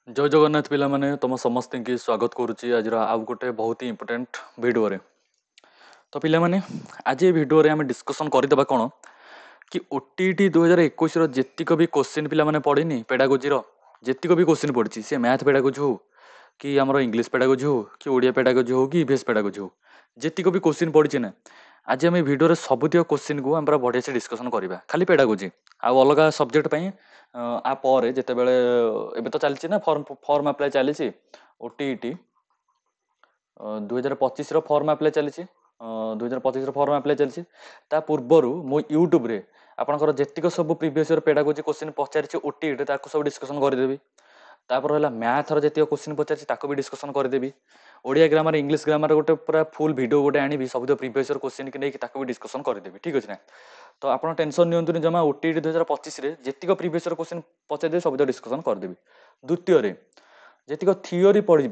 जय जगन्नाथ पिला माने तुम समस्त की स्वागत करुच्ची आज आउ गोटे बहुत ही इंपोर्टेंट वीडियो रे। तो पिला माने आज ये वीडियो रे आम डिस्कसन करदे कौन कि ओटीटी 2021 जेतिक भी क्वेश्चन पिला माने पढ़ी पेडागोजी जेतिक भी क्वेश्चन पड़ी सी मैथ पेडागोजी हो कि आमर इंग्लीश पेडागोजी हो कि ओडिया पेडागोजी हो कि इवीएस पेडागोजी हो जेतिक भी क्वेश्चन पड़ी ना आज आम भिडियो सबुत क्वेश्चन को आम बढ़िया से डिस्कसन करवा खाली पेडागोजी आउ अलग सब्जेक्ट आपर जिते बड़े एबे तो चलती ना फॉर्म फॉर्म अप्लाई चली ओटीटी 2025 फॉर्म अप्लाई चली 2025 फॉर्म अप्लाई चली पूर्वर मु यूट्यूब रे आपंकर जेतिक सब प्रीवियस ईयर पेडागोजी क्वेश्चन पचारि ओटीटी सब डिस्कसन करदेवी तापर है मैथर जी क्वेश्चन पचारि भी डिस्कसन करदेवी ओडिया ग्रामर इंग्लिश ग्रामर गोटे पूरा फुल वीडियो गोटे आनी सब प्रीवियस ईयर क्वेश्चन की नहीं भी डिस्कसन करदेवी ठीक अच्छे ना। तो आप टेंशन नियंतुनि जमा ओटीटी 2025 जेतिक प्रीवियस ईयर क्वेश्चन पचारि सब डिस्कसन करदेवी। द्वितीय जेतिक थियोरी पढ़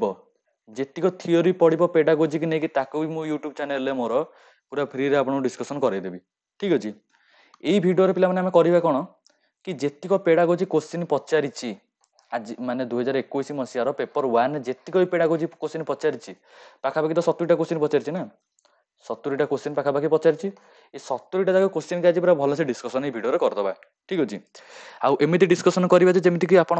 जेतिक थियोरी पढ़ पेडागोजी की नहीं भी मो यूट्यूब चैनल मोर पूरा फ्री रे आपको डिस्कसन करदेवी ठीक अच्छे। यही भिडियो पे आम करवा कौन कि जेतिक पेडागोजी क्वेश्चन पचारि आज माने 2021 मसीहार पेपर 1 जेतिक भी पेडागोजी क्वेश्चन पचारि पाखापाखि तो 70टा क्वेश्चन पचारि ना 70टा क्वेश्चन पाखापाखि पचारि 70टा जाक क्वेश्चन के आज पूरा भल से डिस्कसन भिडियो करदे ठीक अच्छे। आउ एमती डिस्कसन करवा जमीक कि आपर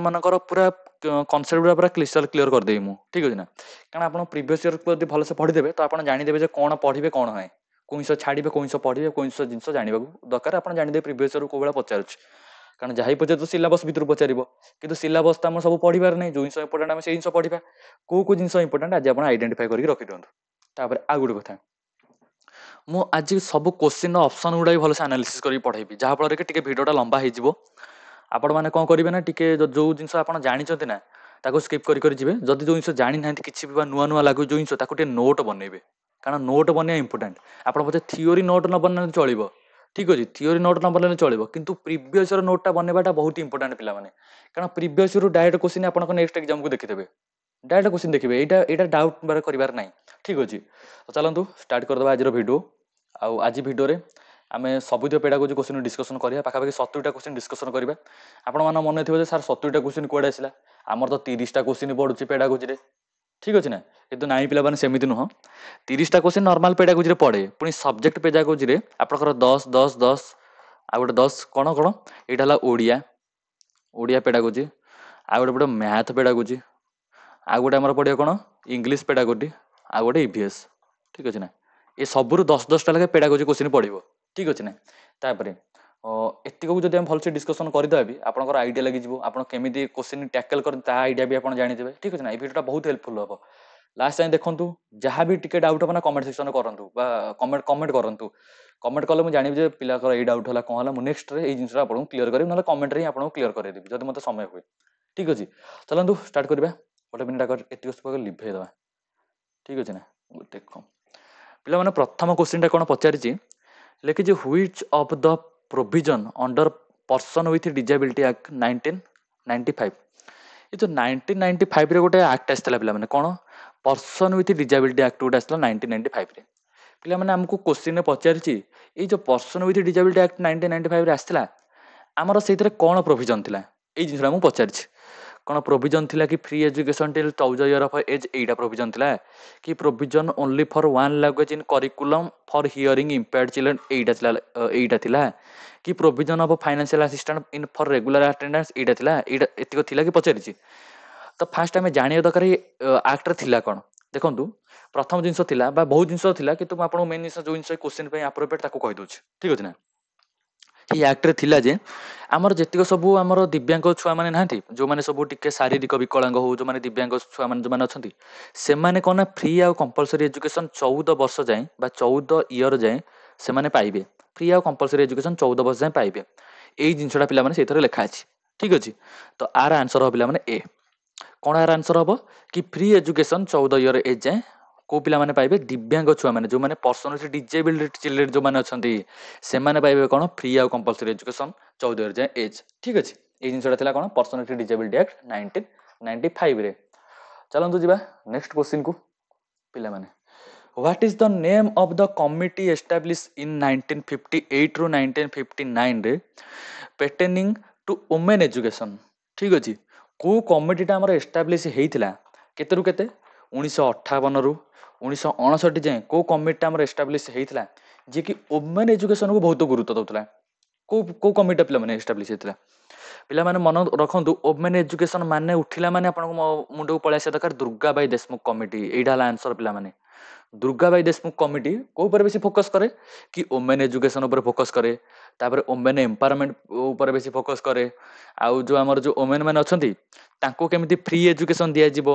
पूरा कनसेप्ट पूरा क्लियर करदेवी मुझे ठीक अच्छे ना कारण आप प्रीवियस ईयर भल से पढ़ीदे तो आप जानीदे कौन पढ़े कौन है कौन जिन छाड़े कौन पढ़े कौन जिन जानवा दरकार आप जानदे प्रीवियस ईयर कौ भाया पचार कारण जहाँ पचार तो सिलेबस भितर पचार कि सिलेबस तो आम सब पढ़ार नहीं जो जिन इंपोर्टेंट आम से जिन पढ़ा कौ जिन इंपोर्टेंट आज आप आइडेंटिफाई करके रखी दिखाँ आउ गोटे कथा मु आज सब क्वेश्चन ऑप्शन गुड़ा भी भलसे एनालिसिस करके पढ़ेबी जहाँफल कि भिडियोटा लंबा हो आपण मैंने कौन करेंगे ना टी जो जिन आप जानते ना ताको स्किप करी जी जदि जो जिन जानी ना कि नुआ नुआ लगू जो जिन नोट बनइबे कारण नोट बनवा इंपोर्टेंट आप थियोरी नोट न बन चलो ठीक अच्छे थियोरी नोट न बनने चलो कितु प्रीवियस नोटा बनवाटा बहुत इंपोर्टेंट पिला माने कारण प्रीवियस डायरेक्ट क्वेश्चन आप नेक्स्ट एग्जाम को देखिदेवे डायरेक्ट क्वेश्चन देखिए यहाँ डाउट करार ना ठीक अच्छे। तो चलतु स्टार्ट करदे आज भिडियो आज भिडियो आम सबुत पेडागोजी क्वेश्चन डिस्कसन करा पाखापाखि 70टा क्वेश्चन डिस्कसन करा आपण मन थे सार 70टा क्वेश्चन कौड़े आसला आमर तो 30टा क्वेश्चन पड़ू पेडागोजी ठीक अच्छे ना कितु नाई पिला मैंने सेमती नुह 30टा क्वेश्चन नॉर्मल पेडागोजी पड़े पुणी सब्जेक्ट पेडागोजी आपंकर 10 10 10 आ गए 10 कौन कौन यहाँ ओडिया ओडिया पेडागोजी आ गए पड़े मैथ पेडागोजी आ गए आम पड़े कौन इंग्लीश पेडागोजी आ गए इवीएस ठीक अच्छे ना ये सबू 10 10टा लगे पेडागोजी क्वेश्चन पड़ो ठीक अच्छे ना तापर एतिक जब हम भलसे डिस्कसन करदे भी आपंकर आइडिया लगी आप केमी क्वेश्चन टैकल कर आइडिया भी आप जानते ठीक अच्छे ना ये भिडियोटा बहुत हेल्पफुल हम लास्ट टाइम देखूँ जहाँ भी टिके डाउट हो कमेंट सेक्शन करूँ कमेंट कमेंट करूँ कमेंट कले मुझे जानवी पिलाकर ये डाउट है कौन है नेक्स्ट ये जिन आपको क्लीयर करी ना कमेंट ही आपको क्लीयर करदेवी जब मत समय हुए ठीक अच्छे। चलतु स्टार्ट करवा गोटे मिनट आगे ये लिभेदे ठीक अच्छे ना देख पिला मैंने प्रथम क्वेश्चन कौन पचारि लिखी which of the provision under person with disability act 1995 ये जो 1995 रे गोटे एक्ट आसला पिला मैंने कौन पर्सन विथ डिजेबिलिटी एक्ट गोटे आसला 1995 रे पिला मैंने आमको क्वेश्चन पचारि ये जो पर्सन विथ डिजेबिलिटी एक्ट 1995 रे आसला आमर से कौन प्रोविजन थिला ये जिन मुझे पचारि कौन प्रोविजन थिला कि free education till 14 year of age एटा प्रोविजन थिला कि provision only for one language in curriculum for hearing impaired children एटा थिला कि provision of financial assistant in for regular attendance एटा थिला एतिक थिला कि पचारि। तो फास्ट आम जानिया दरकार एक्ट रे थिला कौन देखु प्रथम जिनस थिला बहुत जिनस थिला कि तुम आपको मेन जिन जो जिन क्वेश्चन एप्रोप्रिएट ताको कहि दोछि ठीक अछि ना ये एक्ट रे थिला जे आमर जेतिक सब आमर दिव्यांग छुआ माने नाहांती जो माने सब टिके शारीरिक विकलांग हो जो माने दिव्यांग छुआ माने जो माने अछंती से माने कोन फ्री आ कंपलसरी एजुकेशन 14 वर्ष जाए बा 14 ईयर जाए से माने पाइबे फ्री आ कंपलसरी एजुकेशन 14 वर्ष जाए पाइबे एई जिनसटा पिला माने सेथरे लेखा अछि ठीक अछि। तो आर आंसर हो पिला माने ए कौन आर आंसर हम कि फ्री एजुकेशन 14 ईयर एज जाए को पिला माने पाइबे दिव्यांग छुआ माने जो माने पर्सन विथ डिजेबिलिटी चिल्ड्रेन जो माने अछंती से माने पाइबे कौन फ्री आ कंपलसरी एजुकेशन 14 ईयर जाए एज ठीक अछि। ये जिनसटा थिला कौन पर्सन विथ डिजेबिलिटी एक्ट 1995 रे। चलंतु जिबा नेक्स्ट क्वेश्चन को पिला माने what is the name of the committee establish in 1958 रो 1959 रे pertaining टू वुमेन एजुकेशन ठीक अछि କେଉଁ କମିଟିଟା ଆମର ଏଷ୍ଟାବ୍ଲିଶ ହେଇଥିଲା କେତେରୁ କେତେ 1958 ରୁ 1959 ଯାଏଁ କେଉଁ କମିଟିଟା ଆମର ଏଷ୍ଟାବ୍ଲିଶ ହେଇଥିଲା ଯିଏକି ଓମେନ୍ ଏଜୁକେସନକୁ ବହୁତ ଗୁରୁତ୍ୱ ଦେଉଥିଲା। କେଉଁ କମିଟିଟା ପିଲାମାନେ ଏଷ୍ଟାବ୍ଲିଶ ହେଇଥିଲା? ପିଲାମାନେ ମନ ରଖନ୍ତୁ, ଓମେନ୍ ଏଜୁକେସନ ମାନେ ଉଠିଲା ମାନେ ଆପଣଙ୍କ ମୁଣ୍ଡକୁ ପଳେଇ ଆସିବା ଦରକାର ଦୁର୍ଗାବାଇ ଦେଶମୁଖ କମିଟି। ଏଇଟା ହେଲା ଆନ୍ସର ପିଲାମାନେ। ଦୁର୍ଗାବାଇ ଦେଶମୁଖ କମିଟି କୋଉ ଉପରେ ବେଶୀ ଫୋକସ୍ କରେ କି ଓମେନ୍ ଏଜୁକେସନ ଉପରେ ଫୋକସ୍ କରେ, ତାପରେ ଓମେନ୍ ଏମ୍ପାୱାରମେଣ୍ଟ ଉପରେ ବେଶୀ ଫୋକସ୍ କରେ। ଆଉ ଯୋଉ ଆମର ଯୋଉ ଓମେନ୍ ମାନେ ଅଛନ୍ତି ତାଙ୍କୁ କେମିତି ଫ୍ରି ଏଜୁକେସନ ଦିଆଯିବ,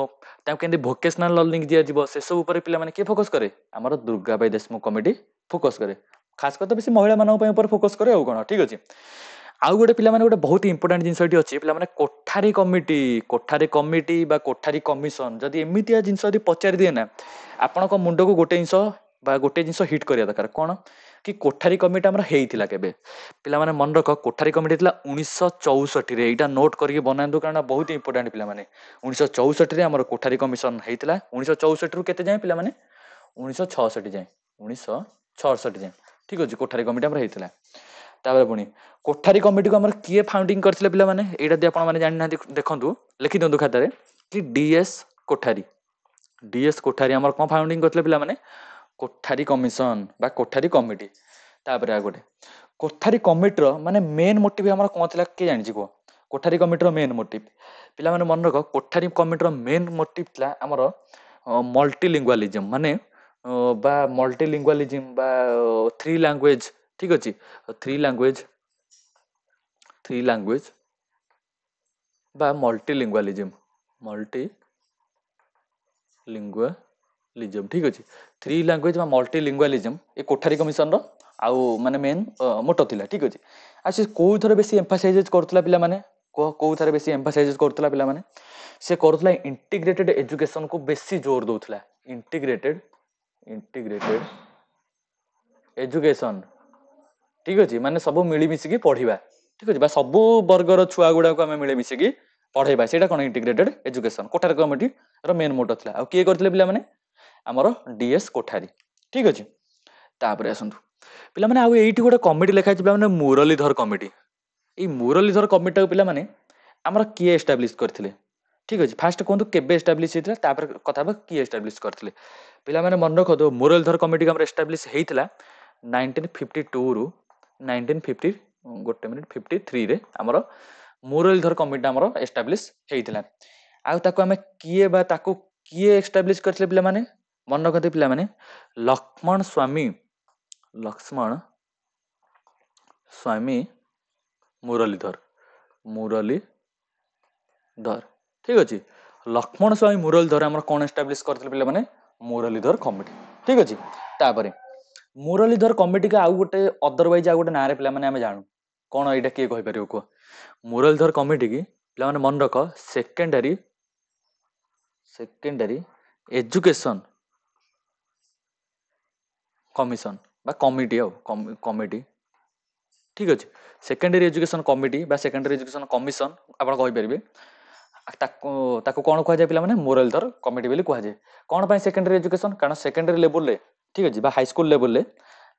ତାଙ୍କୁ କେମିତି ଭୋକେସନାଲ ଲର୍ଣ୍ଣିଂ ଦିଆଯିବ, ସେସବୁ ଉପରେ ପିଲାମାନେ କିଏ ଫୋକସ୍ କରେ? ଆମର ଦୁର୍ଗାବାଇ ଦେଶମୁଖ କମିଟି ଫୋକସ୍ କରେ। ଖାସ କରି ତ ବେଶୀ ମହିଳାମାନଙ୍କ ପାଇଁ ଉପରେ ଫୋକସ୍ କରେ ଆଉ କଣ, ଠିକ ଅଛି। ଆଉ ଗୋଟେ ପିଲାମାନେ ଗୋଟେ ବହୁତ ଇମ୍ପୋର୍ଟାଣ୍ଟ ଜିନିଷ ଏଠି ଅଛି ପିଲାମାନେ, କୋଠାରୀ କମିଟି। କୋଠାରୀ କମିଟି ବା କୋଠାରୀ କମିଶନ, ଯଦି ଏମିତିଆ ଜିନିଷ ଯଦି ପଚାରି ଦିଏ ନା, ଆପଣଙ୍କ ମୁଣ୍ଡକୁ ଗୋଟେ ଜିନିଷ ହିଟ୍ କରିବା ଦରକାର। କଣ କି କୋଠାରୀ କମିଟି ଆମର ହେଇଥିଲା କେବେ? ପିଲାମାନେ ମନେ ରଖ, କୋଠାରୀ କମିଟି ଥିଲା 1964 ରେ। ଏଇଟା ନୋଟ୍ କରିକି ବନାନ୍ତୁ କାରଣ ବହୁତ ଇମ୍ପୋର୍ଟାଣ୍ଟ ପିଲାମାନେ। 1964 ରେ ଆମର କୋଠାରୀ କମିଶନ ହେଇଥିଲା। 1964 ରୁ କେତେ ଯାଏଁ ପିଲାମାନେ? 1966 ଯାଏଁ। 1966 ଯାଏଁ, ଠିକ ଅଛି। କୋଠାରୀ କମିଟି ଆମର ହେଇଥିଲା। ତାପରେ ପୁଣି କୋଠାରୀ କମିଟିକୁ ଆମର କିଏ ଫାଉଣ୍ଡିଂ କରିଥିଲେ ପିଲାମାନେ? ଏଇଟା ଯଦି ଆପଣ ମାନେ ଜାଣିନାହାନ୍ତି ଦେଖନ୍ତୁ, ଲେଖିଦିଅନ୍ତୁ ଖାତାରେ କି DS କୋଠାରୀ। DS କୋଠାରୀ ଆମର କଣ ଫାଉଣ୍ଡିଂ କରିଥିଲେ ପିଲାମାନେ? କୋଠାରୀ କମିଶନ ବା କୋଠାରୀ କମିଟି। ତାପରେ ଆଉ ଗୋଟେ, କୋଠାରୀ କମିଟିର ମାନେ ମେନ୍ ମୋଟିଭ ଆମର କଣ ଥିଲା କିଏ ଜାଣିଛି କୁହ? କୋଠାରୀ କମିଟିର ମେନ୍ ମୋଟିଭ ପିଲାମାନେ ମନେ ରଖ, କୋଠାରୀ କମିଟିର ମେନ୍ ମୋଟିଭ ଥିଲା ଆମର ମଲ୍ଟିଲିଙ୍ଗୁଆଲିଜମ ମାନେ ବା ମଲ୍ଟିଲିଙ୍ଗୁଆଲିଜମ ବା ଥ୍ରୀ ଲାଙ୍ଗୁଏଜ, ଠିକ ଅଛି। ଥ୍ରୀ ଲାଙ୍ଗୁଏଜ ବା ମଲ୍ଟିଲିଙ୍ଗୁଆଲିଜମ, ଠିକ ଅଛି। ଥ୍ରୀ ଲାଙ୍ଗୁଏଜ ବା ମଲ୍ଟିଲିଙ୍ଗୁଆଲିଜମ ଏ କୋଠାରୀ କମିଶନର ଆଉ ମାନେ ମେନ୍ ମୋଟୋ ଥିଲା, ଠିକ ଅଛି। ଆଉ ସେ କୋଉଥରେ ବେଶୀ ଏମ୍ଫାସାଇଜ କରୁଥିଲା ପିଲାମାନେ? କୋଉଥରେ ବେଶୀ ଏମ୍ଫାସାଇଜ କରୁଥିଲା ପିଲାମାନେ? ସେ କରୁଥିଲା ଇଣ୍ଟିଗ୍ରେଟେଡ ଏଜୁକେସନକୁ ବେଶୀ ଜୋର ଦଉଥିଲା। ଇଣ୍ଟିଗ୍ରେଟେଡ ଏଜୁକେସନ, ଠିକ ଅଛି। ମାନେ ସବୁ ମିଳିମିଶିକି ପଢିବା, ଠିକ ଅଛି। ବା ସବୁ ବର୍ଗର ଛୁଆ ଗୁଡାକୁ ଆମେ ମିଳିମିଶିକି ପଢେଇବା, ସେଇଟା କଣ? ଇଣ୍ଟିଗ୍ରେଟେଡ ଏଜୁକେସନ କୋଠାରୀ କମିଟିର ମେନ୍ ମୋଟୋ ଥିଲା। ଆଉ କିଏ କରିଥିଲେ ପିଲାମାନେ? ଆମର DS କୋଠାରୀ, ଠିକ ଅଛି। ତାପରେ ଆସନ୍ତୁ ପିଲାମାନେ, ଆଉ ଏଇଠି ଗୋଟେ କମିଟି ଲେଖା ହେଇଛି ପିଲାମାନେ, ମୁରଲୀଧର କମିଟି। ଏଇ ମୁରଲୀଧର କମିଟିଟାକୁ ପିଲାମାନେ ଆମର କିଏ ଏଷ୍ଟାବ୍ଲିଶ କରିଥିଲେ? ଠିକ ଅଛି। ଫାଷ୍ଟ କୁହନ୍ତୁ କେବେ ଏଷ୍ଟାବ୍ଲିଶ ହେଇଥିଲା, ତାପରେ କଥା ହେବା କିଏ ଏଷ୍ଟାବ୍ଲିଶ କରିଥିଲେ। ପିଲାମାନେ ମନେ ରଖନ୍ତୁ, ମୁରଲୀଧର କମିଟି ଆମର ଏଷ୍ଟାବ୍ଲିଶ ହେଇଥିଲା 1952 ରୁ 1953 ରେ ଆମର ମୁରଲୀଧର କମିଟି ଆମର ଏଷ୍ଟାବ୍ଲିଶ ହେଇଥିଲା। ଆଉ ତାକୁ ଆମେ ତାକୁ କିଏ ଏଷ୍ଟାବ୍ଲିଶ କରିଥିଲେ ପିଲାମାନେ? ମନେ ରଖନ୍ତି ପିଲାମାନେ, ଲକ୍ଷ୍ମଣ ସ୍ୱାମୀ ମୁରଲୀଧର, ଠିକ ଅଛି। ଲକ୍ଷ୍ମଣ ସ୍ୱାମୀ ମୁରଲୀଧର ଆମର କଣ ଏଷ୍ଟାବ୍ଲିଶ କରିଥିଲେ ପିଲାମାନେ? ମୁରଲୀଧର କମିଟି, ଠିକ ଅଛି। ତାପରେ ମୁରଲୀଧର କମିଟିକୁ ଆଉ ଗୋଟେ ଅଦରୱାଇଜ ଆଉ ଗୋଟେ ନାଁରେ ପିଲାମାନେ ଆମେ ଜାଣୁ, କଣ ଏଇଟା କିଏ କହିପାରିବ କୁହ? ମୁରଲୀଧର କମିଟି କି ପିଲାମାନେ ମନେ ରଖ ସେକେଣ୍ଡାରୀ ଏଜୁକେସନ କମିଶନ ବା କମିଟି, ଆଉ କମିଟି, ଠିକ ଅଛି। ସେକେଣ୍ଡାରୀ ଏଜୁକେସନ କମିଟି ବା ସେକେଣ୍ଡାରୀ ଏଜୁକେସନ କମିଶନ ଆପଣ କହିପାରିବେ। ତାକୁ କଣ କୁହାଯାଏ ପିଲାମାନେ? ମୁରଲୀଧର କମିଟି ବୋଲି କୁହାଯାଏ। କଣ ପାଇଁ ସେକେଣ୍ଡାରୀ ଏଜୁକେସନ? କାରଣ ସେକେଣ୍ଡାରୀ ଲେବୁଲରେ, ଠିକ ଅଛି, ବା ହାଇସ୍କୁଲ ଲେବୁଲରେ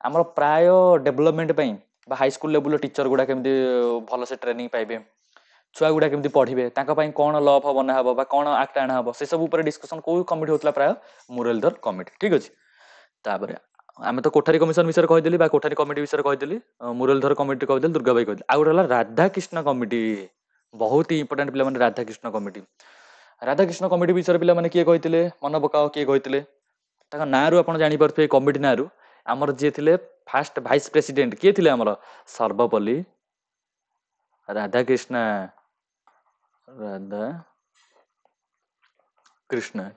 ଆମର ପ୍ରାୟ ଡେଭଲପମେଣ୍ଟ ପାଇଁ ବା ହାଇସ୍କୁଲ ଲେବୁଲର ଟିଚର ଗୁଡା କେମିତି ଭଲସେ ଟ୍ରେନିଂ ପାଇବେ, ଛୁଆ ଗୁଡା କେମିତି ପଢିବେ, ତାଙ୍କ ପାଇଁ କଣ ଲ ଫ ବନା ହବ ବା କଣ ଆକ୍ଟ ଆଣା ହବ, ସେସବୁ ଉପରେ ଡିସ୍କସନ କୋଉ କମିଟି ହଉଥିଲା? ପ୍ରାୟ ମୁରଲୀଧର କମିଟି, ଠିକ ଅଛି। ତାପରେ ଆମେ ତ କୋଠାରୀ କମିଶନ ବିଷୟରେ କହିଦେଲି ବା କୋଠାରୀ କମିଟି ବିଷୟରେ କହିଦେଲି, ମୁରଲୀଧର କମିଟି କହିଦେଲି, ଦୁର୍ଗାବାଇ କହିଦେଲି। ଆଉ ଗୋଟେ ହେଲା ରାଧାକୃଷ୍ଣ କମିଟି। ବହୁତ ଇମ୍ପୋର୍ଟାଣ୍ଟ ପିଲାମାନେ, ରାଧାକୃଷ୍ଣ କମିଟି। ରାଧାକୃଷ୍ଣ କମିଟି ବିଷୟରେ ପିଲାମାନେ କିଏ କହିଥିଲେ? ମନେ ପକାଅ କିଏ କହିଥିଲେ? ତାଙ୍କ ନାଁରୁ ଆପଣ ଜାଣିପାରୁଥିବେ କମିଟି ନାଁରୁ ଆମର ଯିଏ ଥିଲେ ଫାଷ୍ଟ ଭାଇସ୍ ପ୍ରେସିଡେଣ୍ଟ କିଏ ଥିଲେ? ଆମର ସର୍ବପଲ୍ଲୀ ରାଧାକୃଷ୍ଣ,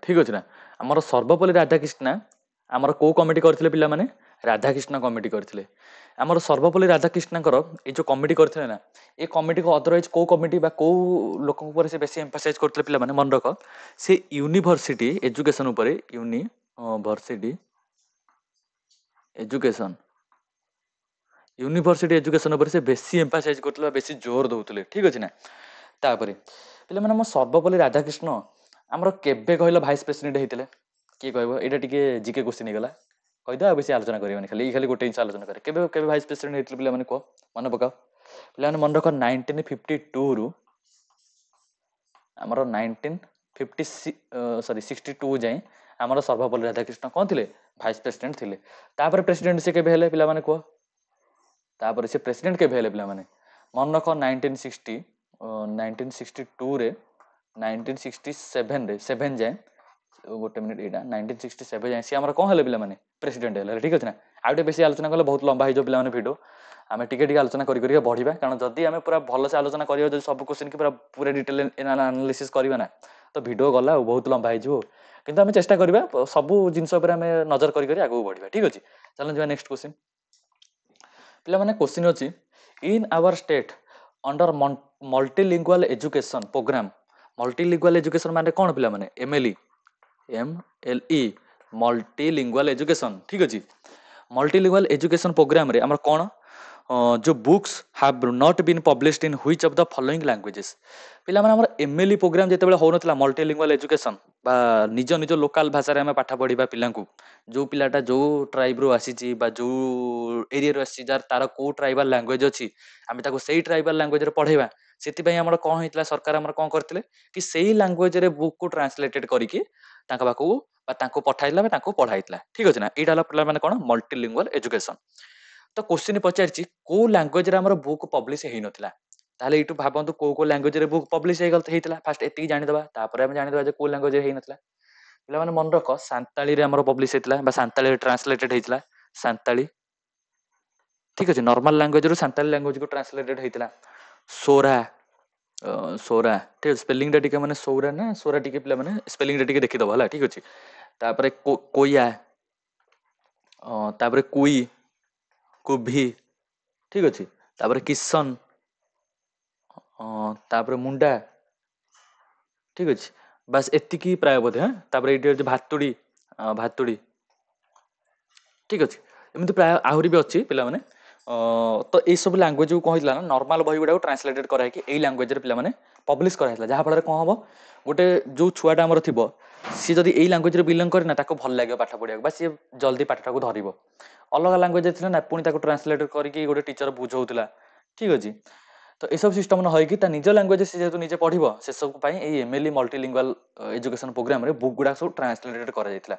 ଠିକ ଅଛି ନା। ଆମର ସର୍ବପଲ୍ଲୀ ରାଧାକୃଷ୍ଣ ଆମର କୋଉ କମିଟି କରିଥିଲେ ପିଲାମାନେ? ରାଧାକୃଷ୍ଣ କମିଟି କରିଥିଲେ। ଆମର ସର୍ବପଲ୍ଲୀ ରାଧାକୃଷ୍ଣଙ୍କର ଏଇ ଯୋଉ କମିଟି କରିଥିଲେ ନା, ଏ କମିଟିକୁ ଅଦରୱାଇଜ କୋଉ କମିଟି ବା କୋଉ ଲୋକଙ୍କ ଉପରେ ସେ ବେଶୀ ଏମ୍ଫାସାଇଜ କରିଥିଲେ ପିଲାମାନେ? ମନେ ରଖ, ସେ ୟୁନିଭର୍ସିଟି ଏଜୁକେସନ ଉପରେ, ୟୁନିଭର୍ସିଟି ଏଜୁକେସନ ଉପରେ ସେ ବେଶୀ ଏମ୍ଫାସାଇଜ କରୁଥିଲେ, ବେଶୀ ଜୋର ଦଉଥିଲେ, ଠିକ ଅଛି ନା। ତାପରେ ପିଲାମାନେ, ଆମ ସର୍ବପଲ୍ଲୀ ରାଧାକୃଷ୍ଣ ଆମର କେବେ କହିଲ ଭାଇସ୍ ପ୍ରେସିଡେଣ୍ଟ ହେଇଥିଲେ? କିଏ କହିବ? ଏଇଟା ଟିକେ ଜିକେ କୋଶ୍ଚିନ୍ ହେଇଗଲା, କହିଦେ ଆଉ ବେଶୀ ଆଲୋଚନା କରିବାନି, ଖାଲି ଗୋଟେ ଜିନିଷ ଆଲୋଚନା କରେ। କେବେ କେବେ ଭାଇସ୍ ପ୍ରେସିଡେଣ୍ଟ ହେଇଥିଲେ ପିଲାମାନେ କୁହ, ମନେ ପକାଅ। ପିଲାମାନେ ମନେ ରଖ, ଆମର 1962 ଯାଏଁ ଆମର ସର୍ବପଲ୍ଲୀ ରାଧାକୃଷ୍ଣ କ'ଣ ଥିଲେ? ଭାଇସ୍ ପ୍ରେସିଡେଣ୍ଟ ଥିଲେ। ତାପରେ ପ୍ରେସିଡେଣ୍ଟ ସେ କେବେ ହେଲେ ପିଲାମାନେ କୁହ? ତାପରେ ସେ ପ୍ରେସିଡେଣ୍ଟ କେବେ ହେଲେ ପିଲାମାନେ? ମନେ ରଖ 1962ରେ 1967ରେ 7 ଯାଏଁ ଗୋଟେ ମିନିଟ୍ ଏଇଟା 1967 ଯାଏଁ ସିଏ ଆମର କ'ଣ ହେଲେ ପିଲାମାନେ? ପ୍ରେସିଡେଣ୍ଟ ହେଲେ। ଠିକ୍ ଅଛି ନା? ଆଉ ଟିକେ ବେଶୀ ଆଲୋଚନା କଲେ ବହୁତ ଲମ୍ବା ହେଇଯିବ ପିଲାମାନେ ଭିଡ଼ିଓ। ଆମେ ଟିକେ ଟିକେ ଆଲୋଚନା କରି ବଢିବା, କାରଣ ଯଦି ଆମେ ପୁରା ଭଲସେ ଆଲୋଚନା କରିବା, ଯଦି ସବୁ କ୍ୱେଶ୍ଚିନ୍ କି ପୁରା ଡିଟେଲ ଆନାଲିସିସ୍ କରିବା ନା, ତ ଭିଡ଼ିଓ ଗଲା ଆଉ ବହୁତ ଲମ୍ବା ହେଇଯିବ। କିନ୍ତୁ ଆମେ ଚେଷ୍ଟା କରିବା ସବୁ ଜିନିଷ ଉପରେ ଆମେ ନଜର କରି ଆଗକୁ ବଢିବା। ଠିକ୍ ଅଛି, ଚାଲନ୍ତୁ ଯିବା ନେକ୍ସଟ କ୍ୱେଶ୍ଚିନ୍। ପିଲାମାନେ କ୍ୱେଶ୍ଚିନ୍ ଅଛି, in our state under multilingual education program. Multilingual education ମାନେ କ'ଣ ପିଲାମାନେ? MLE multilingual education. ଠିକ୍ ଅଛି, ମଲ୍ଟିଲିଙ୍ଗୁଆଲ ଏଜୁକେସନ ପ୍ରୋଗ୍ରାମରେ ଆମର କ'ଣ जो books have not been published in which of the following languages। ପିଲାମାନେ ଆମର MLE ପ୍ରୋଗ୍ରାମ ଯେତେବେଳେ ହଉନଥିଲା, ମଲ୍ଟିଲିଙ୍ଗୁଆଲ ଏଜୁକେସନ ବା ନିଜ ନିଜ ଲୋକାଲ ଭାଷାରେ ଆମେ ପାଠ ପଢିବା ପିଲାଙ୍କୁ, ଯୋଉ ପିଲାଟା ଯୋଉ ଟ୍ରାଇବରୁ ଆସିଛି ବା ଯୋଉ ଏରିଆରୁ ଆସିଛି, ଯାର ତାର କୋଉ ଟ୍ରାଇବାଲ ଲାଙ୍ଗୁଏଜ ଅଛି, ଆମେ ତାକୁ ସେଇ ଟ୍ରାଇବାଲ ଲାଙ୍ଗୁଏଜରେ ପଢେଇବା। ସେଥିପାଇଁ ଆମର କ'ଣ ହେଇଥିଲା, ସରକାର ଆମର କ'ଣ କରିଥିଲେ କି ସେଇ ଲାଙ୍ଗୁଏଜରେ ବୁକକୁ ଟ୍ରାନ୍ସଲେଟେଡ କରିକି ତାଙ୍କ ପାଖକୁ ବା ତାଙ୍କୁ ପଠାଇଥିଲା ବା ତାଙ୍କୁ ପଢାଇଥିଲା। ଠିକ୍ ଅଛି ନା? ଏଇଟା ହେଲା ପିଲାମାନେ କ'ଣ ମଲ୍ଟିଲିଙ୍ଗୁଆଲ ଏଜୁକେସନ। ତ କ୍ୱେଶ୍ଚିନ୍ ପଚାରିଛି କୋଉ ଲାଙ୍ଗୁଏଜରେ ଆମର ବୁକ୍ ପବ୍ଲିଶ ହେଇନଥିଲା। ତାହେଲେ ଏଇଠୁ ଭାବନ୍ତୁ କୋଉ କୋଉ ଲାଙ୍ଗୁଏଜରେ ବୁକ୍ ପବ୍ଲିଶ ହେଇଥିଲା। ଫାଷ୍ଟ ଏତିକି ଜାଣିଦବା, ତାପରେ ଆମେ ଜାଣିଦବା ଯେ କୋଉ ଲାଙ୍ଗୁଏଜରେ ହେଇନଥିଲା। ପିଲାମାନେ ମନେ ରଖ, ସାନ୍ତାଳୀରେ ଆମର ପବ୍ଲିଶ ହେଇଥିଲା ବା ସାନ୍ତାଳୀରେ ଟ୍ରାନ୍ସଲେଟେଡ ହେଇଥିଲା। ସାନ୍ତାଳୀ, ଠିକ୍ ଅଛି, ନର୍ମାଲ ଲାଙ୍ଗୁଏଜରୁ ସାନ୍ତାଳୀ ଲାଙ୍ଗୁଏଜକୁ ଟ୍ରାନ୍ସଲେଟେଡ ହେଇଥିଲା। ସୋରା, ସୋରା, ଠିକ୍ ଅଛି, ସ୍ପେଲିଂଟା ଟିକେ ମାନେ ସୌରା ନା ସୋରା, ଟିକେ ପିଲାମାନେ ସ୍ପେଲିଂଟା ଟିକେ ଦେଖିଦବ ହେଲା। ଠିକ୍ ଅଛି, ତାପରେ କୋୟା, ତାପରେ କୁଇ, କୁଭି, ଠିକ୍ ଅଛି, ତାପରେ କିଶନ, ତାପରେ ମୁଣ୍ଡା, ଠିକ୍ ଅଛି, ବାସ୍ ଏତିକି ପ୍ରାୟ ବୋଧେ। ତାପରେ ଏଇଠି ଅଛି ଭାତୁଡ଼ି, ଭାତୁଡ଼ି, ଠିକ୍ ଅଛି, ଏମିତି ପ୍ରାୟ ଆହୁରି ବି ଅଛି ପିଲାମାନେ। ତ ଏଇସବୁ ଲାଙ୍ଗୁଏଜକୁ କ'ଣ ହେଇଥିଲା ନା, ନର୍ମାଲ ବହି ଗୁଡ଼ାକୁ ଟ୍ରାନ୍ସଲେଟେଡ କରାହେଇକି ଏଇ ଲାଙ୍ଗୁଏଜରେ ପିଲାମାନେ ପବ୍ଲିଶ କରାହେଇଥିଲା। ଯାହାଫଳରେ କ'ଣ ହବ, ଗୋଟେ ଯୋଉ ଛୁଆଟା ଆମର ଥିବ, ସିଏ ଯଦି ଏଇ ଲାଙ୍ଗୁଏଜରେ ବିଲଙ୍ଗ କରେ ନା, ତାକୁ ଭଲ ଲାଗିବ ପାଠ ପଢିବାକୁ ବା ସିଏ ଜଲ୍ଦି ପାଠଟାକୁ ଧରିବ। ଅଲଗା ଲାଙ୍ଗୁଏଜ ଥିଲା ନା, ପୁଣି ତାକୁ ଟ୍ରାନ୍ସଲେଟ କରିକି ଗୋଟେ ଟିଚର ବୁଝଉଥିଲା। ଠିକ୍ ଅଛି, ତ ଏସବୁ ସିଷ୍ଟମ ନ ହେଇକି ତା ନିଜ ଲାଙ୍ଗୁଏଜ ସେ ଯେହେତୁ ନିଜେ ପଢିବ, ସେସବୁ ପାଇଁ ଏଇ MLE ମଲ୍ଟିଲିଙ୍ଗୁଆଲ ଏଜୁକେସନ ପ୍ରୋଗ୍ରାମରେ ବୁକ୍ ଗୁଡା ସବୁ ଟ୍ରାନ୍ସଲେଟେଡ କରାଯାଇଥିଲା।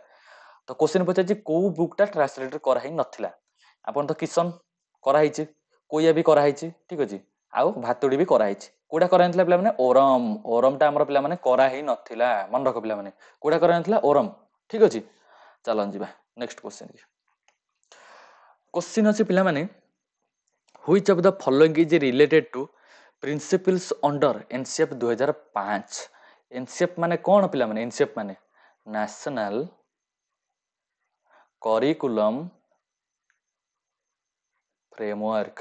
ତ କ୍ୱେଶ୍ଚିନ୍ ପଚାରିଛି କୋଉ ବୁକଟା ଟ୍ରାନ୍ସଲେଟେଡ କରାହେଇ ନଥିଲା। ଆପଣ ତ କିଶନ କରାହେଇଛି, କୋୟା ବି କରାହେଇଛି, ଠିକ୍ ଅଛି, ଆଉ ଭାତୁଡ଼ି ବି କରାହେଇଛି। କୋଉଟା କରାହେଇଥିଲା ପିଲାମାନେ? ଓରମ। ଓରମଟା ଆମର ପିଲାମାନେ କରାହେଇ ନଥିଲା। ମନେ ରଖ ପିଲାମାନେ, କୋଉଟା କରାହେଇଥିଲା? ଓରମ। ଠିକ୍ ଅଛି, ଚାଲନ୍ତୁ ଯିବା ନେକ୍ସଟ କ୍ୱେଶ୍ଚିନ୍। क्वेश्चन ଅଛି ପିଲାମାନେ, which of the following is related to principles under NCF 2005। NCF ମାନେ କ'ଣ ପିଲାମାନେ? NCF ମାନେ ନ୍ୟାସନାଲ କରିକୁଲମ ଫ୍ରେମୱାର୍କ।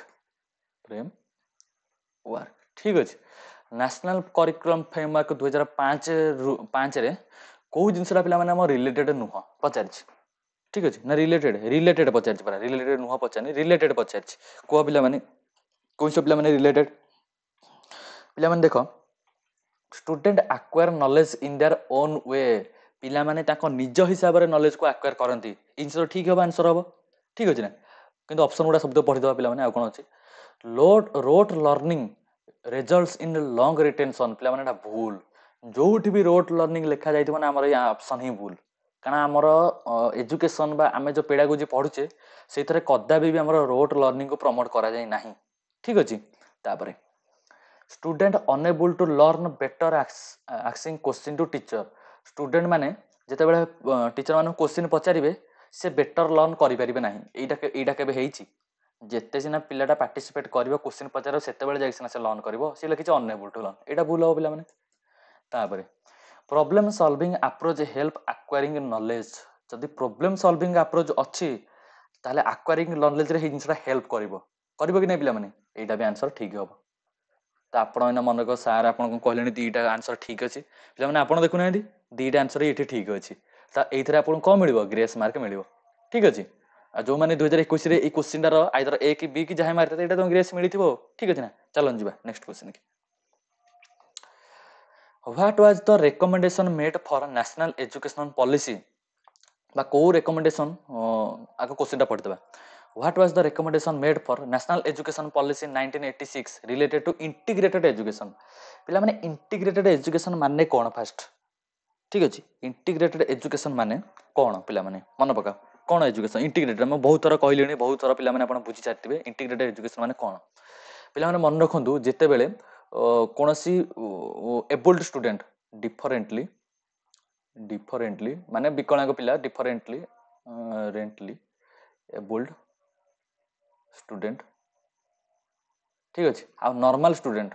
ଠିକ୍ ଅଛି, ନ୍ୟାସନାଲ କରିକୁଲମ ଫ୍ରେମୱାର୍କ 2005ରେ କୋଉ ଜିନିଷଟା ପିଲାମାନେ ଆମ ରିଲେଟେଡ ନୁହଁ ପଚାରିଛି। ଠିକ୍ ଅଛି ନା, ରିଲେଟେଡ ପଚାରିଛି ପରା, ରିଲେଟେଡ ନୁହଁ ପଚାରିନି, ରିଲେଟେଡ ପଚାରିଛି। କୁହ ପିଲାମାନେ, କୋଉ ସବୁ ପିଲାମାନେ ରିଲେଟେଡ? ପିଲାମାନେ ଦେଖ, student acquire knowledge in their own way. ପିଲାମାନେ ତାଙ୍କ ନିଜ ହିସାବରେ ନଲେଜକୁ ଆକ୍ୱାର କରନ୍ତି। ଏଇ ଜିନିଷ ଠିକ୍ ହବ, ଆନ୍ସର ହବ। ଠିକ୍ ଅଛି ନା? କିନ୍ତୁ ଅପସନ ଗୁଡ଼ା ଶବ୍ଦ ପଢିଦବା ପିଲାମାନେ। ଆଉ କ'ଣ ଅଛି? Wrote learning results in long retention. ପିଲାମାନେ ଏଟା ଭୁଲ। ଯୋଉଠି ବି ରୋଟ୍ ଲର୍ଣ୍ଣିଂ ଲେଖା ଯାଇଥିବ ନା, ଆମର ଏଇ ଅପସନ ହିଁ ଭୁଲ। କାରଣ ଆମର ଏଜୁକେସନ ବା ଆମେ ଯୋଉ ପେଡାଗୋଜି ପଢୁଛେ, ସେଇଥିରେ କଦାପି ବି ଆମର ରୋଟ୍ ଲର୍ଣ୍ଣିଂକୁ ପ୍ରମୋଟ କରାଯାଇ ନାହିଁ। ଠିକ୍ ଅଛି, ତାପରେ student unable to learn better asking question to teacher. Student ମାନେ ଯେତେବେଳେ ଟିଚର ମାନଙ୍କୁ କ୍ୱେଶ୍ଚିନ୍ ପଚାରିବେ, ସେ ବେଟର ଲର୍ନ କରିପାରିବେ ନାହିଁ। ଏଇଟା କେବେ ହେଇଛି? ଯେତେ ସିନା ପିଲାଟା ପାର୍ଟିସିପେଟ କରିବ, କ୍ୱେଶ୍ଚିନ୍ ପଚାରିବ, ସେତେବେଳେ ଯାଇକି ସିନା ସେ ଲର୍ନ କରିବ। ସେ ଲେଖିଛି ଅନଏବୁଲ ଟୁ ଲର୍ନ, ଏଇଟା ଭୁଲ ହବ ପିଲାମାନେ। ତାପରେ problem solving approach help ଆକ୍ୱାରିଂ knowledge. ଯଦି ପ୍ରୋବ୍ଲେମ ସଲଭିଂ ଆପ୍ରୋଚ ଅଛି, ତାହେଲେ ଆକ୍ୱାରିଂ ନଲେଜରେ ଏଇ ଜିନିଷଟା ହେଲ୍ପ କରିବ କି ନାହିଁ ପିଲାମାନେ? ଏଇଟା ବି ଆନ୍ସର ଠିକ୍ ହବ। ତ ଆପଣ ଏଇନା ମନେ କର, ସାର୍ ଆପଣଙ୍କୁ କହିଲେଣି ଦିଟା ଆନ୍ସର ଠିକ୍ ଅଛି। ପିଲାମାନେ ଆପଣ ଦେଖୁନାହାନ୍ତି, ଦିଟା ଆନ୍ସର ଏଇଠି ଠିକ୍ ଅଛି। ତ ଏଇଥିରେ ଆପଣଙ୍କୁ କ'ଣ ମିଳିବ? ଗ୍ରେସ୍ ମାର୍କ ମିଳିବ। ଠିକ୍ ଅଛି, ଆଉ ଯୋଉମାନେ 2021ରେ ଏଇ କ୍ୱେଶ୍ଚିନଟାର ଆଇଦର A କି B କି ଯାହା ମାରିଥିଲେ, ଏଇଟା ତମକୁ ଗ୍ରେସ୍ ମିଳିଥିବ। ଠିକ୍ ଅଛି ନା? ଚାଲନ୍ତୁ ଯିବା ନେକ୍ସଟ କ୍ୱେଶ୍ଚିନ୍ କି। What was the recommendation made for national education policy. ବା କୋଉ ରେକମେଣ୍ଡେସନ, ଆଗ କ୍ୱେଶ୍ଚିନଟା ପଢିଦେବା। What was the recommendation made for National Education Policy in 1986 related to integrated education? पिला माने integrated education माने कौन फास्ट ठीक अच्छे इंटीग्रेटेड एजुकेशन माने कौन पिला माने मन पका कौन एजुकेशन इंटीग्रेटेड मैं बहुत थर कहली बहुत थर पिला माने बुझी सारी इंटीग्रेटेड एजुकेशन माने कौन पिला माने मन रखु जिते बेले कौन सी एबल्ड स्टूडेंट डिफरेंटली डिफरेंटली माने विकलांग पिला डिफरेंटली रेंटली एबल्ड स्टूडेंट ठीक अच्छे आ नॉर्मल स्टूडेंट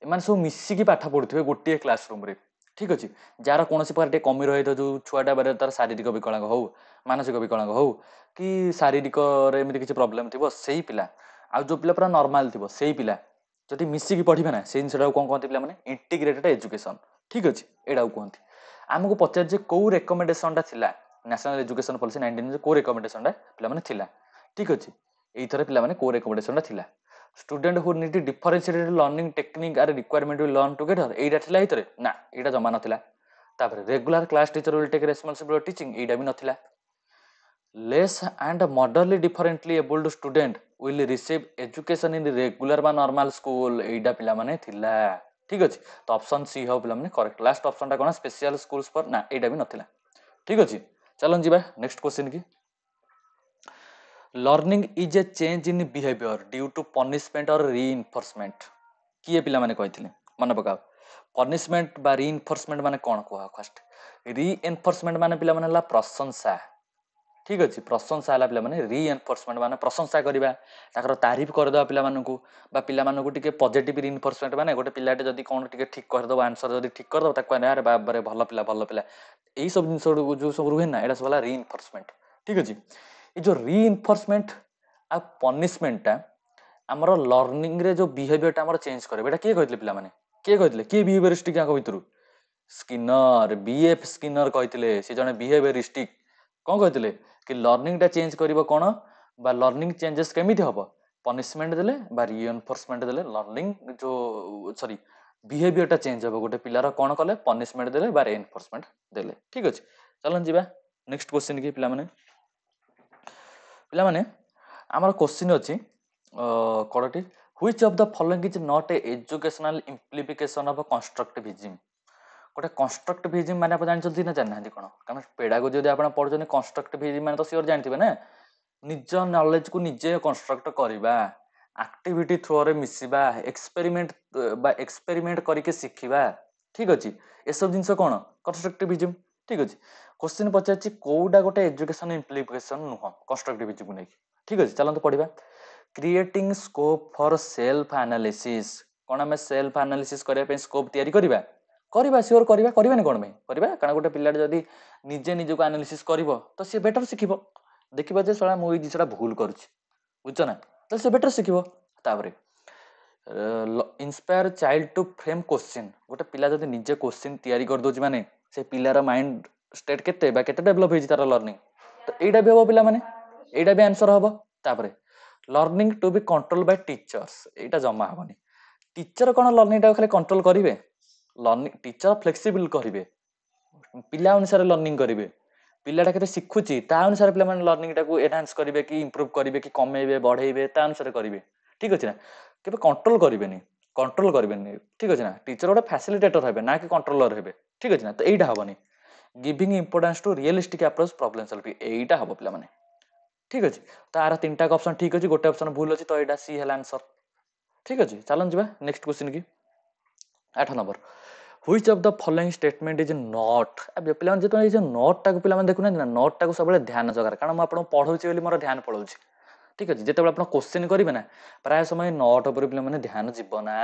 एम सब मिसिकी पाठ पढ़ुवे गोटे क्लासरूम रे ठीक अच्छे जार कौन प्रकार कमी रही था जो छुआटा बारे तार शारीरिक विकलांग हो मानसिक विकलांग हो कि शारीरिक एमती किसी प्रोब्लेम थी से पिला आ जो पिला पूरा नॉर्मल थी से पिला जदि मिसिकी पढ़े ना से जिनसा कौन कहते पे इंटीग्रेटेड एजुकेशन ठीक अच्छे यहाँ कहते आमको पचार कौ रेकमेंडेशन था नेशनल एजुकेशन पॉलिसी 19 को रेकमेंडेशन पे ठीक अच्छे ये पे को रेकमेंडेशन था student who need differentiated learning technique are requirement will learn together एटा थिला हितरे ना एटा जमा नथिला तापर regular class teacher will take responsibility teaching एटा भी नथिला less and moderately differently abled student will receive education in regular बा नॉर्मल स्कूल एटा पिला माने थिला ठीक अछि तो ऑप्शन सी हो पिला माने करेक्ट लास्ट ऑप्शन टा कोन स्पेशल स्कूल्स पर ना एटा भी नथिला ठीक अछि चलन जीवा नेक्स्ट क्वेश्चन की learning is a change in behaviour due to punishment और रीइनफोर्समेंट किए पिला माने कहथिले मन पकाओ पनिशमेंट बा रीइनफोर्समेंट माने कोन कोहा फर्स्ट रीइनफोर्समेंट माने पिला माने ला प्रशंसा ठीक अच्छे प्रशंसा है पिला माने रीइनफोर्समेंट माने प्रशंसा करबा ताकर तारीफ कर दवा पिला मानकू बा पिला मानकू टिके पॉजिटिव रीइनफोर्समेंट माने गोटे पिलाटे जदी कोन टिके ठीक कर दवा आंसर जदी ठीक कर दवा ताको यार बाबरे भलो पिला एई सब जिंस जो सब रुहे ना एटा सब वाला रीइनफोर्समेंट ठीक अच्छे ये जो रीइनफोर्समेंट आ पनिशमेंट आमर लर्निंग रे जो बिहेवियर टा आमर चेंज करे बेटा किए कहथिले पिला माने किए कहथिले किए बिहेवियरिस्टिक आको भितरु स्किनर बीएफ स्किनर कहथिले से जने बिहेवियरिस्टिक कोन कहथिले कि लर्निंग टा चेंज करिवो कोन बा लर्निंग चेंजेस केमिति हबो पनिशमेंट देले बा रीइनफोर्समेंट देले लर्निंग जो सॉरी बिहेवियर टा चेंज हबो गोटे पिलार कोन कले पनिशमेंट देले बा रीइनफोर्समेंट देले ठीक अछि चलन जीवा नेक्स्ट क्वेश्चन की पिला माने आमर क्वेश्चन अच्छी कड़टी which of the following is not a educational implication of constructivism गोटे कंस्ट्रक्टिविज्म माने आप जानते ना जाना कौन कारण पेडागोजी जब आप पढ़ुଛନ୍ତି कंस्ट्रक्टिविज्म माने तो सियोर जानते ना निज नॉलेज को निजे कंस्ट्रक्ट करवा एक्टिविटी थ्रू रे मिसिबा एक्सपेरिमेंट करके शिखिबा ठीक अच्छे ये सब जिनस कौन कंस्ट्रक्टिविज्म ठीक अच्छे क्वेश्चन पचार कौटा गोटे एजुकेशन इम्प्लीकेशन नुह कंस्ट्रक्टिविज्म को लेकिन ठीक अच्छे चलते पढ़ा creating scope for self analysis कौन आम सेल्फ एनालिसिस करने स्कोप तैयारी करवा सियोर करवा कौन करवा कारण गोटे पिला जदि निजे निजक एनालिसिस कर तो सी बेटर शिखिब देखा जे साला मुझे जिनसा भूल करुच्ची बुझ ना तो सी बेटर शिखिब तापर inspire child to frame question गोटे पिला जदि निजे क्वेश्चन तैयारी कर दउची माने से पिलार माइंड स्टेट केते डेभलप होई तार लर्निंग तो एटा भी हम पिला माने एटा भी आंसर हम तापर learning to be control by teachers एटा जमा हबनी टीचर कोन लर्निंग टा खाली कंट्रोल करिवे लर्निंग टीचर फ्लेक्सिबल करिवे पिला अनुसार लर्निंग करिवे पिलाटा केते शिखुची ता अनुसार पिला माने लर्निंग टा को एनहांस करिवे कि इंप्रूव करिवे कि कमेइबे बढ़ेइबे ता अनुसार करिवे ठीक अछि ना केबे कंट्रोल करिवेनी ठीक अछि ना टीचर गोटे फैसिलिटेटर हेबे ना कि कंट्रोलर हेबे ठीक अछि ना तो एटा हबनी giving importance to realistic approach problem solving एटा हबो पिला माने ठीक अछि तार तीनटा ऑप्शन ठीक अछि गोटे ऑप्शन भूल अछि तो एटा सी हला आंसर ठीक अछि चलन जिबा नेक्स्ट क्वेश्चन की 8 number which of the following statement is not अब पिला माने जेतो जे नॉट टा को पिला माने देखुना ना नॉट टा को सब ध्यान जगार कारण म आपन पढौछि बोली मोर ध्यान पळौछि ठीक अछि जेते आपण क्वेश्चन करिवे ना प्राय समय नॉट ऊपर पिला माने ध्यान जिवो ना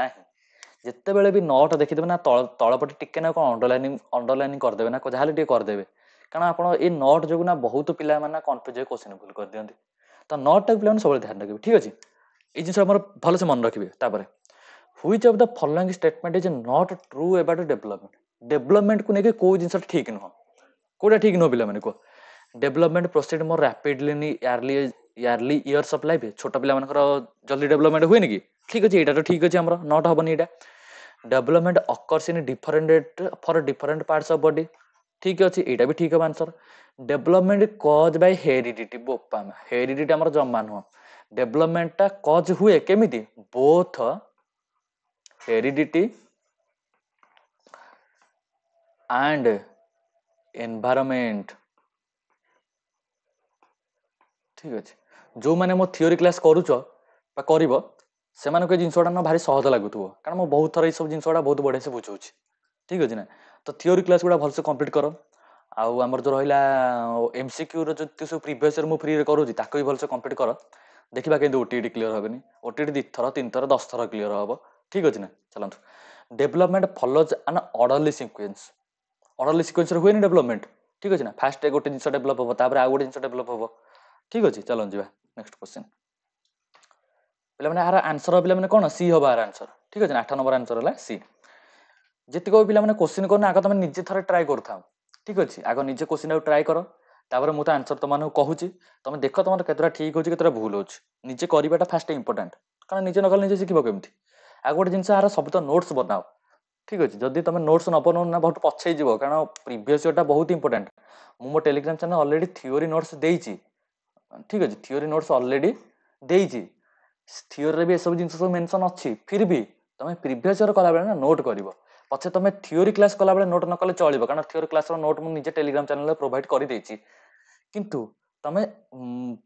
जिते बेले भी नॉट देखिदेवे ना तळपटे टिके ना कोन अंडरलाइनिंग कर देबे ना जाहाले टिके कर देबे कारण आपण ए नॉट जोगु ना बहुत पिला माने कंफ्यूज हो क्वेश्चन भूल कर दियंती तो नॉट टा पिला माने सब ध्यान रखिबे ठीक अछि ए जिंस हमर भलो से मन रखिबे तापर which of the following statement is not true about development को नेके को जिंस ठीक न कोडा ठीक न पिला माने को development proceed more rapidly in yearly years of life छोटा पिला मानकर जल्दी डेवलपमेंट हुए कि ठीक अछि एटा तो ठीक अछि हमर not हबनी Etah development occurs in different for different parts of body ठीक अच्छे यहाँ भी ठीक हम आंसर डेवलपमेंट कज बाय हेरिडिटी बोपा हेरिडिटी आम जमा नुह डेवलपमेंटा कज हुए केमिति बोथ हेरिडिटी एंड एनवायरनमेंट ठीक अच्छे जो मैंने मो थियोरी क्लास करुच से जिनसा ना भारी सहज लगुव कारण मैं बहुत थर सब जिनसा बहुत बढ़िया से बुझाऊँ ठीक अच्छे ना तो थियोरी क्लास गुड़ा भलसे कंप्लीट कर आमर जो रहा एमसीक्यू जो सब प्रीवियस ईयर फ्री करूँ भी भलसे कंप्लीट कर देखा कि ओटीटी क्लीयर हेनी ओटीटी 2 थर 3 थर 10 थर क्लीयर हम ठीक अच्छे ना चलते development follows an orderly sequence हुए डेवलपमेंट ठीक अच्छे ना फास्ट गोटे जिन डेवलप हम तापर आउ गोटे जिन डेवलप हम ठीक अच्छे चलो जा नेक्स्ट क्वेश्चन पे यार आंसर पे कौन सी हम यार आंसर ठीक अच्छे 8 नंबर आंसर है सी जितक भी पे क्वेश्चन कर आग तुम निजे थे ट्राए कर ठीक अच्छे आग निजे क्वेश्चन ट्राए कर तापर मुझे आंसर तुम कहूँ तुम देख तुम केतटा ठीक हो भूल हो निजे करवाटा फास्ट इंपोर्टाट कारण निजे नकले निजे शिखब केमती आग गोटे जिन यार सब तो नोट्स बनाओ ठीक अच्छे जदि तुम नोट्स न बनाओ ना बहुत पछे जीव कारण प्रीवियस ईयर बहुत इंपोर्टाट मो Telegram channel already theory notes देती ठीक अच्छे थियोरी नोट्स अलरेडी देती थियोरी भी सब जिन सब मेंशन अच्छी फिर भी तुम प्रीवियस ईयर कला बेले ना नोट कर पचे तुम थियोरी क्लास कला बेले नोट न कले चलो कारण थियोरी क्लास नोट मुझे टेलीग्राम चैनल प्रोवाइड कर देती किंतु तुम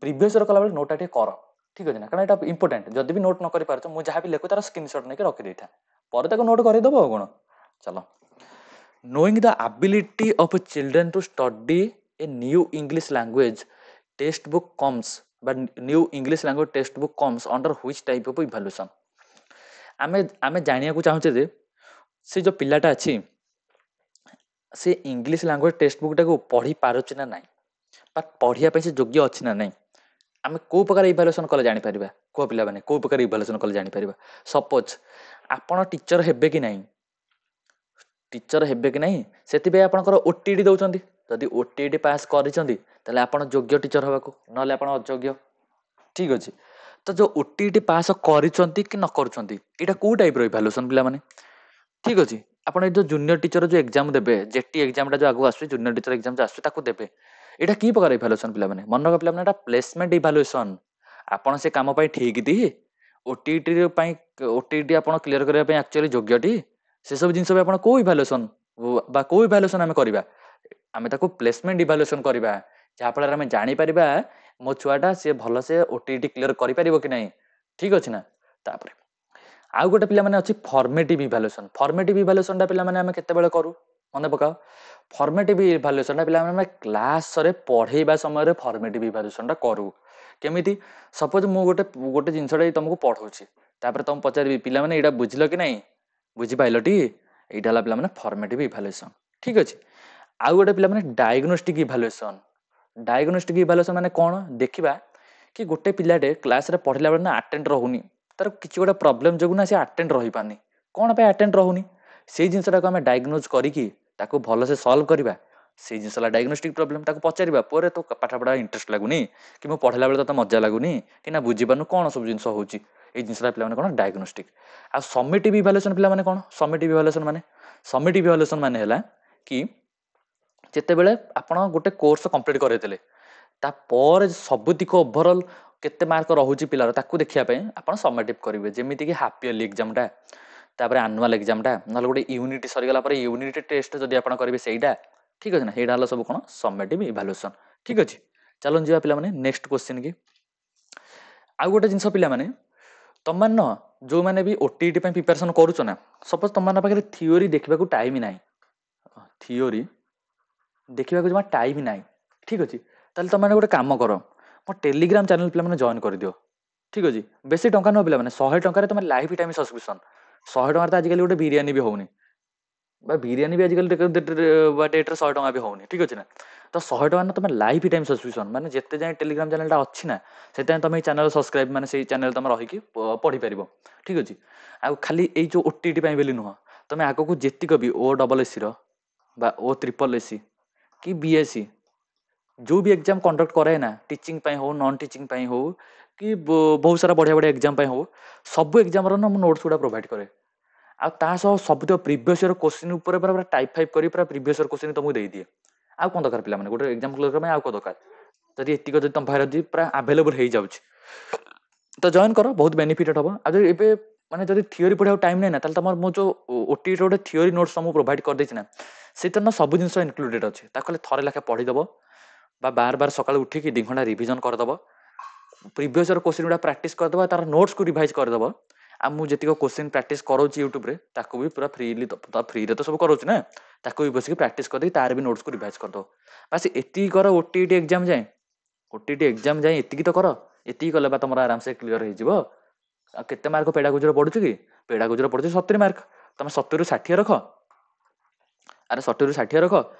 प्रीवियस ईयर कला बेले नोटा टे कर ठीक अच्छे ना कारण यहाँ इंपोर्टाट जब भी नोट न कर पार्छ मुझे जहाँ भी लिखु तार स्क्रीनशॉट नहीं रखी था पर नोट करदेव कौन चलो knowing the ability of children to study a new English language textbook comes but new English language textbook comes under which type of evaluation आमे जानिया को चाहूचे जे से जो पिलाटा अच्छी से इंग्लिश लैंग्वेज टेक्स्ट बुक टाको पढ़ी पारुछि ना नाही पढ़िया पे से योग्य अच्छी ना नहीं आमे को प्रकार इवालुएशन कले जानि परिबा को पिला माने को प्रकार इवालुएशन कले जानि परिबा सपोज आपण टीचर हेबे कि नहीं टीचर हेबे कि नहीं से आपंकर ओटीटी दौरान जदि ओटीटी पास कर योग्य टीचर हवा को ना अयोग्य ठीक अच्छे तो जो ओटीटी पास कर कि न कर कौ टाइप इवालुएशन पिला माने ठीक अच्छे आप जो जूनियर टीचर जो एग्जाम देवे जेटी एग्जाम जो आगे आस जूनियर टीचर एग्जाम जो आसू देवे यहाँ कि प्रकार इवालुएशन पिला माने मन रखा पिला प्लेसमेंट इवालुएशन आपन से काम ठीक थी ओटीटी ओटीटी आप क्लीयर करने एक्चुअली योग्यटी से सब जिन आप कौ इवालुएशन कौ इवालुएशन आम करवा आम प्लेसमेंट इवालुएशन करवा जहाँफल आम जापर मो छुआटा सी भल से ओटीटी क्लीयर कर कि नहीं ठीक अच्छे ना तापर आउ गोटे पिला माने अच्छी फॉर्मेटिव इवालुएशन फॉर्मेटिव इवालुएशन पिला माने आम केतेबेले करू मन पकाओ फॉर्मेटिव इवालुएशन पिला माने क्लास रे पढ़ेबा समय फॉर्मेटिव इवालुएशन करू केमिति सपोज मु गोटे गोटे जिनसटा तुमको पढ़ाऊँ तापर तुम पचारि पिला माने एटा बुझिल कि नहीं बुझिपाइल टी यहाँ पे मैंने फॉर्मेटिव इवालुएशन ठीक अच्छे आउ गोटे पिला माने डायग्नोस्टिक इवालुएशन माने कौन देखा कि गोटे पिलाटे क्लास रे पढ़ला बेले ना अटेंड रहूनी तार किसी गोटे प्रोब्लेम जो ना से अटेंड रही पानी कौन पे अटेंड रहूनी से जिनसा को आम डायग्नोज करी भल से सल्व करवा से जिनसा डायग्नोस्टिक प्रोब्लेम पचार पुरे तो पाठ पढ़ा इंटरेस्ट लगुनि कि मुझे पढ़ला बेले तो मजा लगुनि कि ना बुझीपार कौन सब जिन हो जिनसा पे कौन डायग्नोस्टिक आ समेटिव इवालुएशन पिला माने कौन समेटिव इवालुएशन माने है कि जितेबले आपण गोटे कोर्स कंप्लीट करते तापर सबुतिक ओभरऑल केते मार्क रोचे पिलार ताकू देखापी आप समेटिव करेंगे जमीती कि हाफ इयरली एग्जामटा तापर आनुआल एग्जामटा ना गोटे यूनिट सरीगला यूनिट टेस्ट जब आप करेंगे सहीटा ठीक अच्छे ना यहाँ सब कौन समेटिव इवालुएशन ठीक अच्छे चलो जा पे नेक्स्ट क्वेश्चन की आउ गोटे जिन पिला माने तुम मान जो मैंने भी ओटीटी प्रिपरेशन करुच ना सपोज तुम मान पाखे थियोरी देखा टाइम ना थियोरी देखा जमा टाइम ना ठीक अच्छे ताल तुम गोटे कम कर मो टेलीग्राम चैनल पे जॉइन कर दियो ठीक अच्छे बेसी टंका नुह पे 100 टकर तुम लाइफ टाइम सब्सक्रिप्शन 100 टकर तो आजिकल गोटे बिरियानी भी होनी बिरियानी भी आजिकल डेट्रे 100 टका भी होनी ठीक अच्छे ना तो 100 टका तुम लाइफ टाइम सब्सक्रिप्शन माने जिते जाए टेलीग्राम चैनल अच्छी ना से तुम चैनल सब्सक्राइब माने से चैनल तुम रही पढ़ी पार ठीक अच्छे आ खाली ये जो ओटीटी बोली नुह तुम आग को जीतिक भी ओ डबल एसी ओ ट्रिपल एसी कि बीएससी जो भी एग्जाम कंडक्ट करे ना टीचिंग हो नॉन टीचिंग हो कि बहुत सारा बढ़िया बढ़िया एग्जाम हो सब एग्जाम ना नोट्स गुड़ा प्रोवाइड करे ଆଉ ତା ସହ ସବୁତକ ପ୍ରିଭିୟସ୍ ଇୟର କୋଶ୍ଚିନ୍ ଉପରେ ପୁରା ଟାଇପ୍ ଫାଇପ୍ କରି ପୁରା ପ୍ରିଭିୟସ୍ ଇୟର କୋଶ୍ଚିନ୍ ତମକୁ ଦେଇଦିଏ। ଆଉ କ'ଣ ଦରକାର ପିଲାମାନେ, ଗୋଟେ ଏକ୍ଜାମ୍ କ୍ଲିୟର କରିବା ପାଇଁ ଆଉ କ'ଣ ଦରକାର? ଯଦି ଏତିକ ଯଦି ତମ ପାଖରେ ଯଦି ପୁରା ଆଭେଲେବୁଲ୍ ହେଇଯାଉଛି ତ ଜଏନ୍ କର, ବହୁତ ବେନିଫିଟେଡ୍ ହବ। ଆଉ ଯଦି ଏବେ ମାନେ ଯଦି ଥିଓରି ପଢ଼ିବାକୁ ଟାଇମ୍ ନାହିଁ ନା, ତାହେଲେ ତମର ମୁଁ ଯେଉଁ ଓଟିଇଟିର ଗୋଟେ ଥିଓରି ନୋଟ୍ସ ତମକୁ ପ୍ରୋଭାଇଡ଼ କରିଦେଇଛି ନା, ସେଇଥିରେ ନା ସବୁ ଜିନିଷ ଇନକ୍ଲୁଡେଡ୍ ଅଛି। ତାକୁ ଖାଲି ଥରେ ଲେଖା ପଢ଼ିଦେବ ବା ବାର ସକାଳୁ ଉଠିକି 2 ଘଣ୍ଟା ରିଭିଜନ୍ କରିଦେବ, ପ୍ରିଭିୟସ୍ ଇୟର କୋଶ୍ଚିନ୍ ଗୁଡ଼ା ପ୍ରାକ୍ଟିସ୍ କରିଦେବ, ତାର ନୋଟ୍ସକୁ ରିଭାଇଜ୍ କରିଦେବ। ଆଉ ମୁଁ ଯେତିକ କୋଶ୍ଚିନ୍ ପ୍ରାକ୍ଟିସ୍ କରାଉଛି ୟୁଟ୍ୟୁବରେ ତାକୁ ବି ପୁରା ଫ୍ରିରେ ତ ସବୁ କରାଉଛି ନା, ତାକୁ ବି ବସିକି ପ୍ରାକ୍ଟିସ୍ କରିଦେଇ ତାର ବି ନୋଟ୍ସକୁ ରିଭାଇଜ୍ କରିଦେବ। ବାସ୍ ଏତିକି କର ଓଟିଇଟି ଏକ୍ଜାମ୍ ଯାଏଁ। ଓଟିଇଟି ଏକ୍ଜାମ୍ ଯାଏଁ ଏତିକି ତ କର। ଏତିକି କଲେ ବା ତମର ଆରାମସେ କ୍ଲିୟର ହେଇଯିବ। ଆଉ କେତେ ମାର୍କ ପେଡାଗୋଜିର ପଡୁଛି କି? ପେଡାଗୋଜିର ପଡୁଛି 70 ମାର୍କ। ତମେ 70ରୁ 60 ରଖ। ଆରେ 70ରୁ 60 ରଖ।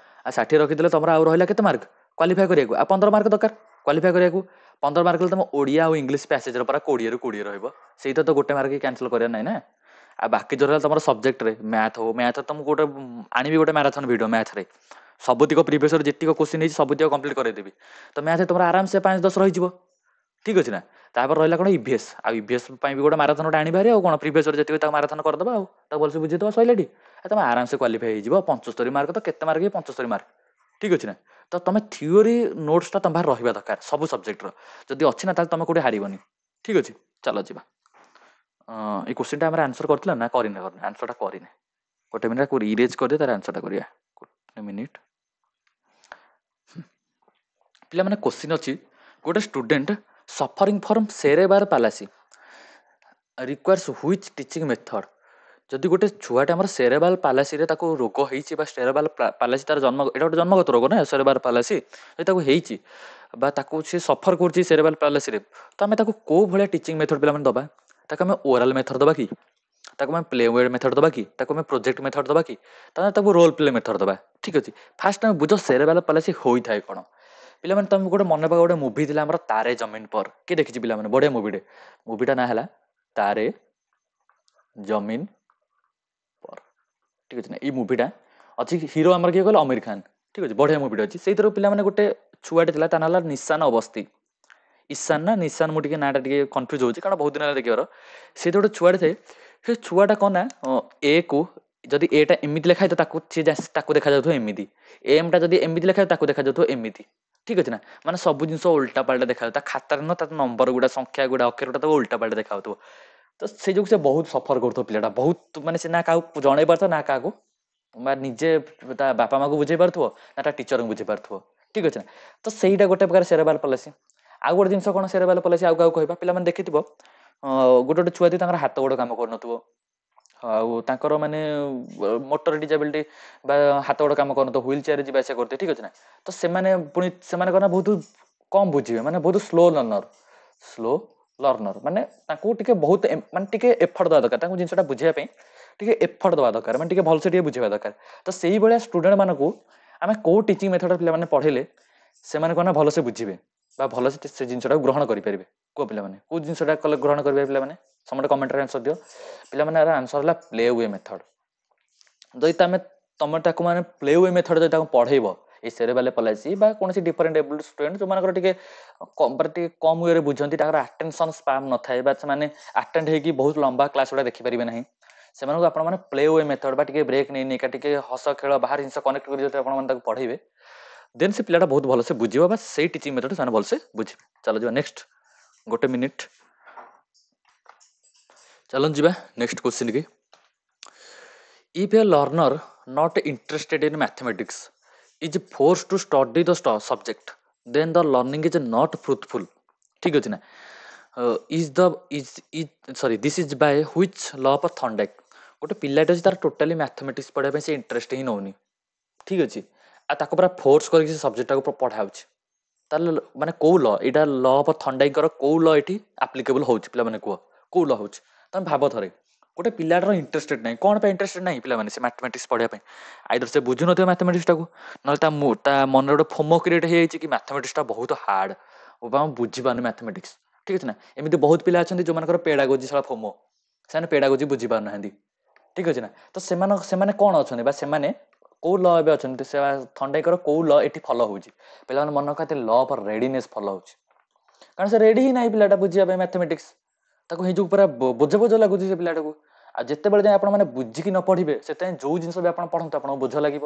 ଆଉ 60 ରଖିଦେଲେ ତମର ଆଉ ରହିଲା କେତେ ମାର୍କ କ୍ୱାଲିଫାଏ କରିବାକୁ? ଆଉ 15 ମାର୍କ ଦରକାର କ୍ୱାଲିଫାଏ କରିବାକୁ। 15 ମାର୍କ ହେଲେ ତମ ଓଡ଼ିଆ ଆଉ ଇଂଲିଶ ପ୍ୟାସେଜର ପରା 20ରୁ 20 ରହିବ। ସେଇଟା ତ ଗୋଟେ ମାର୍କ କ୍ୟାନସଲ୍ କରିବାର ନାହିଁ ନା। ଆଉ ବାକି ଯୋଉ ରହିଲା ତମର ସବଜେକ୍ଟରେ ମ୍ୟାଥ୍ ହଉ, ମ୍ୟାଥ୍ ତମକୁ ଗୋଟେ ଆଣିବି ଗୋଟେ ମାରାଥନ୍ ଭିଡ଼ିଓ ମ୍ୟାଥ୍ରେ ସବୁତିକ ପ୍ରିଭିୟସ୍ ଇୟର ଯେତିକ କୋଶ୍ଚିନ୍ ହେଇଛି ସବୁତିକ କମ୍ପ୍ଲିଟ୍ କରେଇଦେବି। ତ ମ୍ୟାଥ୍ ତମର ଆରାମସେ 5-10 ରହିଯିବ। ଠିକ୍ ଅଛି ନା। ତାପରେ ରହିଲା କ'ଣ ଇଭିଏସ୍। ଆଉ ଇଭିଏସ୍ ପାଇଁ ବି ଗୋଟେ ମାରାଥନ୍ ଗୋଟେ ଆଣିବା ଭାରି। ଆଉ କ'ଣ ପ୍ରିଭିୟସ୍ ଇୟର ଯେତିକି ତାକୁ ମାରାଥନ୍ କରିଦେବା, ଆଉ ତାକୁ ଭଲସେ ବୁଝେଇଦେବା, ସଇଲାଟି। ଆଉ ତମେ ଆରାମସେ କ୍ୱାଲିଫାଏ ହେଇଯିବ। 75 ମାର୍କ ତ କେତେ ମାର୍କ କି 75 ମାର୍କ। ଠିକ୍ ଅଛି ନା। ତ ତମେ ଥିଓରି ନୋଟ୍ସଟା ତମ ପାଖରେ ରହିବା ଦରକାର ସବୁ ସବଜେକ୍ଟର। ଯଦି ଅଛି ନା ତାହେଲେ ତମେ କୋଉଠି ହାରିବନି। ଠିକ୍ ଅଛି, ଚାଲ ଯିବା। ଏଇ କୋଶ୍ଚିନ୍ଟା ଆମର ଆନ୍ସର କରିଥିଲା ନା କରିନେ? ଆନ୍ସରଟା କରିନେ। ଗୋଟେ ମିନିଟ୍ ତାକୁ ଇରେଜ୍ କରିଦିଅ, ତାର ଆନ୍ସରଟା କରିବା। ଗୋଟେ ମିନିଟ୍। ପିଲାମାନେ କୋଶ୍ଚିନ୍ ଅଛି, ଗୋଟେ student suffering from cerebral palsy requires which teaching method. ଯଦି ଗୋଟେ ଛୁଆଟେ ଆମର ସେରେବ୍ରାଲ୍ ପାଲାସିରେ ତାକୁ ରୋଗ ହେଇଛି ବା ସେରେବ୍ରାଲ୍ ପାଲାସି ତାର ଜନ୍ମ, ଏଇଟା ଗୋଟେ ଜନ୍ମଗତ ରୋଗ ନା ସେରେବ୍ରାଲ୍ ପାଲାସି, ଯଦି ତାକୁ ହେଇଛି ବା ତାକୁ ସେ ସଫର କରୁଛି ସେରେବ୍ରାଲ୍ ପାଲାସିରେ, ତ ଆମେ ତାକୁ କୋଉ ଭଳିଆ ଟିଚିଂ ମେଥଡ଼ ପିଲାମାନେ ଦେବା? ତାକୁ ଆମେ ଓରାଲ୍ ମେଥଡ଼ ଦେବା କି? ତାକୁ ଆମେ ପ୍ଲେ ୱେ ମେଥଡ଼ ଦେବା କି? ତାକୁ ଆମେ ପ୍ରୋଜେକ୍ଟ ମେଥଡ଼ ଦେବା କି? ତାହେଲେ ତାକୁ ରୋଲ୍ ପ୍ଲେ ମେଥଡ଼ ଦେବା। ଠିକ୍ ଅଛି। ଫାର୍ଷ୍ଟ ଆମେ ବୁଝ ସେରେବ୍ରାଲ୍ ପାଲାସି ହୋଇଥାଏ କ'ଣ। ପିଲାମାନେ ତମେ ଗୋଟେ ମନେ ପକାଅ, ଗୋଟେ ମୁଭି ଥିଲା ଆମର ତାରେ ଜମିନ୍ ପର। କିଏ ଦେଖିଛି ପିଲାମାନେ? ବଢ଼ିଆ ମୁଭିଟେ। ମୁଭିଟା ନାଁ ହେଲା ତାରେ ଜମିନ୍ ପର। ଠିକ୍ ଅଛି ନା। ଏଇ ମୁଭିଟା ଅଛି, ହିରୋ ଆମର କିଏ କହିଲ? ଅମିର ଖାନ୍। ଠିକ୍ ଅଛି, ବଢ଼ିଆ ମୁଭିଟେ ଅଛି। ସେଇଥିରୁ ପିଲାମାନେ ଗୋଟେ ଛୁଆଟେ ଥିଲା, ତା ନାଁ ହେଲା ନିଶାନ ଅବସ୍ଥି। ଇଶାନ ନା ନିଶାନ, ମୁଁ ଟିକେ ନାଁଟା ଟିକେ କନଫ୍ୟୁଜ୍ ହେଉଛି କାରଣ ବହୁତ ଦିନ ହେଲା ଦେଖିବାର। ସେ ଗୋଟେ ଛୁଆଟେ ଥାଏ। ସେ ଛୁଆଟା କ'ଣ ନା, ଏ କୁ ଯଦି ଏଟା ଏମିତି ଲେଖା ହେଇଥିବ ତାକୁ ଦେଖାଯାଉଥିବ ଏମିତି, ଏମ୍ ଟା ଯଦି ଏମିତି ଲେଖା ହେଇଥିବ ତାକୁ ଦେଖାଯାଉଥିବ ଏମିତି। ଠିକ୍ ଅଛି ନା। ମାନେ ସବୁ ଜିନିଷ ଉଲ୍ଟା ପାଲ୍ଟା ଦେଖାଯାଉଥିବ। ତା ଖାତାରେ ତା ନମ୍ବର ଗୁଡ଼ା, ସଂଖ୍ୟା ଗୁଡ଼ା, ଅକ୍ଷର ଗୁଡ଼ା ତାକୁ ଉଲ୍ଟା ପାଲ୍ଟା ଦେଖାଯାଉଥିବ। ତ ସେ ଯୋଗୁଁ ସେ ବହୁତ ସଫର କରୁଥିବ ପିଲାଟା। ବହୁତ ମାନେ ସେ ନା କାହାକୁ ଜଣେଇ ପାରୁଥିବ, ନା କାହାକୁ ବା ନିଜେ ତା ବାପା ମାଆକୁ ବୁଝେଇ ପାରୁଥିବ, ନା ତା ଟିଚରଙ୍କୁ ବୁଝେଇ ପାରୁଥିବ। ଠିକ୍ ଅଛି ନା। ତ ସେଇଟା ଗୋଟେ ପ୍ରକାର ସେରେବ୍ରାଲ୍ ପାଲାସି। ଆଉ ଗୋଟେ ଜିନିଷ କ'ଣ ସେରେବ୍ରାଲ୍ ପାଲାସି, ଆଉ କାହାକୁ କହିବା? ପିଲାମାନେ ଦେଖିଥିବ ଗୋଟେ ଛୁଆ ଥିବ, ତାଙ୍କର ହାତ ଗୋଡ଼ କାମ କରୁନଥିବ, ଆଉ ତାଙ୍କର ମାନେ ମୋଟର ଡିଜାବିଲିଟି ବା ହାତ ଗୋଡ଼ କାମ କରୁନଥିବ, ହ୍ୱିଲ୍ ଚେୟାରରେ ଯିବା ଆସିବା କରୁଥିବେ। ଠିକ୍ ଅଛି ନା। ତ ସେମାନେ କ'ଣ ବହୁତ କମ୍ ବୁଝିବେ, ମାନେ ବହୁତ ସ୍ଲୋ ଲର୍ଣ୍ଣର, ମାନେ ତାଙ୍କୁ ଟିକେ ବହୁତ ମାନେ ଟିକେ ଏଫର୍ଟ ଦେବା ଦରକାର। ତାଙ୍କୁ ଜିନିଷଟା ବୁଝିବା ପାଇଁ ଟିକେ ଏଫର୍ଟ ଦେବା ଦରକାର, ମାନେ ଟିକେ ଭଲସେ ଟିକେ ବୁଝେଇବା ଦରକାର। ତ ସେଇଭଳିଆ ଷ୍ଟୁଡେଣ୍ଟ ମାନଙ୍କୁ ଆମେ କୋଉ ଟିଚିଂ ମେଥଡ଼ ପିଲାମାନେ ପଢ଼େଇଲେ ସେମାନେ କ'ଣ ନା ଭଲସେ ବୁଝିବେ ବା ଭଲସେ ସେ ଜିନିଷଟାକୁ ଗ୍ରହଣ କରିପାରିବେ? କୁହ ପିଲାମାନେ, କୋଉ ଜିନିଷଟା କଲେ ଗ୍ରହଣ କରିପାରିବେ ପିଲାମାନେ? ସମସ୍ତେ କମେଣ୍ଟରେ ଆନ୍ସର ଦିଅ। ପିଲାମାନେ, ଆର ଆନ୍ସର ହେଲା ପ୍ଲେ ୱେ ମେଥଡ଼। ଯଦି ତମେ ତାକୁ ମାନେ ପ୍ଲେ ୱେ ମେଥଡ଼ ଯଦି ତାକୁ ପଢ଼େଇବ, ଏଇ ସେରେବ୍ରାଲ୍ ପାଲାସି ବା କୌଣସି ଡିଫରେଣ୍ଟ ଏବୁଲ୍ଡ ଷ୍ଟୁଡେଣ୍ଟ ଯୋଉମାନଙ୍କର ଟିକେ କମ୍ ୱେରେ ବୁଝନ୍ତି, ତାଙ୍କର ଆଟେନସନ୍ ସ୍ପାନ୍ ନଥାଏ ବା ସେମାନେ ଆଟେଣ୍ଡ ହେଇକି ବହୁତ ଲମ୍ବା କ୍ଲାସ୍ ଗୁଡ଼ା ଦେଖିପାରିବେ ନାହିଁ, ସେମାନଙ୍କୁ ଆପଣମାନେ ପ୍ଲେ ୱେ ମେଥଡ଼ ବା ଟିକେ ବ୍ରେକ୍ ନେଇକା ଟିକେ ହସ ଖେଳ ବାହାର ଜିନିଷ କନେକ୍ଟ କରି ଯଦି ଆପଣମାନେ ତାକୁ ପଢ଼େଇବେ, ଦେନ୍ ସେ ପିଲାଟା ବହୁତ ଭଲସେ ବୁଝିବ ବା ସେଇ ଟିଚିଂ ମେଥଡ଼ ସେମାନେ ଭଲସେ ବୁଝିବେ। ଚାଲ ଯିବା ନେକ୍ସଟ। ଗୋଟେ ମିନିଟ୍, ଚାଲନ୍ତୁ ଯିବା ନେକ୍ସଟ କ୍ୱେଶ୍ଚିନ୍ କି। If a learner not interested in mathematics is forced to study the subject, then the learning is not fruitful. ठीक ଅଛି ନା। This is by which law of Thorndike? ଗୋଟେ ପିଲାଟେ ଅଛି, ତାର ଟୋଟାଲି ମ୍ୟାଥମେଟିକ୍ସ ପଢ଼ିବା ପାଇଁ ସେ ଇଣ୍ଟରେଷ୍ଟ ହିଁ ନେଉନି। ଠିକ୍ ଅଛି। ଆଉ ତାକୁ ପୁରା ଫୋର୍ସ କରିକି ସେ ସବଜେକ୍ଟଟାକୁ ପଢ଼ା ହେଉଛି। ତାହେଲେ ମାନେ କୋଉ ଲ, ଏଇଟା ଲ ଅଫ୍ ଥଣ୍ଡାଇଙ୍କର କୋଉ ଲ ଏଠି ଆପ୍ଲିକେବୁଲ୍ ହେଉଛି ପିଲାମାନେ କୁହ? କୋଉ ଲ ହେଉଛି? ତମେ ଭାବ ଥରେ, ଗୋଟେ ପିଲାଟାର ଇଣ୍ଟରେଷ୍ଟେଡ୍ ନାହିଁ। କ'ଣ ପାଇଁ ଇଣ୍ଟରେଷ୍ଟେଡ୍ ନାହିଁ ପିଲାମାନେ? ସେ ମ୍ୟାଥମେଟିକ୍ସ ପଢ଼ିବା ପାଇଁ ଆଇଦର ସେ ବୁଝୁନଥିବ ମ୍ୟାଥମେଟିକ୍ସଟାକୁ, ନହେଲେ ତା ମନରେ ଗୋଟେ ଫୋମୋ କ୍ରିଏଟ୍ ହେଇଯାଇଛି କି ମ୍ୟାଥମେଟିକ୍ସଟା ବହୁତ ହାର୍ଡ଼, ମୁଁ ବୁଝିପାରୁନି ମ୍ୟାଥମେଟିକ୍ସ। ଠିକ୍ ଅଛି ନା। ଏମିତି ବହୁତ ପିଲା ଅଛନ୍ତି ଯୋଉମାନଙ୍କର ପେଡାଗୋଜି ସହ ଫୋମୋ, ସେମାନେ ପେଡାଗୋଜି ବୁଝିପାରୁନାହାନ୍ତି। ଠିକ୍ ଅଛି ନା। ତ ସେମାନେ କ'ଣ ଅଛନ୍ତି ବା ସେମାନେ କୋଉ ଲ ଏବେ ଅଛନ୍ତି? ସେ ଥଣ୍ଡାଇଙ୍କର କୋଉ ଲ ଏଠି ଫଲୋ ହେଉଛି? ପିଲାମାନେ ମନେ ରଖନ୍ତି, ଲ ଅଫ୍ ରେଡିନେସ୍ ଫଲୋ ହେଉଛି। କାରଣ ସେ ରେଡି ହିଁ ନାହିଁ ପିଲାଟା ବୁଝିବା ପାଇଁ ମ୍ୟାଥମେଟିକ୍ସ। ତାକୁ ହିଁ ଯୋଉ ପୁରା ବୋଝ ଲାଗୁଛି ସେ ପିଲାଟାକୁ। ଯେତେବେଳେ ଯାଏ ଆପଣ ମାନେ ବୁଝିକି ନ ପଢିବେ ସେଥିପାଇଁ ଯୋଉ ଜିନିଷ ବି ଆପଣ ପଢନ୍ତୁ ଆପଣଙ୍କୁ ବୋଝ ଲାଗିବ।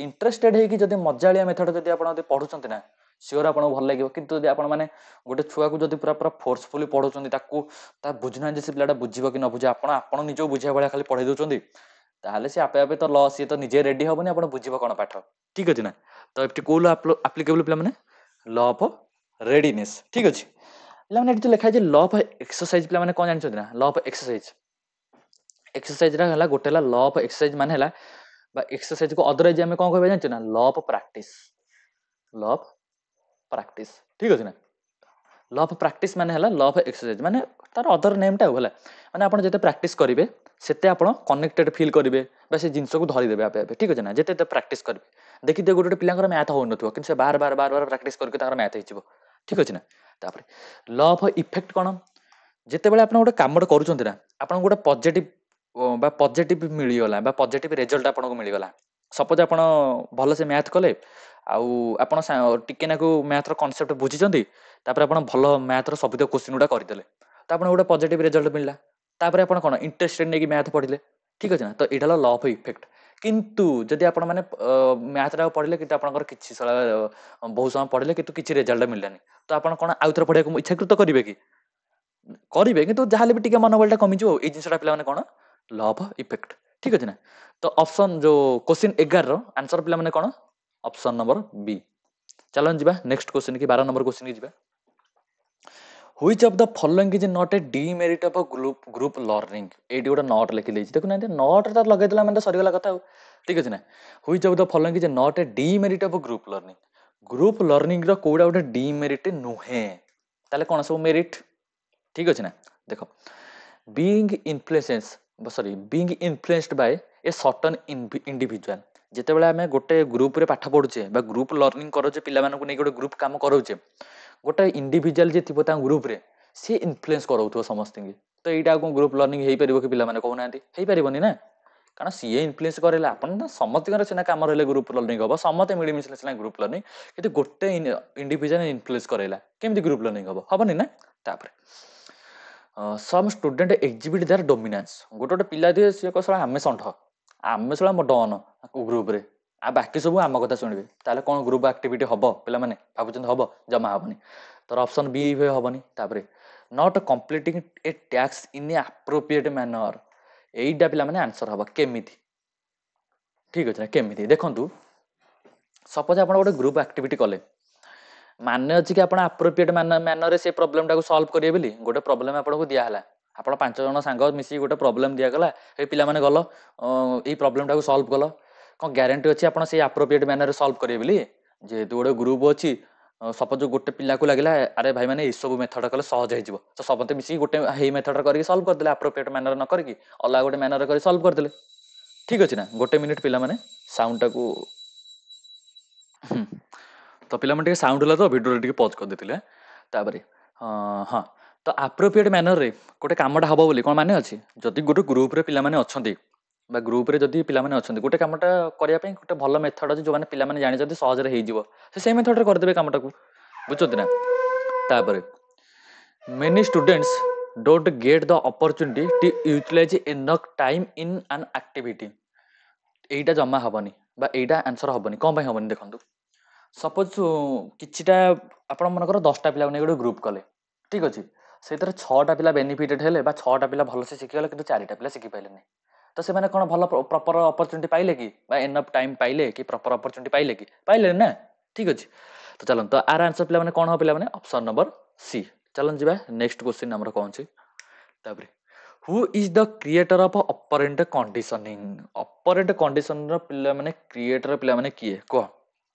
ଇଣ୍ଟରେଷ୍ଟେଡ ହେଇକି ଯଦି ମଜାଳିଆ ମେଥଡ ଯଦି ଆପଣ ଯଦି ପଢୁଛନ୍ତି ନା ସିଓର ଆପଣଙ୍କୁ ଭଲ ଲାଗିବ। କିନ୍ତୁ ଯଦି ଆପଣ ମାନେ ଗୋଟେ ଛୁଆକୁ ଯଦି ପୁରା ପୁରା ଫୋର୍ସଫୁଲି ପଢଉଛନ୍ତି ତାକୁ ତା ବୁଝୁନାହାନ୍ତି ସେ ପିଲାଟା ବୁଝିବ କି ନ ବୁଝିବ ଆପଣ ନିଜକୁ ବୁଝିବା ଭଳିଆ ଖାଲି ପଢେଇ ଦଉଛନ୍ତି ତାହେଲେ ସେ ଆପେ ଆପେ ତ ସିଏ ତ ନିଜେ ରେଡି ହବନି ଆପଣ ବୁଝିବ କଣ ପାଠ। ଠିକ ଅଛି ନା। ତ ଏଠି କୋଉ ଲ ଆପ୍ଲିକେବୁଲ ପିଲାମାନେ ଲ ଅଫ ରେଡିନେସ। ଠିକ ଅଛି ପିଲାମାନେ ଏଠି ଲେଖା ହେଇଛି ଲ ଅଫ ଏକ୍ସରସାଇଜ ପିଲାମାନେ କଣ ଜାଣିଛନ୍ତି ନା ଲ ଅଫ ଏକ୍ସରସାଇଜ। ଏକ୍ସରସାଇଜଟା ହେଲା ଗୋଟେ ହେଲା ଲ ଅଫ ଏକ୍ସରସାଇଜ ମାନେ ହେଲା ବା ଏକ୍ସରସାଇଜ କୁ ଅଦରାଇଜ ଆମେ କଣ କହିବା ଜାଣିଛୁ ନା law of practice. Law of practice ଠିକ ଅଛି ନା। ଲ ଅଫ ପ୍ରାକ୍ଟିସ ମାନେ ହେଲା ଲ ଅଫ ଏକ୍ସରସାଇଜ ମାନେ ତାର ଅଦର ନେମଟା ହେଲା ମାନେ ଆପଣ ଯେତେ ପ୍ରାକ୍ଟିସ କରିବେ ସେତେ ଆପଣ କନେକ୍ଟେଡ ଫିଲ୍ କରିବେ ବା ସେ ଜିନିଷକୁ ଧରିଦେବେ ଆପେ ଆପେ। ଠିକ ଅଛି ନା ଯେତେ ପ୍ରାକ୍ଟିସ କରିବେ ଦେଖିଥିବେ ଗୋଟେ ପିଲାଙ୍କର ମ୍ୟାଥ ହଉନଥିବ କିନ୍ତୁ ସେ ବାର ବାର ପ୍ରାକ୍ଟିସ କରିକି ତାଙ୍କର ମ୍ୟାଥ ହେଇଯିବ। ଠିକ ଅଛି ନା। ତାପରେ ଲ ଅଫ ଇଫେକ୍ଟ କଣ ଯେତେବେଳେ ଆପଣ ଗୋଟେ କାମଟେ କରୁଛନ୍ତି ନା ଆପଣଙ୍କୁ ଗୋଟେ ପଜିଟିଭ ମିଳିଗଲା ବା ପଜିଟିଭ ରେଜଲ୍ଟ ଆପଣଙ୍କୁ ମିଳିଗଲା। ସପୋଜ ଆପଣ ଭଲସେ ମ୍ୟାଥ କଲେ ଆଉ ଆପଣ ଟିକେ ନାକୁ ମ୍ୟାଥର କନସେପ୍ଟ ବୁଝିଛନ୍ତି ତାପରେ ଆପଣ ଭଲ ମ୍ୟାଥର ସବୁତକ କୋଶ୍ଚିନ୍ ଗୁଡା କରିଦେଲେ ତ ଆପଣଙ୍କୁ ଗୋଟେ ପଜିଟିଭ ରେଜଲ୍ଟ ମିଳିଲା। ତାପରେ ଆପଣ କଣ ଇଣ୍ଟରେଷ୍ଟେଡ ନେଇକି ମ୍ୟାଥ ପଢିଲେ। ଠିକ ଅଛି ନା। ତ ଏଇଟା ହେଲା ଲ ଅଫ ଇଫେକ୍ଟ। କିନ୍ତୁ ଯଦି ଆପଣ ମାନେ ମ୍ୟାଥଟା ପଢିଲେ କିନ୍ତୁ ଆପଣଙ୍କର କିଛି ବହୁତ ସମୟ ପଢିଲେ କିନ୍ତୁ କିଛି ରେଜଲ୍ଟ ମିଳିଲାନି ତ ଆପଣ କଣ ଆଉଥରେ ପଢିବାକୁ ଇଚ୍ଛାକୃତ କରିବେ କି? କରିବେ କିନ୍ତୁ ଯାହାହେଲେ ବି ଟିକେ ମନୋବଳଟା କମିଯିବ। ଏଇ ଜିନିଷଟା ପିଲାମାନେ କଣ ଲ ଅଫ ଇଫେକ୍ଟ। ଠିକ ଅଛି ନା। ତ ଅପସନ ଯୋଉ କ୍ୱେଶ୍ଚିନ୍ 11 ର ଆନ୍ସର ପିଲାମାନେ କଣ ଅପସନ ନମ୍ବର ବି। ଚାଲନ୍ତୁ ଯିବା ନେକ୍ସଟ କ୍ୱେଶ୍ଚିନ୍ କି 12 ନମ୍ବର କ୍ୱେଶ୍ଚିନ୍ କି ଯିବା। Which of the following is not a demerit of a group learning? ଏଇଠି ଗୋଟେ ନଟ୍ ଲେଖିଦେଇଛି ଦେଖୁନାହାନ୍ତି ନଟ୍ ତ ଲଗେଇଦେଲା ମାନେ ତ ସରିଗଲା କଥା ଆଉ। ଠିକ ଅଛି ନା। Which of the following is not a demerit of a group learning? Group learning ର କୋଉଟା ଗୋଟେ ଡିମେରିଟ ନୁହେଁ ତାହେଲେ କଣ ସବୁ ମେରିଟ। ଠିକ ଅଛି ନା। ଦେଖ being influenced by a certain individual ଯେତେବେଳେ ଆମେ ଗୋଟେ ଗ୍ରୁପରେ ପାଠ ପଢୁଛେ ବା ଗ୍ରୁପ ଲର୍ଣ୍ଣିଂ କରୁଛେ ପିଲାମାନଙ୍କୁ ନେଇକି ଗୋଟେ ଗ୍ରୁପ କାମ କରାଉଛେ ଗୋଟେ ଇଣ୍ଡିଭିଜୁଆଲ ଯିଏ ଥିବ ତାଙ୍କ ଗ୍ରୁପରେ ସିଏ ଇନଫ୍ଲୁଏନ୍ସ କରାଉଥିବ ସମସ୍ତଙ୍କୁ। ତ ଏଇଟା ଆଉ କଣ ଗ୍ରୁପ ଲର୍ଣ୍ଣିଂ ହେଇପାରିବ କି ପିଲାମାନେ କହୁନାହାନ୍ତି ହେଇପାରିବନି ନା। କାରଣ ସିଏ ଇନଫ୍ଲୁଏନ୍ସ କରେଇଲା ଆପଣ ନା ସମସ୍ତଙ୍କର ସିନା କାମ ରହିଲେ ଗ୍ରୁପ ଲର୍ଣ୍ଣିଂ ହବ ସମସ୍ତେ ମିଳିମିଶିଲେ ସିନା ଗ୍ରୁପ ଲର୍ଣ୍ଣିଂ କିନ୍ତୁ ଗୋଟେ ଇଣ୍ଡିଭିଜୁଆଲ ଇନଫ୍ଲୁଏନ୍ସ କରେଇଲା କେମିତି ଗ୍ରୁପ ଲର୍ଣ୍ଣିଂ ହବ ହବନି ନା। ତାପରେ ସମ୍ ଷ୍ଟୁଡେଣ୍ଟ ଏକ୍ଜିବିଟ୍ ଦେୟାର ଡୋମିନାନ୍ସ ଗୋଟେ ପିଲା ଦିଏ ସିଏ କହ ଆମେ ଷଣ୍ଢ ଆମେ ଶଳା ଡନ ଗ୍ରୁପରେ ଆଉ ବାକି ସବୁ ଆମ କଥା ଶୁଣିବେ ତାହେଲେ କଣ ଗ୍ରୁପ ଆକ୍ଟିଭିଟି ହବ ପିଲାମାନେ ଭାବୁଛନ୍ତି ହବ ଜମା ହବନି। ତର ଅପସନ ବି ହବନି। ତାପରେ ନଟ୍ କମ୍ପ୍ଲିଟିଂ ଏ ଟ୍ୟାକ୍ସ ଇନ୍ ଏ ଆପ୍ରୋପ୍ରିଏଟ ମ୍ୟାନର ଏଇଟା ପିଲାମାନେ ଆନ୍ସର ହବ କେମିତି। ଠିକ ଅଛି ନା କେମିତି ଦେଖନ୍ତୁ ସପୋଜ ଆପଣ ଗୋଟେ ଗ୍ରୁପ ଆକ୍ଟିଭିଟି କଲେ ମାନେ ଅଛି କି ଆପଣ ଆପ୍ରୋପ୍ରିଏଟ ମ୍ୟାନରରେ ସେ ପ୍ରୋବ୍ଲେମଟାକୁ ସଲ୍ଭ କରିବେ ବୋଲି ଗୋଟେ ପ୍ରୋବ୍ଲେମ ଆପଣଙ୍କୁ ଦିଆହେଲା ଆପଣ 5 ଜଣ ସାଙ୍ଗ ମିଶିକି ଗୋଟେ ପ୍ରୋବ୍ଲେମ ଦିଆଗଲା ଏଇ ପିଲାମାନେ ଗଲ ଏଇ ପ୍ରୋବ୍ଲେମଟାକୁ ସଲ୍ଭ କଲ କଣ ଗ୍ୟାରେଣ୍ଟି ଅଛି ଆପଣ ସେଇ ଆପ୍ରୋପ୍ରିଏଟ ମ୍ୟାନରରେ ସଲ୍ଭ କରିବେ ବୋଲି। ଯେହେତୁ ଗୋଟେ ଗ୍ରୁପ ଅଛି ସପୋଜ ଗୋଟେ ପିଲାକୁ ଲାଗିଲା ଆରେ ଭାଇ ମାନେ ଏଇସବୁ ମେଥଡ କଲେ ସହଜ ହେଇଯିବ ତ ସମସ୍ତେ ମିଶିକି ଗୋଟେ ହେଇ ମେଥଡ କରିକି ସଲ୍ଭ କରିଦେଲେ ଆପ୍ରୋପ୍ରିଏଟ ମ୍ୟାନର ନ କରିକି ଅଲଗା ଗୋଟେ ମ୍ୟାନର କରି ସଲ୍ଭ କରିଦେଲେ। ଠିକ ଅଛି ନା। ଗୋଟେ ମିନିଟ ପିଲାମାନେ ସାଉଣ୍ଡଟାକୁ ତ ପିଲାମାନେ ଟିକେ ସାଉଣ୍ଡ ହେଲା ତ ଭିଡିଓରେ ଟିକେ ପଜ କରିଦେଇଥିଲେ। ତାପରେ ହଁ ତ ଆପ୍ରୋପ୍ରିଏଟ ମ୍ୟାନରରେ ଗୋଟେ କାମଟା ହବ ବୋଲି କଣ ମାନେ ଅଛି ଯଦି ଗୋଟେ ଗ୍ରୁପରେ ପିଲାମାନେ ଅଛନ୍ତି ବା ଗ୍ରୁପରେ ଯଦି ପିଲାମାନେ ଅଛନ୍ତି ଗୋଟେ କାମଟା କରିବା ପାଇଁ ଗୋଟେ ଭଲ ମେଥଡ ଅଛି ଯୋଉମାନେ ପିଲାମାନେ ଜାଣିଛନ୍ତି ସହଜରେ ହେଇଯିବ ସେ ସେଇ ମେଥଡରେ କରିଦେବେ କାମଟାକୁ ବୁଝୁଛନ୍ତି ନା। ତାପରେ many students don't get the opportunity to utilize enough time in an activity ଏଇଟା ଜମା ହବନି ବା ଏଇଟା ଆନ୍ସର ହବନି କଣ ପାଇଁ ହବନି ଦେଖନ୍ତୁ ସପୋଜ କିଛିଟା ଆପଣ ମନେକର 10ଟା ପିଲାକୁ ନେଇ ଗୋଟେ ଗ୍ରୁପ କଲେ ଠିକ ଅଛି ସେଇଥିରେ 6ଟା ପିଲା ବେନିଫିଟେଡ ହେଲେ ବା 6ଟା ପିଲା ଭଲସେ ଶିଖିଗଲେ କିନ୍ତୁ 4ଟା ପିଲା ଶିଖିପାରିଲେନି ତ ସେମାନେ କଣ ଭଲ ପ୍ରପର ଅପରଚୁନିଟି ପାଇଲେ କି ବା ଏନଫ ଟାଇମ ପାଇଲେ କି ପ୍ରପର ଅପରଚୁନିଟି ପାଇଲେ କି ପାଇଲେନି ନା। ଠିକ ଅଛି ତ ଚାଲନ୍ତୁ ତ ଆର ଆନ୍ସର ପିଲାମାନେ କଣ ହବ ପିଲାମାନେ ଅପସନ ନମ୍ବର ସି। ଚାଲନ୍ତୁ ଯିବା ନେକ୍ସଟ କ୍ୱେଶ୍ଚିନ୍ ଆମର କଣ ଅଛି। ତାପରେ who is the creator of operant conditioning operant conditioner ପିଲାମାନେ କ୍ରିଏଟର ପିଲାମାନେ କିଏ କୁହ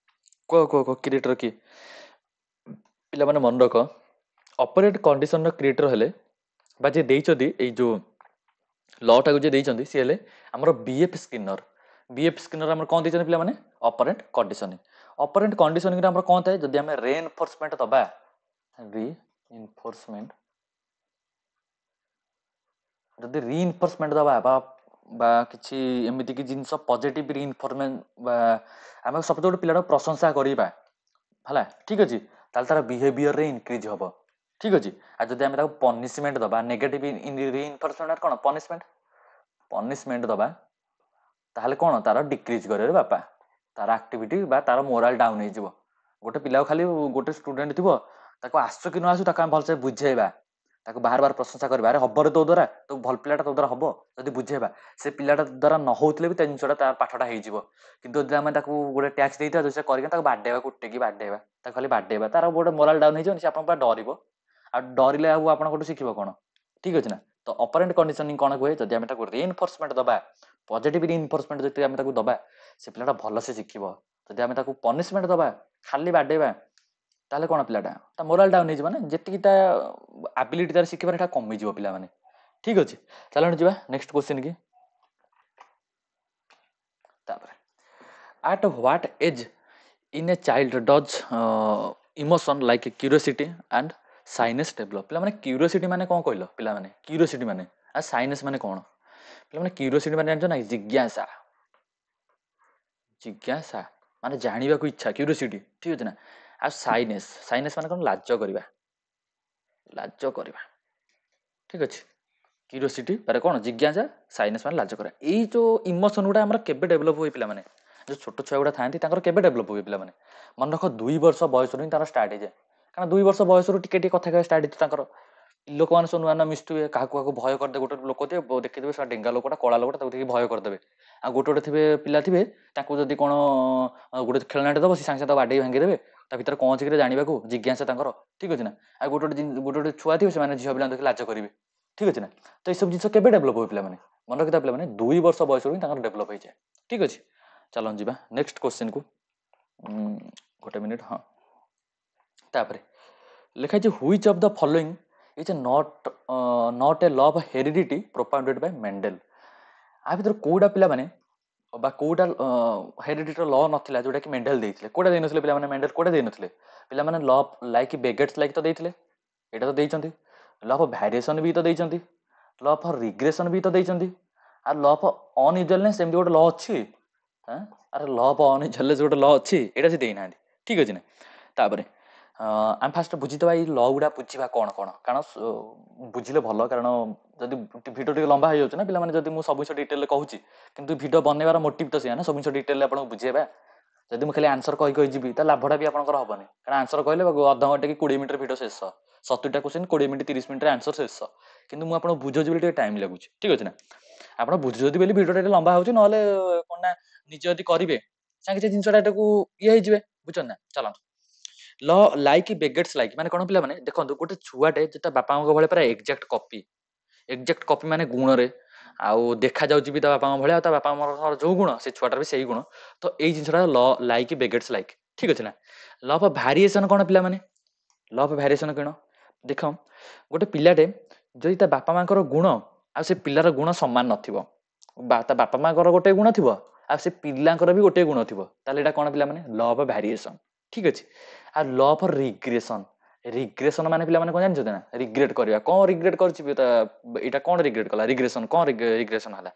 କୁହ କୁହ କୁହ କ୍ରିଏଟର କିଏ ପିଲାମାନେ ମନେ ରଖ ଅପରେଣ୍ଟ କଣ୍ଡିସନର କ୍ରିଏଟର ହେଲେ ବା ଯିଏ ଦେଇଛନ୍ତି ଏଇ ଯୋଉ ଲ ଟାକୁ ଯିଏ ଦେଇଛନ୍ତି ସିଏ ହେଲେ ଆମର ବିଏଫ ସ୍କିନର। ବିଏଫ ସ୍କିନର ଆମର କଣ ଦେଇଛନ୍ତି ପିଲାମାନେ ଅପରେଣ୍ଟ କଣ୍ଡିସନିଂ। ଅପରେଣ୍ଟ କଣ୍ଡିସନିଂରେ ଆମର କଣ ଥାଏ ଯଦି ଆମେ ରେନଫୋର୍ସମେଣ୍ଟ ଦବା ଯଦି ରିଇନଫୋର୍ସମେଣ୍ଟ ଦବା ବା କିଛି ଏମିତି କି ଜିନିଷ ପଜିଟିଭ ରିଇନଫୋର୍ସମେଣ୍ଟ ବା ଆମେ ସପୋଜ ଗୋଟେ ପିଲାଟାକୁ ପ୍ରଶଂସା କରିବା ହେଲା ଠିକ ଅଛି ତାହେଲେ ତାର ବିହେଭିୟରରେ ଇନକ୍ରିଜ ହବ। ଠିକ ଅଛି ଆଉ ଯଦି ଆମେ ତାକୁ ପନିସମେଣ୍ଟ ଦବା ନେଗେଟିଭ ରିଇନଫୋର୍ସମେଣ୍ଟ କଣ ପନିସମେଣ୍ଟ ପନିସମେଣ୍ଟ ଦବା ତାହେଲେ କ'ଣ ତାର ଡିକ୍ରିଜ୍ କରିବେ ବାପା, ତାର ଆକ୍ଟିଭିଟି ବା ତାର ମୋରାଲ ଡାଉନ୍ ହେଇଯିବ। ଗୋଟେ ପିଲାକୁ ଖାଲି ଗୋଟେ ଷ୍ଟୁଡେଣ୍ଟ ଥିବ, ତାକୁ ଆସୁ କି ନ ଆସୁ ତାକୁ ଆମେ ଭଲସେ ବୁଝେଇବା, ତାକୁ ବାର ବାର ପ୍ରଶଂସା କରିବା, ଆରେ ହବରେ ତୋ ଦ୍ୱାରା, ତୁ ଭଲ ପିଲାଟା ତୋ ଦ୍ୱାରା ହବ ଯଦି ବୁଝେଇବା, ସେ ପିଲାଟା ଦ୍ୱାରା ନ ହଉଥିଲେ ବି ତା ଜିନିଷଟା ତା ପାଠଟା ହେଇଯିବ। କିନ୍ତୁ ଯଦି ଆମେ ତାକୁ ଗୋଟେ ଟ୍ୟାକ୍ସ ଦେଇଥିବା ଯଦି ସେ କରିକି ତାକୁ ବାଡ଼େଇବା, କୁଟେଇକି ବାଡ଼େଇବା, ତାକୁ ଖାଲି ବାଡ଼େଇବା, ତାର ଗୋଟେ ମୋରାଲ ଡାଉନ୍ ହେଇଯିବନି, ସେ ଆପଣଙ୍କ ପାଖରେ ଡରିବ, ଆଉ ଡରିଲେ ଆଉ ଆପଣଙ୍କଠୁ ଶିଖିବ କ'ଣ? ଠିକ୍ ଅଛି ନା। ତ ଅପରେଣ୍ଟ କଣ୍ଡିସନିଂ କ'ଣ ହୁଏ, ଯଦି ଆମେ ତାକୁ ରିଇନଫୋର୍ସମେଣ୍ଟ ଦବା, ପଜିଟିଭ୍ ରିଇନଫୋର୍ସମେଣ୍ଟ ଯଦି ଆମେ ତାକୁ ଦବା, ସେ ପିଲାଟା ଭଲସେ ଶିଖିବ। ଯଦି ଆମେ ତାକୁ ପନିସମେଣ୍ଟ ଦବା, ଖାଲି ବାଡ଼େଇବା, ତାହେଲେ କ'ଣ ପିଲାଟା ତା ମୋରାଲ ଡାଉନ୍ ହେଇଯିବ ନା, ଯେତିକି ତା ଆବିଲିଟି ତାର ଶିଖିବାର ଏଟା କମିଯିବ ପିଲାମାନେ। ଠିକ୍ ଅଛି, ଚାଲନ୍ତୁ ଯିବା ନେକ୍ସଟ କ୍ୱେଶ୍ଚିନ୍ କି। ତାପରେ at what age in a child does emotion like curiosity and shyness develop. ପିଲାମାନେ କ୍ୟୁରିଓସିଟି ମାନେ କ'ଣ କହିଲ ପିଲାମାନେ? କ୍ୟୁରିଓସିଟି ମାନେ ଆଉ ସାଇନେସ୍ ମାନେ କ'ଣ? ପିଲାମାନେ କ୍ୟୁରିଓସିଟି ମାନେ ଜାଣିଛ ନା, ଜିଜ୍ଞାସା। ଜିଜ୍ଞାସା ମାନେ ଜାଣିବାକୁ ଇଚ୍ଛା, କ୍ୟୁରିଓସିଟି, ଠିକ୍ ଅଛି ନା। ଆଉ ସାଇନେସ୍, ସାଇନେସ୍ ମାନେ କ'ଣ? ଲାଜ କରିବା, ଲାଜ କରିବା, ଠିକ୍ ଅଛି। କ୍ୟୁରିଓସିଟି ପରେ କ'ଣ? ଜିଜ୍ଞାସା, ସାଇନେସ୍ ମାନେ ଲାଜ କରିବା। ଏଇ ଯେଉଁ ଇମୋସନ୍ ଗୁଡ଼ା ଆମର କେବେ ଡେଭଲପ୍ ହୁଏ ପିଲାମାନେ? ଯେଉଁ ଛୋଟ ଛୁଆ ଗୁଡ଼ା ଥାଆନ୍ତି ତାଙ୍କର କେବେ ଡେଭଲପ୍ ହୁଏ ପିଲାମାନେ? ମନେ ରଖ 2 ବର୍ଷ ବୟସରୁ ହିଁ ତାର ଷ୍ଟାର୍ଟ ହେଇଯାଏ। କାରଣ 2 ବର୍ଷ ବୟସରୁ ଟିକେ ଟିକେ କଥା କହିବା ଷ୍ଟାର୍ଟ ହେଇଛି ତାଙ୍କର। ଲୋକମାନେ ସବୁ ନୂଆ ନୂଆ ମିଶୁଥିବେ, କାହାକୁ କାହାକୁ ଭୟ କରିଦେବେ। ଗୋଟେ ଲୋକ ଥିବେ ଦେଖିଥିବେ ସେ ଡେଙ୍ଗା ଲୋକଟା, କଳା ଲୋକଟା, ତାକୁ ଦେଖି ଭୟ କରିଦେବେ। ଆଉ ଗୋଟେ ଥିବେ ପିଲା ଥିବେ, ତାଙ୍କୁ ଯଦି କ'ଣ ଗୋଟେ ଖେଳନାଟେ ଦେବ, ସେ ସାଙ୍ଗେ ସାଙ୍ଗେ ତାକୁ ବାଡ଼େଇ ଭାଙ୍ଗିଦେବେ। ତା ଭିତରେ କ'ଣ ଅଛି ଜାଣିବାକୁ ଜିଜ୍ଞାସା ତାଙ୍କର, ଠିକ୍ ଅଛି ନା। ଆଉ ଗୋଟେ ଛୁଆ ଥିବେ, ସେମାନେ ଝିଅ ପିଲାଙ୍କୁ ଦେଖି ଲାଜ କରିବେ, ଠିକ୍ ଅଛି ନା। ତ ଏସବୁ ଜିନିଷ କେବେ ଡେଭଲପ୍ ହୁଏ ପିଲାମାନେ? ମନେ ରଖିଥିବା ପିଲାମାନେ 2 ବର୍ଷ ବୟସରୁ ହିଁ ତାଙ୍କର ଡେଭଲପ୍ ହେଇଯାଏ, ଠିକ୍ ଅଛି। ଚାଲନ୍ତୁ ଯିବା ନେକ୍ସଟ କ୍ୱେଶ୍ଚିନ୍କୁ। ଗୋଟେ ମିନିଟ୍, ହଁ। ତାପରେ ଲେଖା ହେଇଛି which of the following is not a law of heredity propounded by Mendel. ଆ ଭିତରେ କୋଉଟା ପିଲାମାନେ ବା କୋଉଟା ହେରିଡିଟିର ଲ ନଥିଲା ଯୋଉଟାକି ମେଣ୍ଡେଲ ଦେଇଥିଲେ? କୋଉଟା ଦେଇନଥିଲେ ପିଲାମାନେ? ମେଣ୍ଡେଲ କୋଉଟା ଦେଇନଥିଲେ ପିଲାମାନେ? ଲ ଲାଇକ୍ ବେଗେଟ୍ସ ଲାଇକ୍ ତ ଦେଇଥିଲେ, ଏଇଟା ତ ଦେଇଛନ୍ତି। ଲ ଅଫ୍ ଭ୍ୟାରିଏସନ୍ ବି ତ ଦେଇଛନ୍ତି। ଲ ଅଫ୍ ରିଗ୍ରେସନ୍ ବି ତ ଦେଇଛନ୍ତି। ଆଉ ଲ ଅଫ୍ ଅନୟୁଜୁଆଲନେସ୍ ଏମିତି ଗୋଟେ ଲ ଅଛି, ଆରେ ଲ ଅଫ୍ ଅନୟୁଜୁଆଲନେସ୍ ଗୋଟେ ଲ ଅଛି, ଏଇଟା ସେ ଦେଇନାହାନ୍ତି, ଠିକ୍ ଅଛି ନା। ତାପରେ ଆମେ ଫାଷ୍ଟ ବୁଝିଦେବା ଏଇ ଲ ଗୁଡ଼ା, ବୁଝିବା କ'ଣ କ'ଣ, କାରଣ ବୁଝିଲେ ଭଲ। କାରଣ ଯଦି ଭିଡ଼ିଓ ଟିକେ ଲମ୍ବା ହେଇଯାଉଛି ନା ପିଲାମାନେ, ଯଦି ମୁଁ ସବୁ ଜିନିଷ ଡିଟେଲରେ କହୁଛି, କିନ୍ତୁ ଭିଡ଼ିଓ ବନେଇବାର ମୋଟିଭ୍ ତ ସେଇଆ ନା, ସବୁ ଜିନିଷ ଡିଟେଲରେ ଆପଣଙ୍କୁ ବୁଝେଇବା। ଯଦି ମୁଁ ଖାଲି ଆନ୍ସର କହି ଯିବି, ତାହେଲେ ଲାଭଟା ବି ଆପଣଙ୍କର ହବନି। କାରଣ ଆନ୍ସର କହିଲେ ଅଧଘଣ୍ଟେ କି 20 ମିନିଟର ଭିଡ଼ିଓ ଶେଷ, 70ଟା କ୍ୱେଶ୍ଚିନ୍ 20 ମିନିଟ୍ 30 ମିନିଟରେ ଆନ୍ସର ଶେଷ। କିନ୍ତୁ ମୁଁ ଆପଣଙ୍କୁ ବୁଝଉଛି ବୋଲି ଟିକେ ଟାଇମ୍ ଲାଗୁଛି, ଠିକ୍ ଅଛି ନା। ଆପଣ ବୁଝୁଛନ୍ତି ବୋଲି ଭିଡ଼ିଓଟା ଟିକେ ଲମ୍ବା ହେଉଛି, ନହେଲେ କ'ଣ ନା ନିଜେ ଯଦି କରିବେ ସାଙ୍ଗେ ସେ ଜିନିଷଟା ଏଟାକୁ ହେଇଯିବେ, ବୁଝୁଛନ୍ତି ନା। ଚାଲନ୍ତୁ ଲ ଲାଇକ୍ ବେଗେଟ୍ସ ଲାଇକ୍ ମାନେ କ'ଣ ପିଲାମାନେ? ଦେଖନ୍ତୁ ଗୋଟେ ଛୁଆଟେ ଯେ ତା ବାପାଙ୍କ ଭଳିଆ ପୁରା ଏକ୍ଜାକ୍ଟ କପି, ଏକ୍ଜାକ୍ଟ କପି ମାନେ ଗୁଣରେ, ଆଉ ଦେଖାଯାଉଛି ବି ତା ବାପାଙ୍କ ଭଳିଆ, ଆଉ ତା ବାପାଙ୍କର ଯୋଉ ଗୁଣ ସେ ଛୁଆଟାର ବି ସେଇ ଗୁଣ। ତ ଏଇ ଜିନିଷଟା ଲ ଲାଇକ୍ ବେଗେଟ୍ସ ଲାଇକ୍, ଠିକ୍ ଅଛି ନା। ଲ ଅଫ୍ ଭ୍ୟାରିଏସନ୍ କ'ଣ ପିଲାମାନେ? ଲ ଅଫ୍ ଭ୍ୟାରିଏସନ୍ କ'ଣ? ଦେଖ ଗୋଟେ ପିଲାଟେ ଯଦି ତା ବାପା ମାଙ୍କର ଗୁଣ ଆଉ ସେ ପିଲାର ଗୁଣ ସମାନ ନଥିବ, ତା ବାପା ମାଙ୍କର ଗୋଟେ ଗୁଣ ଥିବ ଆଉ ସେ ପିଲାଙ୍କର ବି ଗୋଟେ ଗୁଣ ଥିବ, ତାହେଲେ ଏଇଟା କ'ଣ ପିଲାମାନେ? ଲ ଅଫ୍ ଭ୍ୟାରିଏସନ୍, ଠିକ୍ ଅଛି। ଆଉ ଲ ଅଫ୍ ରିଗ୍ରେସନ୍, ରିଗ୍ରେସନ୍ ମାନେ ପିଲାମାନେ କ'ଣ ଜାଣିଛନ୍ତି ନା? ରିଗ୍ରେଟ୍ କରିବା, କ'ଣ ରିଗ୍ରେଟ୍ କରିଛି ଏଇଟା କ'ଣ ରିଗ୍ରେଟ୍ କଲା? ରିଗ୍ରେସନ୍, କ'ଣ ରିଗ୍ରେସନ୍ ହେଲା?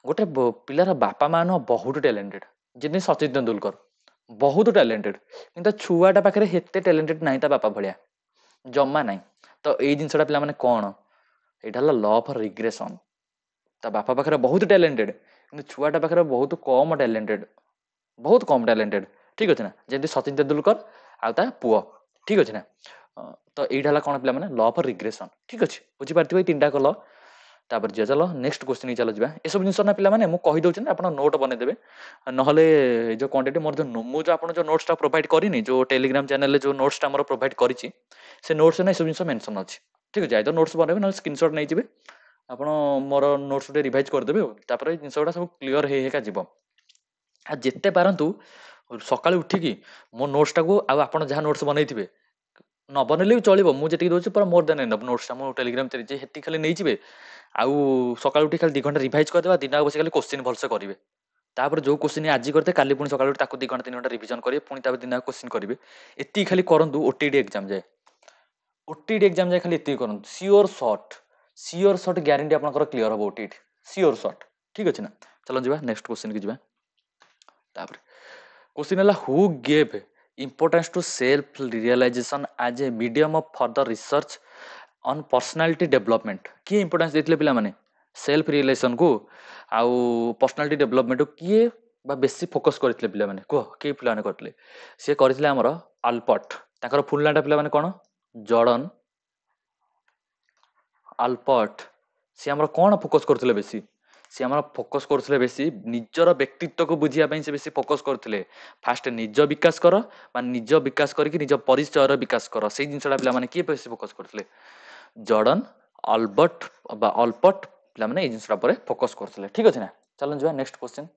ଗୋଟେ ପିଲାର ବାପା ମା ନୁହଁ ବହୁତ ଟ୍ୟାଲେଣ୍ଟେଡ୍, ଯେମିତି ସଚିନ ତେନ୍ଦୁଲକର ବହୁତ ଟ୍ୟାଲେଣ୍ଟେଡ୍, କିନ୍ତୁ ଛୁଆଟା ପାଖରେ ଏତେ ଟ୍ୟାଲେଣ୍ଟେଡ୍ ନାହିଁ ତା ବାପା ଭଳିଆ, ଜମା ନାହିଁ। ତ ଏଇ ଜିନିଷଟା ପିଲାମାନେ କ'ଣ? ଏଇଟା ହେଲା ଲ ଅଫ୍ ରିଗ୍ରେସନ୍। ତା ବାପା ପାଖରେ ବହୁତ ଟ୍ୟାଲେଣ୍ଟେଡ୍, କିନ୍ତୁ ଛୁଆଟା ପାଖରେ ବହୁତ କମ୍ ଟ୍ୟାଲେଣ୍ଟେଡ୍, ବହୁତ କମ୍ ଟ୍ୟାଲେଣ୍ଟେଡ୍, ଠିକ୍ ଅଛି ନା। ଯେମିତି ସଚିନ ତେନ୍ଦୁଲକର ଆଉ ତା ପୁଅ, ଠିକ୍ ଅଛି ନା। ତ ଏଇଟା ହେଲା କ'ଣ ପିଲାମାନେ? ଲ ଅଫ୍ ରିଗ୍ରେସନ୍, ଠିକ୍ ଅଛି। ବୁଝିପାରିଥିବେ ଏଇ 3ଟା ଲ। ତାପରେ ଯିବା, ଚାଲ ନେକ୍ସଟ କ୍ୱେଶ୍ଚିନ୍ ଚାଲ ଯିବା। ଏସବୁ ଜିନିଷ ନା ପିଲାମାନେ ମୁଁ କହିଦେଉଛି ନା, ଆପଣ ନୋଟ୍ ବନେଇଦେବେ, ନହେଲେ ଯେଉଁ କ୍ୱାଣ୍ଟିଟି ମୋର ମୁଁ ଯେଉଁ ଆପଣ ଯେଉଁ ନୋଟ୍ସଟା ପ୍ରୋଭାଇଡ଼ କରିନି, ଯେଉଁ ଟେଲିଗ୍ରାମ ଚ୍ୟାନେଲରେ ଯେଉଁ ନୋଟ୍ସଟା ଆମର ପ୍ରୋଭାଇଡ଼ କରିଛି, ସେ ନୋଟ୍ସରେ ନା ଏସବୁ ଜିନିଷ ମେନସନ୍ ଅଛି, ଠିକ୍ ଅଛି। ଆଇଦର ନୋଟ୍ସ ବନେଇବେ ନହେଲେ ସ୍କ୍ରିନସଟ୍ ନେଇଯିବେ, ଆପଣ ମୋର ନୋଟ୍ସ ଟିକେ ରିଭାଇଜ୍ କରିଦେବେ ଆଉ। ତାପରେ ଜିନିଷ ଗୁଡ଼ା ସବୁ କ୍ଲିୟର ହେଇକା ଯିବ। ଆଉ ଯେତେ ପାରନ୍ତୁ ସକାଳୁ ଉଠିକି ମୋ ନୋଟ୍ସଟାକୁ, ଆଉ ଆପଣ ଯାହା ନୋଟ୍ସ ବନେଇଥିବେ, ନ ବନେଇଲେ ବି ଚଳିବ, ମୁଁ ଯେତିକି ଦେଉଛି ପୁରା ମୋର୍ ଦେନ୍ ଏନଫ୍ ନୋଟ୍ସଟା ମୁଁ ଟେଲିଗ୍ରାମ ଯେ ହେତିକି ଖାଲି ନେଇଯିବେ। ଆଉ ସକାଳୁ ଉଠି ଖାଲି 2 ଘଣ୍ଟା ରିଭାଇଜ୍ କରିଦେବା, ଦିନ ବସି ଖାଲି କୋଶ୍ଚିନ୍ ଭଲସେ କରିବେ। ତାପରେ ଯେଉଁ କୋଶ୍ଚିନ୍ ଆଜି କରିତେ କାଲି ପୁଣି ସକାଳୁ ଉଠି ତାକୁ 2 ଘଣ୍ଟା 3 ଘଣ୍ଟା ରିଭିଜନ୍ କରିବେ, ପୁଣି ତାପରେ ଦିନ କୋଶ୍ଚିନ୍ କରିବେ। ଏତିକି ଖାଲି କରନ୍ତୁ OTET ଏକ୍ଜାମ୍ ଯାଏ, OTET ଏକ୍ଜାମ୍ ଯାଏ ଖାଲି ଏତିକି କରନ୍ତୁ। ସିଓର ସଟ୍ ଗ୍ୟାରେଣ୍ଟି ଆପଣଙ୍କର କ୍ଲିୟର ହେବ OTET, ସିଓର ସଟ୍, ଠିକ୍ ଅଛି ନା। ଚାଲ ଯିବା ନେକ୍ସଟ କ୍ୱେଶ୍ଚିନ୍କି ଯିବା। ତାପରେ क्वेश्चन है who gave importance to self realization as a medium of further research on personality development. किए इंपोर्टेंस देते पे सेल्फ रियलाइजेशन को आउ पर्सनालिटी डेभलपमेंट को किए बा बेसी फोकस करथिले पिला माने को के पिला माने करथिले से करथिले हमर अल्बर्ट ताकर फुल नाटा पिला माने कोन जॉर्डन अल्बर्ट से हमर कोन फोकस करथिले बेसी से हमर फोकस करथिले बेसी निजर व्यक्तित्व को बुझिया पई से बेसी फोकस करथिले फास्ट निज विकास कर बा निज विकास करके निज परिचयर विकास कर से जिनसडा पिला माने के बेसी फोकस करथिले जॉर्डन अल्बर्ट बा अल्बर्ट पिला माने ए जिनसडा परे फोकस करथिले ठीक अछि ना चलन जवा नेक्स्ट क्वेश्चन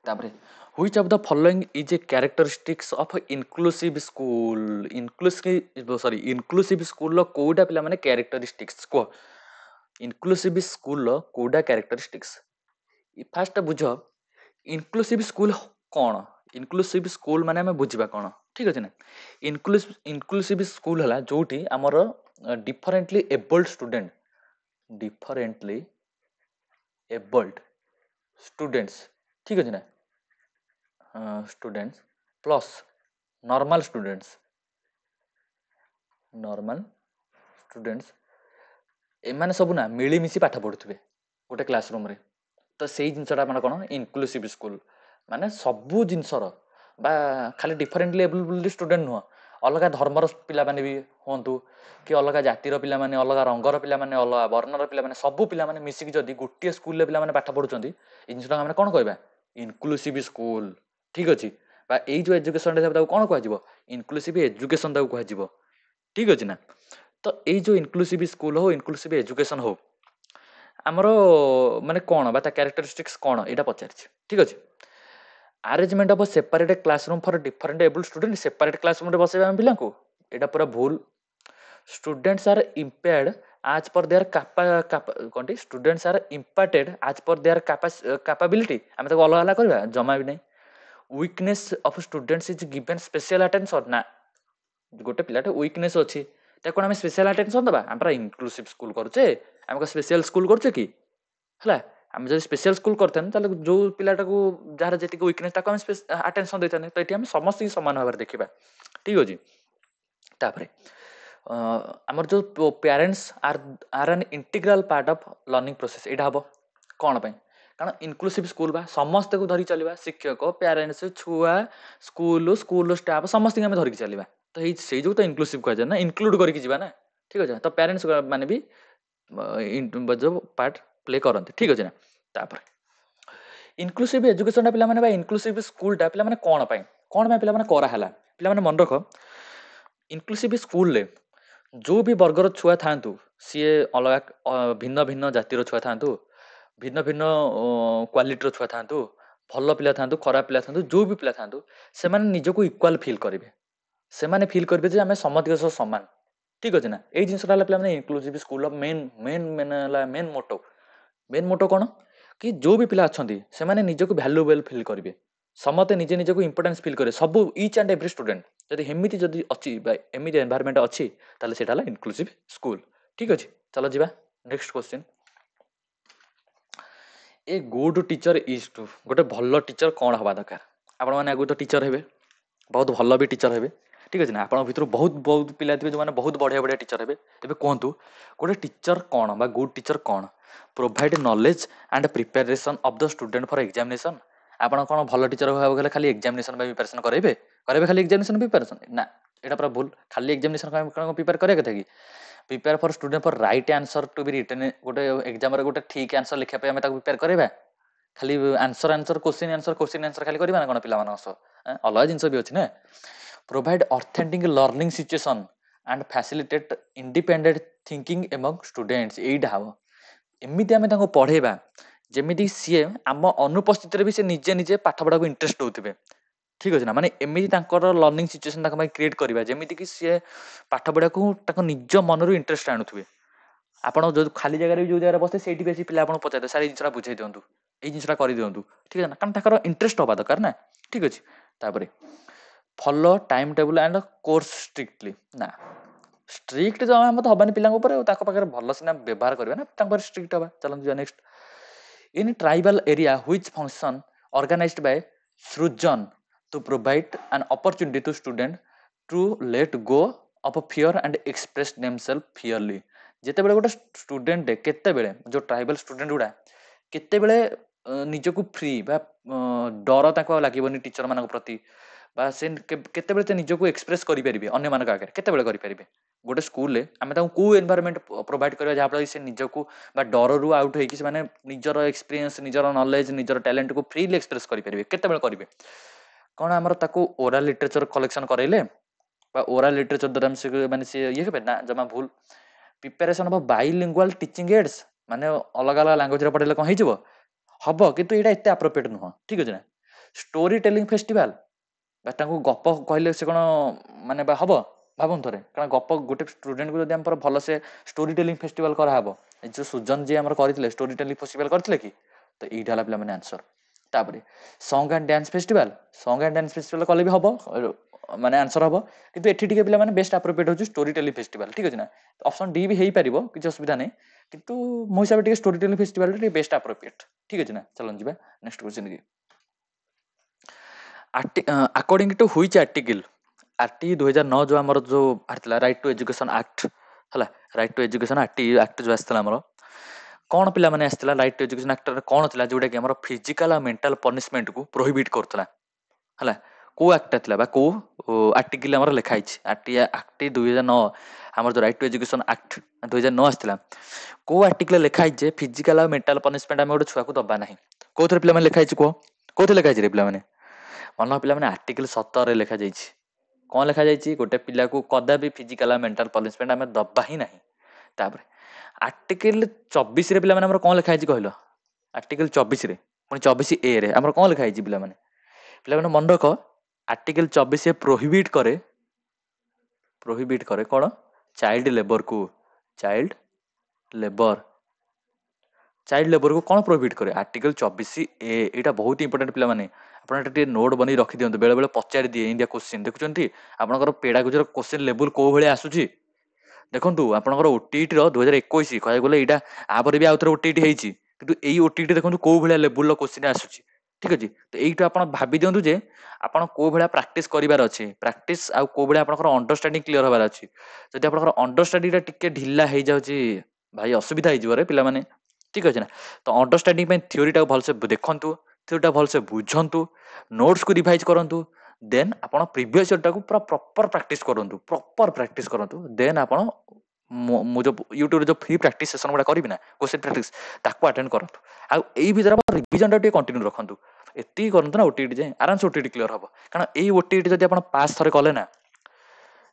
तापरे which of the following is a characteristics of inclusive school inclusive school लो कोडा पिला माने कैरेक्टरिस्टिक्स को इंक्लूसिव स्कूल लो कोडा कैरेक्टरिस्टिक्स फास्ट बुझ इंक्लूसिव स्कूल कोन इंक्लूसिव स्कूल माने हमें बुझिबा कोन ठीक अछि ना इंक्लूसिव स्कूल हला जोठी हमर डिफरेंटली एबल्ड स्टूडेंट्स ठीक अछि ना स्टूडेंट्स प्लस नॉर्मल स्टूडेंट्स एमाने सब ना मिली मिसी पाठ पढुथबे गोटे क्लासरूम रे तो सेही जिनसटा माने कोन इंक्लूसिव स्कूल माने सबु जिनसर बा खाली डिफरेंटली एबल्ड स्टूडेंट नुह अलग धर्मर पिला माने भी होंतु कि अलग जातिर पिला माने अलग रंगर पिला माने अलग वर्णर पिला माने सबु पिला माने मिसिक जदी गोटे स्कूल ले पिला माने पाठ पढुचंती इ जिनसटा माने कोन कहबा इंक्लूसिव स्कूल ठीक अछि बा एई जो एजुकेशन रे ताको कोन कहजिवो इंक्लूसिव एजुकेशन ताको कहजिवो ठीक अछि ना तो एई जो इंक्लूसिव स्कूल हो इंक्लूसिव एजुकेशन हो हमरो माने कोन बा ता कैरेक्टरिस्टिक्स कोन एटा पचारछि ठीक अछि arrangement of separate classroom for different abled student separate classroom रे बसेबा हम पिला को एटा पूरा भूल students are impaired as per their कोंटी students are imparted as per there capability हम तो अलग अलग करबा जमा भी नहीं weakness of students is given special attention ना गोटे पिलाटे वीकनेस अछि त कोन हम स्पेशल अटेंशन दबा हम पूरा इंक्लूसिव स्कूल करछे हम को स्पेशल स्कूल करछे की हला हम जब स्पेशल स्कूल करथन ताले जो पिलाटा को जार जेति को वीकनेस ताको हम अटेंशन देथन तो एटी हम समस्त समान भाव देखिबा ठीक अछि तापरे हमर जो parents are an integral part of learning process एटा हबो कोन पय कारण इंक्लूसिव स्कूल बा समस्त को धरि चलिबा शिक्षक पेरेंट्स छुआ स्कूल स्टाफ समस्त हम धरि चलिबा तो एई से जो तो इंक्लूसिव कह ना इंक्लूड करके जिबा ना ठीक अछि तो पेरेंट्स माने भी जो पार्ट प्ले करते ठीक अछि ना तापर इंक्लूसिव एजुकेशन पिला माने बा इंक्लूसिव स्कूल टा पिला माने कोन पिला माने करा हला पिला माने मन रख इंक्लूसिव स्कूल ले जो भी वर्गर छुआ थांतु सी अलग भिन्न भिन्न जातिर छुआ थांतु भिन्न भिन्न क्वालिटी छुआ थांतु भल पिला थांतु खराब पिला थांतु जो भी पिला थांतु से माने निजको इक्वल फील करिवे से माने फील करिवे जे हमें समतिक सह समान ठीक अछि ना एई जिंसटा पिला माने inclusive school of main motto कोन कि जो भी पिला अछंती से माने निजको वैल्यूएबल फील करिवे समते निजे निजको इंपोर्टेंस फील करे सब ईच एंड एवरी स्टूडेंट जदि हेमिति जदि अछि बा एमिति एनवायरनमेंट अछि ताले सेटाला इंक्लूसिव स्कूल ठीक अछि चलो जिबा next question a good teacher is to गोटे भल्लो टीचर कोन हवा दरकार आपण माने आगु तो टीचर हेबे बहुत भल्लो भी टीचर हेबे ठीक अछि ना आपण भितर बहुत बहुत पिला थिबे जो माने बहुत बढ़िया बढ़िया टीचर हेबे एबे कोंतु गोटे टीचर कोन बा good teacher cone provide knowledge and preparation of the student for examination आपण कोन भल्लो टीचर होबा गेले खाली एग्जामिनेशन बा प्रिपरेशन करेबे खाली एग्जामिनेशन प्रिपरेशन ना एटा पूरा भूल खाली एग्जामिनेशन कोन प्रिपेयर करे कथा की prepare for student for right answer to be written गोटे एग्जाम रे गोटे ठीक आंसर लिखा पे हम ताको प्रिपेयर करबा खाली आंसर क्वेश्चन आंसर खाली करबा ना कोन पिला मानक अलग जिंस भी अछि ना provide authentic learning situation and facilitate independent thinking among students एइडा हबो एमिति हमें ताको पढेबा जेमिति सी आम अनुपस्थित रे भी से निजे निजे पाठ पढ़ा को इंटरेस्ट होतिबे ठीक अछि ना माने एमिति तांकर लर्निंग सिचुएशन ताको क्रिएट करबा जेमिति कि सी पाठ पढ़ा को ताको निज मन रो इंटरेस्ट आनुथबे आपण जो खाली जगह रे जो जगह बसते सेठी बेसी पिला आपण पचाते सारी जिंसरा बुझाई दियंतु एई जिंसरा करि दियंतु ठीक है ना कारण ताकर इंटरेस्ट होबा दरकार ना ठीक अछि तापरे follow time table and course strictly ना स्ट्रिक्ट जो हम तो हबानी पिला ऊपर ताको पाकर भलो सिना व्यवहार करबा ना तांकर स्ट्रिक्ट होबा चलन जो next in tribal area which function organized by Srijan to provide an opportunity to student to let go of a fear and express themselves fairly ଯେତେବେଳେ ଗୋଟେ ଷ୍ଟୁଡେଣ୍ଟ କେତେବେଳେ ଯୋଉ ଟ୍ରାଇବାଲ ଷ୍ଟୁଡେଣ୍ଟ ଗୁଡା କେତେବେଳେ ନିଜକୁ ଫ୍ରି ବା ଡର ତାକୁ ଆଉ ଲାଗିବନି ଟିଚର ମାନଙ୍କ ପ୍ରତି ବା ସେ କେତେବେଳେ ସେ ନିଜକୁ ଏକ୍ସପ୍ରେସ କରିପାରିବେ ଅନ୍ୟମାନଙ୍କ ଆଗରେ କେତେବେଳେ କରିପାରିବେ ଗୋଟେ ସ୍କୁଲରେ ଆମେ ତାଙ୍କୁ କୋଉ ଏନଭାରମେଣ୍ଟ ପ୍ରୋଭାଇଡ କରିବା ଯାହାଫଳରେ ସେ ନିଜକୁ ବା ଡରରୁ ଆଉଟ୍ ହେଇକି ସେମାନେ ନିଜର ଏକ୍ସପିରିଏନ୍ସ ନିଜର ନଲେଜ ନିଜର ଟ୍ୟାଲେଣ୍ଟକୁ ଫ୍ରିଲି ଏକ୍ସପ୍ରେସ କରିପାରିବେ କେତେବେଳେ କରିବେ କ'ଣ ଆମର ତାକୁ ଓରାଲ ଲିଟରେଚର କଲେକ୍ସନ କରାଇଲେ ବା ଓରାଲ ଲିଟରେଚର ଦ୍ୱାରା ସେ ମାନେ ସେ ଇଏ ହେବେ ନା ଜମା ଭୁଲ ପ୍ରିପାରେସନ ଅଫ ବାଇଲିଙ୍ଗୁଆଲ ଟିଚିଂ ଏଡ୍ସ ମାନେ ଅଲଗା ଅଲଗା ଲାଙ୍ଗୁଏଜରେ ପଢେଇଲେ କ'ଣ ହେଇଯିବ ହବ କିନ୍ତୁ ଏଇଟା ଏତେ ଆପ୍ରୋପ୍ରିଏଟ ନୁହଁ ଠିକ ଅଛି ନା ଷ୍ଟୋରି ଟେଲିଂ ଫେଷ୍ଟିଭାଲ ବା ତାଙ୍କୁ ଗପ କହିଲେ ସେ କ'ଣ ମାନେ ବା ହବ ଭାବନ୍ତୁ ଥରେ କାରଣ ଗପ ଗୋଟେ ଷ୍ଟୁଡେଣ୍ଟକୁ ଯଦି ଆମର ଭଲସେ ଷ୍ଟୋରି ଟେଲିଂ ଫେଷ୍ଟିଭାଲ କରାହବ ଏ ଯୋଉ ସୁଜନ ଯିଏ ଆମର କରିଥିଲେ ଷ୍ଟୋରି ଟେଲିଂ ଫେଷ୍ଟିଭାଲ କରିଥିଲେ କି ତ ଏଇଟା ହେଲା ପିଲାମାନେ ଆନ୍ସର ତାପରେ song and dance festival song and dance festival କଲେ ବି ହବ ମାନେ ଆନ୍ସର ହବ କିନ୍ତୁ ଏଠି ଟିକେ ପିଲାମାନେ ବେଷ୍ଟ ଆପ୍ରୋପ୍ରିଏଟ ହଉଛି ଷ୍ଟୋରି ଟେଲିଂ ଫେଷ୍ଟିଭାଲ ଠିକ ଅଛି ନା ଅପସନ ଡି ବି ହେଇପାରିବ କିଛି ଅସୁବିଧା ନାହିଁ କିନ୍ତୁ ମୋ ହିସାବରେ ଟିକେ ଷ୍ଟୋରି ଟେଲିଂ ଫେଷ୍ଟିଭାଲ ଟିକେ ବେଷ୍ଟ ଆପ୍ରୋପ୍ରିଏଟ ଠିକ ଅଛି ନା ଚାଲନ୍ତୁ ଯିବା ନେକ୍ସଟ କ୍ୱେଶ୍ଚନ କି according to which article RT 2009 जो आमर जो बाहर राइट टू एजुकेशन एक्ट है राइट टू एजुकेशन एक्ट जो आसाला आमर कौन पिला माने आसाला राइट टू एजुकेशन एक्ट कौन था जोटा कि आमर फिजिकल और मेंटल पनिशमेंट को प्रोहिबिट करथला है को एक्ट था बा को आर्टिकल आमर लिखाई एक्ट 2009 आमर जो राइट टू एजुकेशन एक्ट 2009 आसाला को आर्टिकल लिखाई जे फिजिकल और मेंटल पनिशमेंट आम गोटे छुआ को दबा ना कौन पिला लिखाई कह कौन लिखाई रे पिला मन पिला आर्टिकल 17 लिखा जाइए कौन लिखा जाइए गोटे पिला को कदापि फिजिकल मेंटल पनिशमेंट आम दबा ही ना तापर आर्टिकल 24 रे पिला कौन लिखाई कहल आर्टिकल 24 रे पुणी 24 ए रे आमर कौन लिखाई पिला पिला मन रख आर्टिकल 24 प्रोहिबिट करे कौन चाइल्ड लेबर को चाइल्ड लेबर को कौन प्रोहिबिट करे आर्टिकल 24 ए यहाँ बहुत इंपोर्टेंट पिला माने आप नोट बन रखी दिखाते बेले बेले पचारि दिए इंडिया क्वेश्चन देखुं आपंकर पेडागोजर क्वेश्चन लेवल कौ भाई आसूसी देखो आपंकर ओटीटी 2021 कह गले यहाँ आपर भी आउ थे ओटीटी होती कि ओटीटी देखो कौ भाया लेवल क्वेश्चन आसूसी ठीक अच्छे तो यू आप भाई दिंतु जे आप कौ भाया प्राक्ट करार अच्छे प्राक्ट आउ कौ भाया आप अंडरस्टांडिंग क्लीयर हबार अच्छी जब आप अंडरस्टांडिंग टे ढिला हो जाऊँगी भाई असुविधा हो पिला माने ठीक अच्छे ना तो अंडरस्टांडिंग थ्योरी भलसे देखु थ्योरी भलसे बुझंतु नोट्स को रिवाइज करूँ देन आप प्रीवियस ईयर टाक पूरा प्रॉपर प्रैक्टिस करूँ देन आप जो यूट्यूब जो फ्री प्रैक्टिस सेशन गुड़ा करी ना क्वेश्चन प्रैक्टिस ताको अटेंड करूँ आउ यही भितर रिविजन टा कंटिन्यू रखु एति करूँ ना ओटीटी जाए आराम से ओटीटी क्लीयर हम कारण यही ओटीटी जब आप पास थे कले ना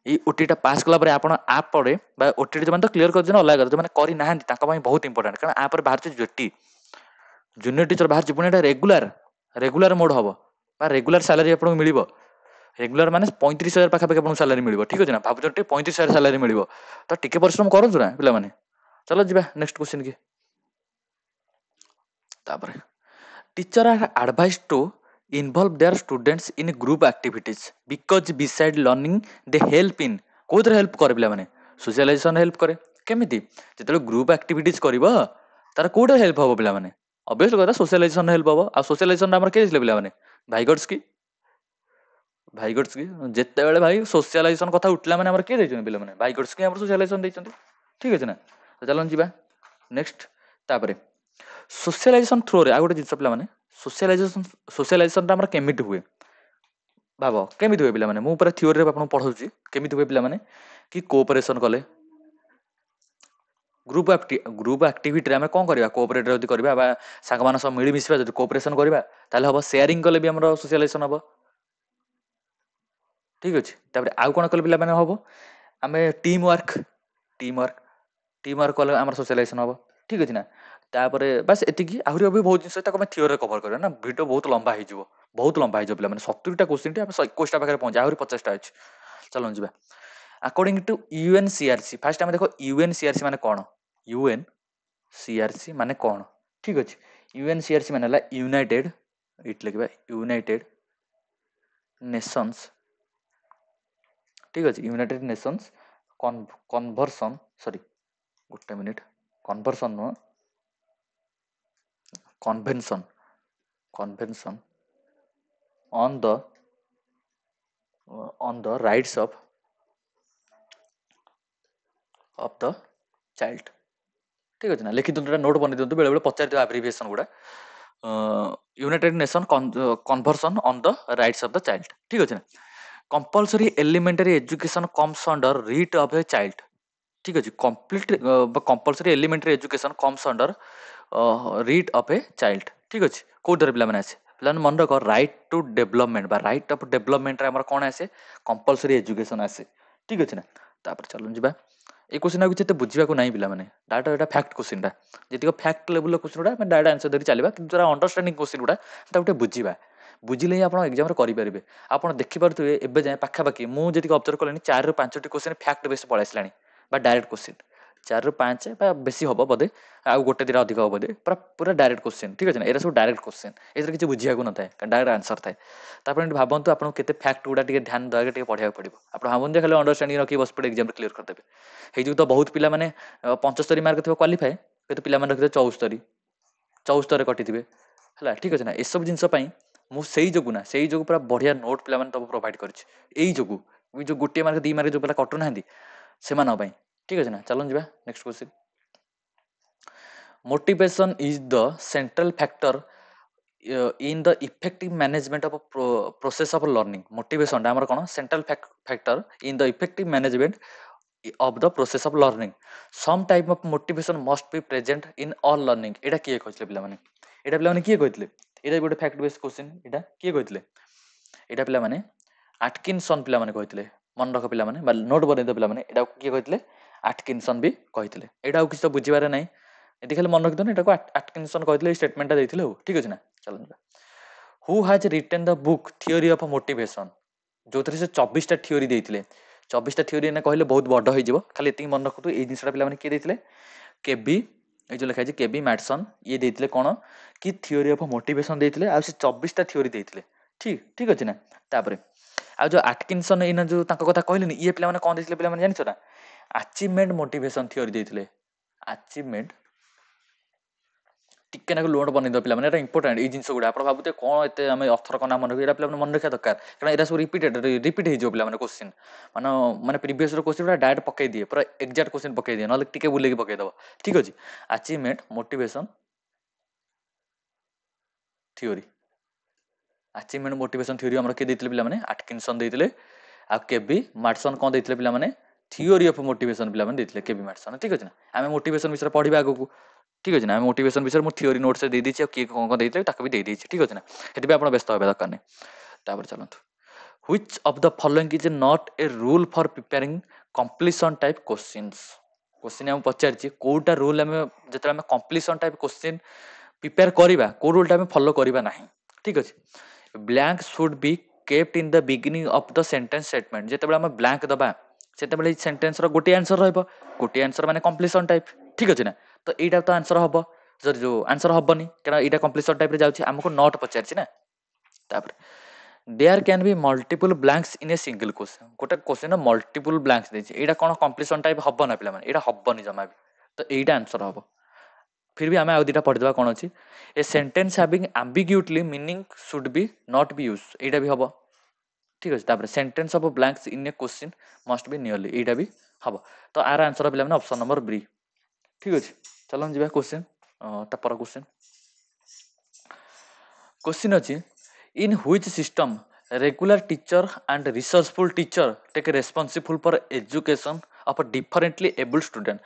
ये ओटीटा पास कला आप आप पड़े ओटीटी जो तो क्लीयर कर अलग जो मैंने करना बहुत इंपोर्टेंट कारण आप बाहर जेटी जूनियर टीचर बाहर पुणी रेगुलर मोड हम रेगुलर सैलरी आपको मिल रेगुलर माने 35,000 पाखापाखि आपको सैलरी मिल ठीक अच्छे ना भाव 35,000 सैलरी मिल तो टिके परिश्रम करूँ ना पे चलो जी नेक्स्ट क्वेश्चन की teacher are advise to involve their students in group activities because beside learning they help in कौन हेल्प करे पे सोशलाइजेशन हेल्प करे केमी जो ग्रुप एक्टिविटीज कर तार कौटे हेल्प हम पे ऑब्वियस कथा सोशलाइजेशन हेल्प हम आ सोशलाइजेशन आम किए पे भाईगट्स की जिते बड़े भाई सोशलाइजेशन कथा उठला मैंने किए पे भाईगट्स की सोशलाइजेशन ठीक अच्छे ना तो चलो जी नेक्स्ट तापर सोशलाइजेशन थ्रो रे आ गोटे जिस पे सोशलाइजेशन केमी हुए भाव केमी हुए पे मुझे थ्योरी आपको पढ़ाऊँ केमी हुए पे कि कोऑपरेशन कले ग्रुप एक्टिविटी आम कौन करवा कोऑपरेट जब करवा सांग मान सब मिलमिशा जो कोऑपरेशन करवा हम शेयरिंग कले भी आम सोशलाइजेशन हम ठीक अच्छे तापर आउ कौन कले पे हम आम टीम वर्क कले आम सोशलाइजेशन हम ठीक अच्छे ना तापर बस एतिकी आहरी भी बहुत जिन तक थ्योरी कवर करवा ना वीडियो बहुत लंबा हो पे 70टा क्वेश्चन 21टा पाखे पहुंचे आहरी 50टा अच्छे चलो जी अकॉर्डिंग टू यूएनसीआरसी फास्ट आम देख यूएनसीआरसी माने कौन यूएनसीआरसी माने कौन ठीक अच्छे यूएनसीआरसी माने यूनाइटेड इट लिखा यूनाइटेड नेशंस ठीक अच्छे यूनाइटेड नेशंस कन्वर्सन सॉरी गोटे मिनिट कन्वर्सन नुह convention on the rights of the child ठीक अच्छे ना लिखि दिखाँ नोट बन दिखाँ बेले बेले पचार आब्रिविएसन गुड़ा United Nation convention on the rights of the child ठीक अच्छे ना compulsory elementary education comes under right of a child ठीक अच्छे complete compulsory elementary education comes under right of a child ठीक अच्छे कौन पे आसे पे मन रख right to development right of development कौन आसे कंपल्सरी एजुकेशन आसे ठीक अच्छे ना तापर चलो जी ये क्वेश्चन आ किसी बुझा ना पे डाटा यहाँ फैक्ट क्वेश्चन जी फैक्ट लेवल क्वेश्चन गुड़ा डायरेक्ट आंसर धरी चलवा कि जो अंडरस्टांडिंग क्वेश्चन गुड़ा गोटे बुझा बुझिले ही आप एग्जाम करेंगे आप देखिपे एवं जाए पाखापाखि मुझे ऑब्जर्व कले 4 ରୁ 5ଟି क्वेश्चन फैक्ट बेस पलैसा डायरेक्ट क्वेश्चन 4 ରୁ 5 बेसी हम बोधे आउ गोटे दिन अधिक हम बोधे पूरा पूरा डायरेक्ट क्वेश्चन ठीक अच्छे ना ये सब डायरेक्ट क्वेश्चन ये किसी बुझा ना था डायरेक्ट आंसर थाए भावतु आपको केते फैक्ट गुड़ा ध्यान देगा पढ़ा पड़ो आप भावुन खाली अंडरस्टांडिंग रखी बस पड़े एग्जाम क्लीयर करदेवे ये तो बहुत पिला माने 75 मार्क थी क्वालिफाए केते पिला माने रखिथे 74 कटि है ठीक अच्छे ना ये सब जिनस मुझे जोगुना से जो पूरा बढ़िया नोट पे तब प्रोवाइड कर जो गोटे मार्क 2 मार्क जो पे कटुना से ठीक अच्छे ना चलो जी next question motivation is the central factor in the effective management of process of learning motivation आमर कौन central factor in the effective management of the process of learning some type of motivation must be present in all learning एटा किए कहले पिला माने एटा पिला माने किए कहले एटा गोटे फैक्ट बेस्ड क्वेश्चन एटा किए कहले एटा पिला माने एटकिंसन पिला माने कहले मन रख पिला माने नोट बने दो पिला माने एटा किए कहले एटकिंसन भी कहले एटा किछ तो बुझिबारे नै एति खाली मन रख दो एटा को एटकिंसन कहले स्टेटमेंट ता देथिले ठीक अछि ना चलो who has written the book theory of motivation जो थरे से 24 टा थ्योरी देथिले 24 टा थ्योरी ना कहले बहुत बड़ हो खाली ये मन रखु ये जिनसा पे किए देते केबी ये जो लिखा है केबी मैटसन ये देते कौन कि थ्योरी ऑफ मोटिवेशन देते आ 24 टा थ्योरी देते ठीक ठीक अच्छे ना तापर आ जो एटकिंसन इन जो कथा कहले ये पे कौन देते पे जान ना अचीवमेंट मोटिवेशन थ्योरी देते अचीवमेंट टिके ना लोड बन पे इंपोर्टाट ये जिन गुड़ा आप भावते कौन एत आम अथर कना मन रखा पे मन रखा दरकार कारण यहाँ सब रिपीट हो पे क्वेश्चन मान मैंने प्रीवियस क्वेश्चन डायरेक्ट पकई दिए पूरा एक्जाक्ट क्वेश्चन पकई दिए ना टिके बुले पकईदेव ठीक अच्छे achievement motivation theory achievement motivation theory आम किए देते पे एटकिंसन देते आ केबी मैटसन कौन देते पे थ्योरी ऑफ मोटिवेशन पे देते केबी मैटसन ठीक अच्छे ना आम मोटिवेशन विषय पढ़ा आगू ठीक अच्छे ना मोटिवेशन विषय मुझे थ्योरी नोट्स दे दी किए कौन कौन देते भी दे दीजिए ठीक अच्छे ना ये आप व्यस्त होगा दरकार नहीं तापर चलते which of the following is not a rule for preparing completion type questions question आम पचारि कोटा रूल आम जो कंप्लीशन टाइप क्वेश्चन प्रिपेयर करवा को रूल आम फॉलो करवा ना ठीक अच्छे blank should be kept in the beginning of the sentence statement जिते आम ब्लैंक दबा से सेंटेंस गोटे आंसर रोटे आंसर माने कंप्लीशन टाइप ठीक अच्छे ना तो यहाँ तो आंसर हम जो आंसर हेनी क्या यहाँ कंप्लीशन टाइप जाऊँगी आमको नॉट पचारि ना तापर there can be multiple blanks in a single question गोटे क्वेश्चन मल्टीपल ब्लैंक्स देती कौन कंप्लीशन टाइप हम ना पे यहाँ हेनी जमा भी तो यहाँ आंसर हम फिर भी आम आउ दुटा पढ़ीदा कौन अच्छी a sentence having ambiguously meaning should be not be use यहाँ भी हम ठीक अच्छे तापर sentence of blanks in a question must be nearly यहाँ भी हम तो आर आंसर पे ऑप्शन नंबर बी ठीक अच्छे चलो जी क्वेश्चन तापर क्वेश्चन क्वेश्चन अच्छी in which system regular teacher and researchful teacher take responsible for education of differently able student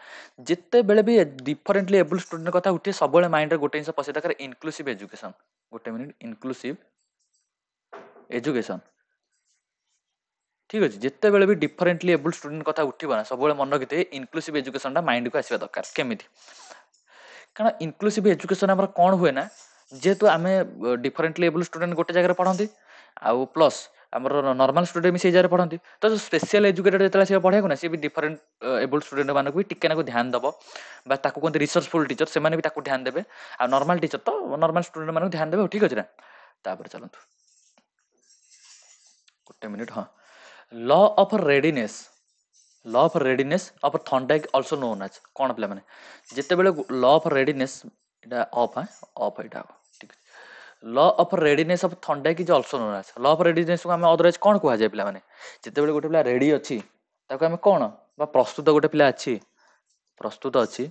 जिते बेले भी डिफरेंटली एबल स्टूडेंट कथा उठे सब माइंड गोटे जिन पशे दरकार इनक्लूसिव एजुकेशन गोटे मिनिट इनक्लूसिव एजुकेशन ठीक अच्छे जिते बेले भी डिफरेंटली एबल स्टूडेंट कथा उठा ना सब मन रखिए इनक्लूसिव एजुकेशन माइंड को आसवा दरकार केमी कारण इनक्लूसिव एजुकेशन आम कौन हुए ना जेहेतु आम डिफरेंटली एबल स्टूडेंट गोटे जगह पढ़ती आउ प्लस आमर नॉर्मल स्टूडेंट भी से जगह पढ़ती तो स्पेशल एजुकेटेड जो पढ़ा ना सी भी डिफरेंट एबल स्टूडेंट मानक भी टिके ना ध्यान दब कहते रिसर्चफुल टीचर से भी ध्यान देवे आ नॉर्मल टीचर तो नॉर्मल स्टूडेंट मानक ध्यान देवे ठीक अच्छे ना तापर चलतु गोटे मिनिट हाँ law of readiness of Thorndike also known as कौन पे जिते बड़े law of readiness of of यहाँ ठीक law of readiness of Thorndike is also known as law of readiness को आम अदरवाइज कौन कह जाए पे जिते बड़े गोटे पिला रेडी अच्छी आम कौन प्रस्तुत गोटे पिला अच्छी ପ୍ରସ୍ତୁତ ଅଛି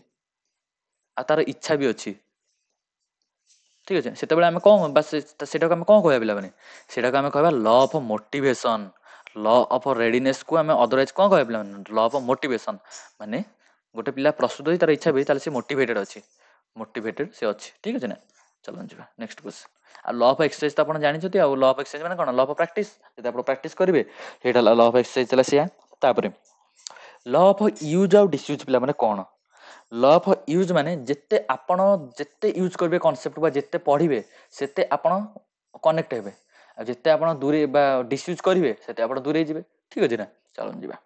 ଆଉ ତାର ଇଚ୍ଛା ବି ଅଛି, ଠିକ ଅଛି। ସେତେବେଳେ ଆମେ କଣ ବା ସେଟାକୁ ଆମେ କଣ କହିବା ପିଲାମାନେ, ସେଟାକୁ ଆମେ କହିବା ଲ ଅଫ ମୋଟିଭେସନ। ଲ ଅଫ ରେଡିନେସ କୁ ଆମେ ଅଦରୱାଇଜ କଣ କହିବା ପିଲାମାନେ, ଲ ଅଫ ମୋଟିଭେସନ। ମାନେ ଗୋଟେ ପିଲା ପ୍ରସ୍ତୁତ ହୋଇ ତାର ଇଚ୍ଛା ବି, ତାହେଲେ ସେ ମୋଟିଭେଟେଡ ଅଛି, ମୋଟିଭେଟେଡ ସେ ଅଛି, ଠିକ ଅଛି ନା। ଚାଲନ୍ତୁ ଯିବା ନେକ୍ସଟ କ୍ୱେଶ୍ଚନ। ଆଉ ଲ ଅଫ ଏକ୍ସରସାଇଜ ତ ଆପଣ ଜାଣିଛନ୍ତି। ଆଉ ଲ ଅଫ ଏକ୍ସରସାଇଜ ମାନେ କଣ, ଲ ଅଫ ପ୍ରାକ୍ଟିସ। ଯଦି ଆପଣ ପ୍ରାକ୍ଟିସ କରିବେ ସେଇଟା ଲ ଅଫ ଏକ୍ସରସାଇଜ ହେଲା ସେଇଆ। ତାପରେ ଲ ଅଫ ୟୁଜ ଆଉ ଡିସୟୁଜ ପିଲାମାନେ କଣ? ଲ ଅଫ ୟୁଜ ମାନେ ଯେତେ ଆପଣ ଯେତେ ୟୁଜ କରିବେ କନସେପ୍ଟ ବା ଯେତେ ପଢିବେ ସେତେ ଆପଣ କନେକ୍ଟ ହେବେ, ଆଉ ଯେତେ ଆପଣ ଦୂରେଇ ବା ଡିସୟୁଜ କରିବେ ସେତେ ଆପଣ ଦୂରେଇ ଯିବେ, ଠିକ ଅଛି ନା। ଚାଲନ୍ତୁ ଯିବା।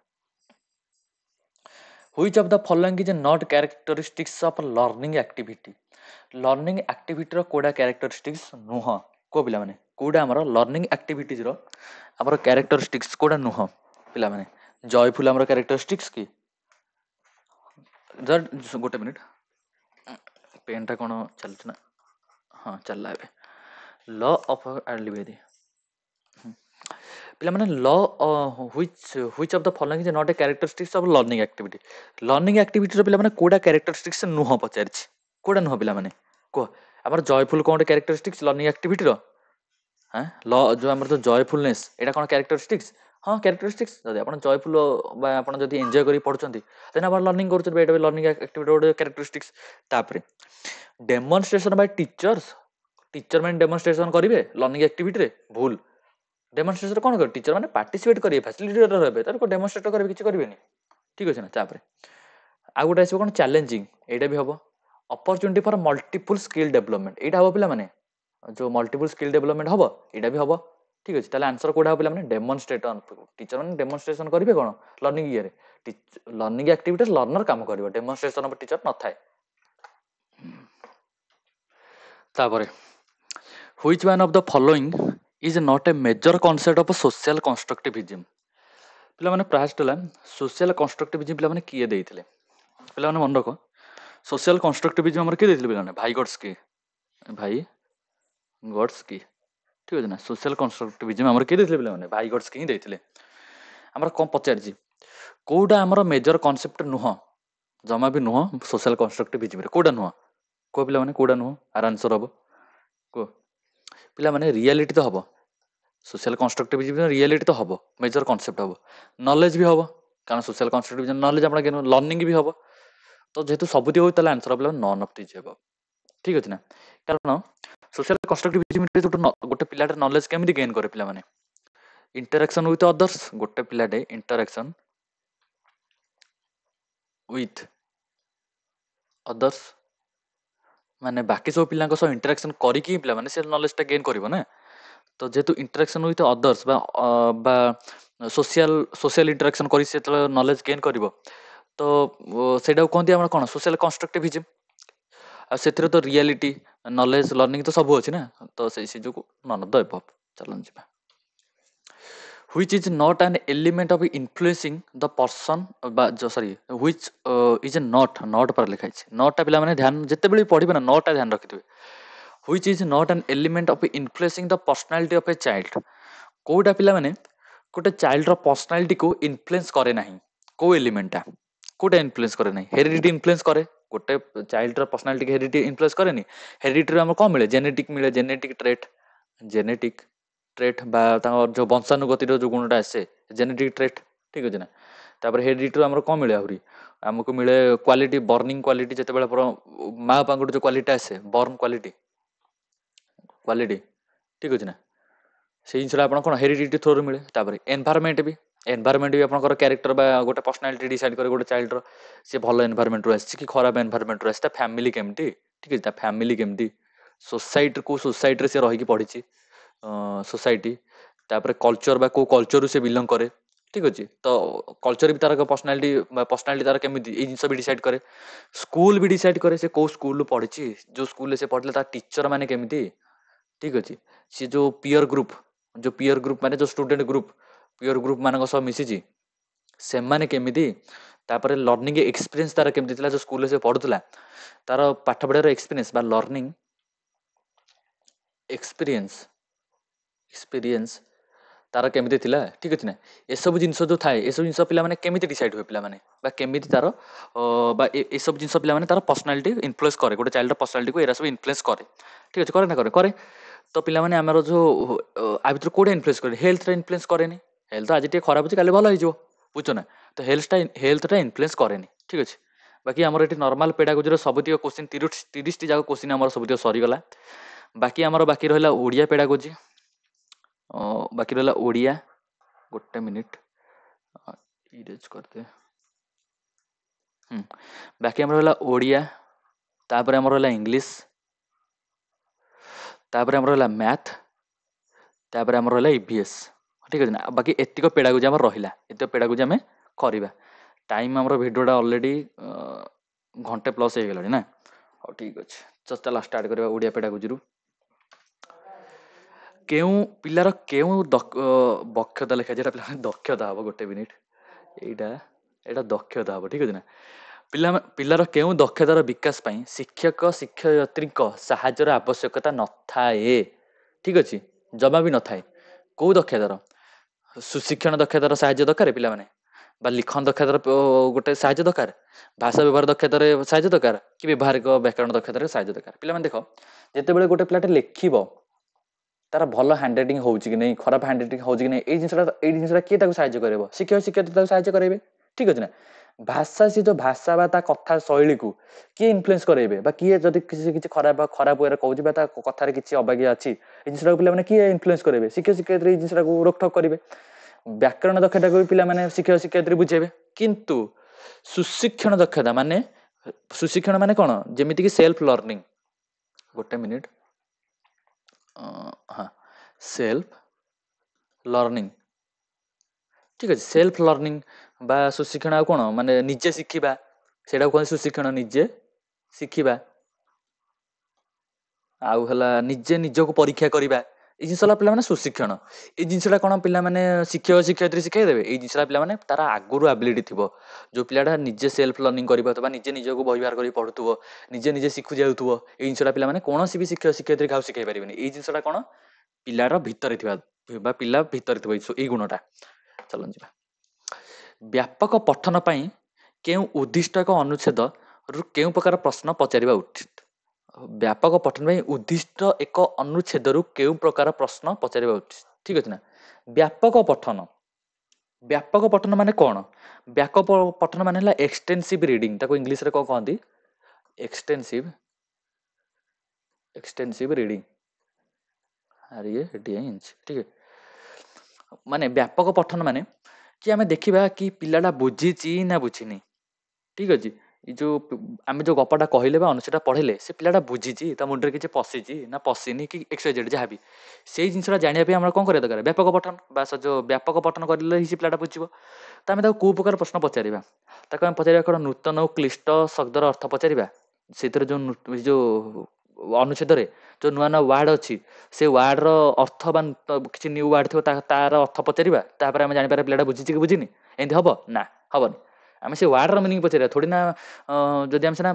Which of the following is not characteristics of learning activity? Learning ଆକ୍ଟିଭିଟିର କୋଉଟା କ୍ୟାରେକ୍ଟରିଷ୍ଟିକ୍ସ ନୁହଁ, କୋଉ ପିଲାମାନେ, କୋଉଟା ଆମର ଲର୍ଣ୍ଣିଂ ଆକ୍ଟିଭିଟିର ଆମର କ୍ୟାରେକ୍ଟରିଷ୍ଟିକ୍ସ କୋଉଟା ନୁହଁ ପିଲାମାନେ। ଜୟଫୁଲ ଆମର କ୍ୟାରେକ୍ଟରିଷ୍ଟିକ୍ସ କି? ଗୋଟେ ମିନିଟ୍, ପେନ୍ ଟା କ'ଣ ଚାଲୁଛି ନା, ହଁ ଚାଲିଲା ଏବେ। ଲ ଅଫ ଆଲିବେରୀ ପିଲାମାନେ, law which of the following is not a characteristics of learning activity. Learning ଆକ୍ଟିଭିଟିର ପିଲାମାନେ କୋଉଟା କ୍ୟାରେକ୍ଟରିଷ୍ଟିକ୍ସ ନୁହଁ ପଚାରିଛି, କୋଉଟା ନୁହଁ ପିଲାମାନେ କୁହ। ଆମର ଜୟଫୁଲ କ'ଣ ଗୋଟେ କ୍ୟାରେକ୍ଟରିଷ୍ଟିକ୍ସ ଲର୍ଣ୍ଣିଂ ଆକ୍ଟିଭିଟିର? ହଁ ଲ ଯୋଉ ଆମର ଯୋଉ ଜୟଫୁଲନେସ୍ ଏଇଟା କ'ଣ କ୍ୟାରେକ୍ଟରିଷ୍ଟିକ୍ସ? ହଁ କ୍ୟାରେକ୍ଟରିଷ୍ଟିକ୍ସ। ଯଦି ଆପଣ ଜୟଫୁଲ ବା ଆପଣ ଯଦି ଏନ୍ଜୟ କରି ପଢୁଛନ୍ତି ଦେନ୍ ଆପଣ ଲର୍ଣ୍ଣିଂ କରୁଛନ୍ତି, ଏଇଟା ବି ଲର୍ଣ୍ଣିଂ ଆକ୍ଟିଭିଟି ଗୋଟେ କ୍ୟାରେକ୍ଟରିଷ୍ଟିକ୍ସ। ତାପରେ ଡେମନଷ୍ଟ୍ରେସନ ବାଇ ଟିଚର୍ସ, ଟିଚର ମାନେ ଡେମନଷ୍ଟ୍ରେସନ କରିବେ ଲର୍ଣ୍ଣିଂ ଆକ୍ଟିଭିଟିରେ, ଭୁଲ। ଡେମନଷ୍ଟ୍ରେସନ କ'ଣ କରିବେ, ଟିଚର ମାନେ ପାର୍ଟିସିପେଟ କରିବେ, ଫାସିଲିଟେଟର ହେବେ, ତାର ଡେମନଷ୍ଟ୍ରେଟ କରିବେ, କିଛି କରିବେନି, ଠିକ ଅଛି ନା। ତାପରେ ଆଉ ଗୋଟେ ଆସିବ କ'ଣ, ଚ୍ୟାଲେଞ୍ଜିଂ, ଏଇଟା ବି ହବ। ଅପରଚୁନିଟି ଫର ମଲ୍ଟିପୁଲ ସ୍କିଲ୍ ଡେଭଲପମେଣ୍ଟ, ଏଇଟା ହବ ପିଲାମାନେ। ଯୋଉ ମଲ୍ଟିପୁଲ ସ୍କିଲ୍ ଡେଭଲପମେଣ୍ଟ ହବ, ଏଇଟା ବି ହବ, ଠିକ ଅଛି। ତାହେଲେ ଆନ୍ସର କୋଉଟା ହବ ପିଲାମାନେ, ଡେମନଷ୍ଟ୍ରେଟର। ଟିଚର ମାନେ ଡେମନଷ୍ଟ୍ରେସନ କରିବେ କ'ଣ ଲର୍ଣ୍ଣିଂ ଇଏରେ, ଲର୍ଣ୍ଣିଂ ଆକ୍ଟିଭିଟି ଲର୍ଣ୍ଣର କାମ କରିବ, ଡେମନଷ୍ଟ୍ରେସନ ଟିଚର ନଥାଏ। ତାପରେ which one of the following is not a major concept of social constructivism? ପିଲାମାନେ ଫାଷ୍ଟ ହେଲା ସୋସିଆଲ କନଷ୍ଟ୍ରକ୍ଟିଭିଜମ, ପିଲାମାନେ କିଏ ଦେଇଥିଲେ, ପିଲାମାନେ ମନେ ରଖ। ସୋସିଆଲ କନଷ୍ଟ୍ରକ୍ଟିଭିଜମ ଆମର କିଏ ଦେଇଥିଲେ ପିଲାମାନେ, ଭାଇ ଗଡସ୍କି, ଭାଇ ଗଡସ୍କି, ଠିକ ଅଛି ନା। ସୋସିଆଲ କନଷ୍ଟ୍ରକ୍ଟିଭିଜମ ଆମର କିଏ ଦେଇଥିଲେ ପିଲାମାନେ, ଭାଇ ଗଡସ୍କି ହିଁ ଦେଇଥିଲେ। ଆମର କ'ଣ ପଚାରିଛି, କୋଉଟା ଆମର ମେଜର କନସେପ୍ଟ ନୁହଁ, ଜମା ବି ନୁହଁ ସୋସିଆଲ କନଷ୍ଟ୍ରକ୍ଟିଭିଜମରେ, କୋଉଟା ନୁହଁ କୁହ ପିଲାମାନେ, କୋଉଟା ନୁହଁ, ଆର ଆନ୍ସର ହବ କୁହ ପିଲାମାନେ। ରିଆଲିଟି ତ ହବ, ସୋସିଆଲ କନଷ୍ଟ୍ରକ୍ଟିଭିଜମ ରିଆଲିଟି ତ ହବ, ମେଜର କନସେପ୍ଟ ହବ। ନଲେଜ ବି ହବ, କାରଣ ସୋସିଆଲ କନଷ୍ଟ୍ରକ୍ଟିଭିଜମ ନଲେଜ ଆପଣ ଲର୍ଣ୍ଣିଂ ବି ହବ। ତ ଯେହେତୁ ସବୁଠି ହଉଛି ତାହେଲେ ଆନ୍ସର ହବ ନନ୍ ଅଫ୍ ଦିସ୍ ହେବ, ଠିକ ଅଛି ନା। କାରଣ ସୋସିଆଲ କନଷ୍ଟ୍ରକ୍ଟିଭିଜମ ଗୋଟେ ପିଲାଟେ ନଲେଜ କେମିତି ଗେନ୍ କରେ ପିଲାମାନେ, ଇଣ୍ଟରାକ୍ସନ ୱିଥ ଅଦର୍ସ, ଗୋଟେ ପିଲାଟେ ଇଣ୍ଟରାକ୍ସନ ୱିଥ ଅଦର୍ସ ମାନେ ବାକି ସବୁ ପିଲାଙ୍କ ସହ ଇଣ୍ଟରାକ୍ସନ କରିକି ପିଲାମାନେ ସେ ନଲେଜଟା ଗେନ୍ କରିବ ନା। ତ ଯେହେତୁ ଇଣ୍ଟରାକ୍ସନ ୱିଥ ଅଦର୍ସ ବା ସୋସିଆଲ ଇଣ୍ଟରାକ୍ସନ କରି ସେ ଯେତେବେଳେ ନଲେଜ ଗେନ୍ କରିବ, ତ ସେଇଟାକୁ କୁହନ୍ତି ଆମର କ'ଣ, ସୋସିଆଲ କନଷ୍ଟ୍ରକ୍ଟିଭିଜମ। ଆଉ ସେଥିରେ ତ ରିଆଲିଟି, ନଲେଜ, ଲର୍ଣ୍ଣିଂ ତ ସବୁ ଅଛି ନା, ତ ସେଇ ଯୋଗୁଁ ନନ୍ ଅଫ୍ ଦ ଏବଭ୍। ଚାଲନ୍ତୁ ଯିବା। which is not an element of influencing the person which is not पर ଲେଖା ହେଇଛି, ନଟ୍ ଟା ପିଲାମାନେ ଧ୍ୟାନ ଯେତେବେଳେ ପଢିବେ ନା ନଟ୍ ଟା ଧ୍ୟାନ ରଖିଥିବେ। which is not an element of influencing the personality of a child, କୋଉଟା ପିଲାମାନେ ଗୋଟେ ଚାଇଲ୍ଡର ପର୍ସନାଲିଟିକୁ ଇନଫ୍ଲୁଏନ୍ସ କରେ ନାହିଁ, କୋଉ ଏଲିମେଣ୍ଟଟା, କୋଉଟା ଇନଫ୍ଲୁଏନ୍ସ କରେ ନାହିଁ, ହେରିଡିଟି ଇନଫ୍ଲୁଏନ୍ସ କରେ। ଗୋଟେ ଚାଇଲ୍ଡର ପର୍ସନାଲିଟି ହେରିଡିଟି ଇନଫ୍ଲୁଏନ୍ସ କରେନି, ହେରିଡିଟିରେ ଆମର କ'ଣ ମିଳେ, ଜେନେଟିକ୍ ମିଳେ, ଜେନେଟିକ୍ ଟ୍ରେଟ୍ ବା ତାଙ୍କର ଯୋଉ ବଂଶାନୁଗତିର ଯୋଉ ଗୁଣଟା ଆସେ ଜେନେଟିକ୍ ଟ୍ରେଟ୍, ଠିକ ଅଛି ନା। ତାପରେ ହେରିଡିଟିରୁ ଆମର କ'ଣ ମିଳେ, ଆହୁରି ଆମକୁ ମିଳେ କ୍ୱାଲିଟି, ବର୍ନିଂ କ୍ୱାଲିଟି, ଯେତେବେଳେ ଆମର ମା ବାପାଙ୍କଠୁ ଯୋଉ କ୍ୱାଲିଟି ଆସେ, ବର୍ନ କ୍ୱାଲିଟି, ଠିକ ଅଛି ନା। ସେଇ ଜିନିଷଟା ଆପଣ କ'ଣ ହେରିଡିଟି ଥ୍ରୋରୁ ମିଳେ। ତାପରେ ଏନଭାରମେଣ୍ଟ ବି ଆପଣଙ୍କର କ୍ୟାରେକ୍ଟର ବା ଗୋଟେ ପର୍ସନାଲିଟି ଡିସାଇଡ୍ କରେ ଗୋଟେ ଚାଇଲ୍ଡର, ସେ ଭଲ ଏନଭାରମେଣ୍ଟରୁ ଆସିଛି କି ଖରାପ ଏନଭାରମେଣ୍ଟରୁ ଆସିଛି, ତା ଫ୍ୟାମିଲି କେମିତି, ଠିକ ଅଛି, ତା ଫ୍ୟାମିଲି କେମିତି, ସୋସାଇଟି କୋଉ ସୋସାଇଟିରେ ସେ ରହିକି ପଢିଛି, ସୋସାଇଟି, ତାପରେ କଲଚର ବା କୋଉ କଲଚରରୁ ସେ ବିଲଙ୍ଗ କରେ, ଠିକ ଅଛି। ତ କଲଚର ବି ତାର ପର୍ସନାଲିଟି ତାର କେମିତି, ଏଇ ଜିନିଷ ବି ଡିସାଇଡ୍ କରେ। ସ୍କୁଲ ବି ଡିସାଇଡ୍ କରେ ସେ କୋଉ ସ୍କୁଲରୁ ପଢିଛି, ଯୋଉ ସ୍କୁଲରେ ସେ ପଢିଲା ତା ଟିଚର ମାନେ କେମିତି, ଠିକ ଅଛି। ସେ ଯୋଉ ପିୟର ଗ୍ରୁପ ମାନେ ଯୋଉ ଷ୍ଟୁଡେଣ୍ଟ ଗ୍ରୁପ ମାନଙ୍କ ସହ ମିଶିଛି ସେମାନେ କେମିତି, ତାପରେ ଲର୍ଣ୍ଣିଂ ଏକ୍ସପିରିଏନ୍ସ ତାର କେମିତି ଥିଲା, ଯୋଉ ସ୍କୁଲରେ ସେ ପଢୁଥିଲା ତାର ପାଠ ପଢିବାର ଏକ୍ସପିରିଏନ୍ସ ବା ଲର୍ଣ୍ଣିଂ ଏକ୍ସପିରିଏନ୍ସ तार केमिति थिला ठीक अछि ना ए सब जिंस जो थाए ए सब जिंस पिला माने केमिति डिसाइड हुए पिला माने बा केमिति तार बा ए सब जिंस पिला माने तार पर्सनालिटी इन्फ्लुएंस करे गोटे चाइल्ड पर्सनालिटी को एरा सब इन्फ्लुएंस करे ठीक अछि करे ना करे तो पिला माने हमर जो आ भीतर कोडे इन्फ्लुएंस करे हेल्थ रे इन्फ्लुएंस करेनी हेल्थ आज टे खराब अछि काले भलो होई जो बुझो ना तो हेल्थ टा इन्फ्लुएंस करेनी ठीक अछि बाकी हमर एटी नॉर्मल पेडागोजी सबुतिक क्वेश्चन 30 टी जाक क्वेश्चन हमर सबुतिक सरी गला बाकी हमर बाकी रहला ओडिया पेडागोजी बाकी रहला ओडिया गोटे मिनिट इरेज करते बाकी हमर रहला ओडिया तापर हमर रहला इंग्लिश तापर हमर रहला मैथ तापर हमर रहला ईवीएस ठीक अछि ना बाकी एतिको पेडागोजी हमर रहिला एतिको पेडागोजी हमें करबा टाइम हमर वीडियोटा ऑलरेडी घंटे प्लस हो गलानी ना ठीक अच्छे तो चला स्टार्ट करवा ओडिया पेडागोजी रु केउ पिलार केउ दक्षता लिखा जेटा पिला दक्षता हम गोटे मिनिट एटा एटा दक्षता हम ठीक अछि ना पिलार केउ दक्षतार विकास पई शिक्षक शिक्षयित्री साहाय्यर आवश्यकता न थाए ठीक अछि जमा भी न थाए को दक्षतार सुशिक्षण दक्षतार साहाय्य दरकार पिला माने बा लिखन दक्षतार गोटे साहाय्य दरकार भाषा व्यवहार दक्षतार साहाय्य दरकार कि व्यवहारिक व्याकरण दक्षतार साहाय्य दरकार पिला माने देखो जेते बेले गोटे पिलाटे लेखिबो तार भलो हैंडराइटिंग होउची कि नहीं खराब हैंडराइटिंग होउची कि नहीं ए जिनसटा किए ताको साहाय्य करबो शिक्षक शिक्षयित्री ताको साहाय्य करेबे ठीक अछि ना भाषा से जो भाषा बा ता कथा शैली को किए इन्फ्लुएंस करेबे बा किए जदी किसी खराब वे कहउची बा ता कथार किछि अबाग्य अछि ए जिनसटा पिला माने किए इन्फ्लुएंस करेबे शिक्षक शिक्षयित्री ए जिनसटा को रोकठोक करेबे व्याकरण दक्षता को पिला माने शिक्षक शिक्षयित्री बुझेबे किंतु सुशिक्षण दक्षता माने सुशिक्षण माने कोन जेमिति कि सेल्फ लर्निंग गोटे मिनिट हाँ सेल्फ लर्निंग ठीक है सेल्फ लर्निंग बा सुशिक्षण आ कोन माने निजे शिखिबा सेटा कोन सुशिक्षण निजे शिखिबा आउ हला निजे निजको परीक्षा करिबा ए जिनसला पिला माने सुशिक्षण ए जिनसटा कोन पिला माने शिक्षक शिक्षयित्री शिखाई देबे ए जिनसला पिला माने तारा आगुरु एबिलिटी थिबो जो पिलाटा निजे सेल्फ लर्निंग करिबो तबा निजे निजको बहिवार करि पढुथुबो निजे निजे शिखु जाउथुबो ए जिनसटा पिला माने कोनोसी भी शिक्षक शिक्षयित्री काउ शिखाई परिबेनी ए जिनसटा कोन पिलार भितरे थिबा बा पिला भितरे थिबो ए गुणटा चलन जिबा व्यापक पठन पई केउ उद्दिष्ट एक अनुच्छेद रु केउ प्रकार प्रश्न पचारिबा उचित व्यापक पठन में उद्दिष्ट एक अनुच्छेद रु केउ प्रकार प्रश्न पचारिबा उचित ठीक अछि ना व्यापक पठन माने कोन व्यापक पठन माने हला एक्सटेंसिव रीडिंग ताको इंग्लिश रे को कहंती एक्सटेंसिव रीडिंग ठीक है माने व्यापक पठन माने कि आमे देखिबा कि पिलाटा बुझिची ना बुझिनी ठीक अछि जो आम जो गपटा कहले बा अनुच्छेद पढ़ेले से पिलाटा बुझिची ता मुंडरे किछि पसिची ना पसिनी कि एक्सवाइजेड जहाँ भी से जिनसटा जानिया पे हमरा कोन करे दरकार व्यापक पठन बा जो व्यापक पठन करले ही से पिलाटा बुझिबो ता आमे ताको को प्रकार प्रश्न पचारिबा ताको आमे पचारिबा कोन नूतन और क्लिष्ट शब्दर अर्थ पचारिबा सेतर जो अनुच्छेद रे जो नुआ नुआ वार्ड अछि से वार्ड रो अर्थ बा किछि न्यू वार्ड थियो तार अर्थ पचारिबा तापर आमे जानि पारे पिलाटा बुझिची कि बुझिनी एंती हबो ना हबनी आमे से वार्ड रो मीनिंग पचारिबा थोड़ी ना जदि आमे सेना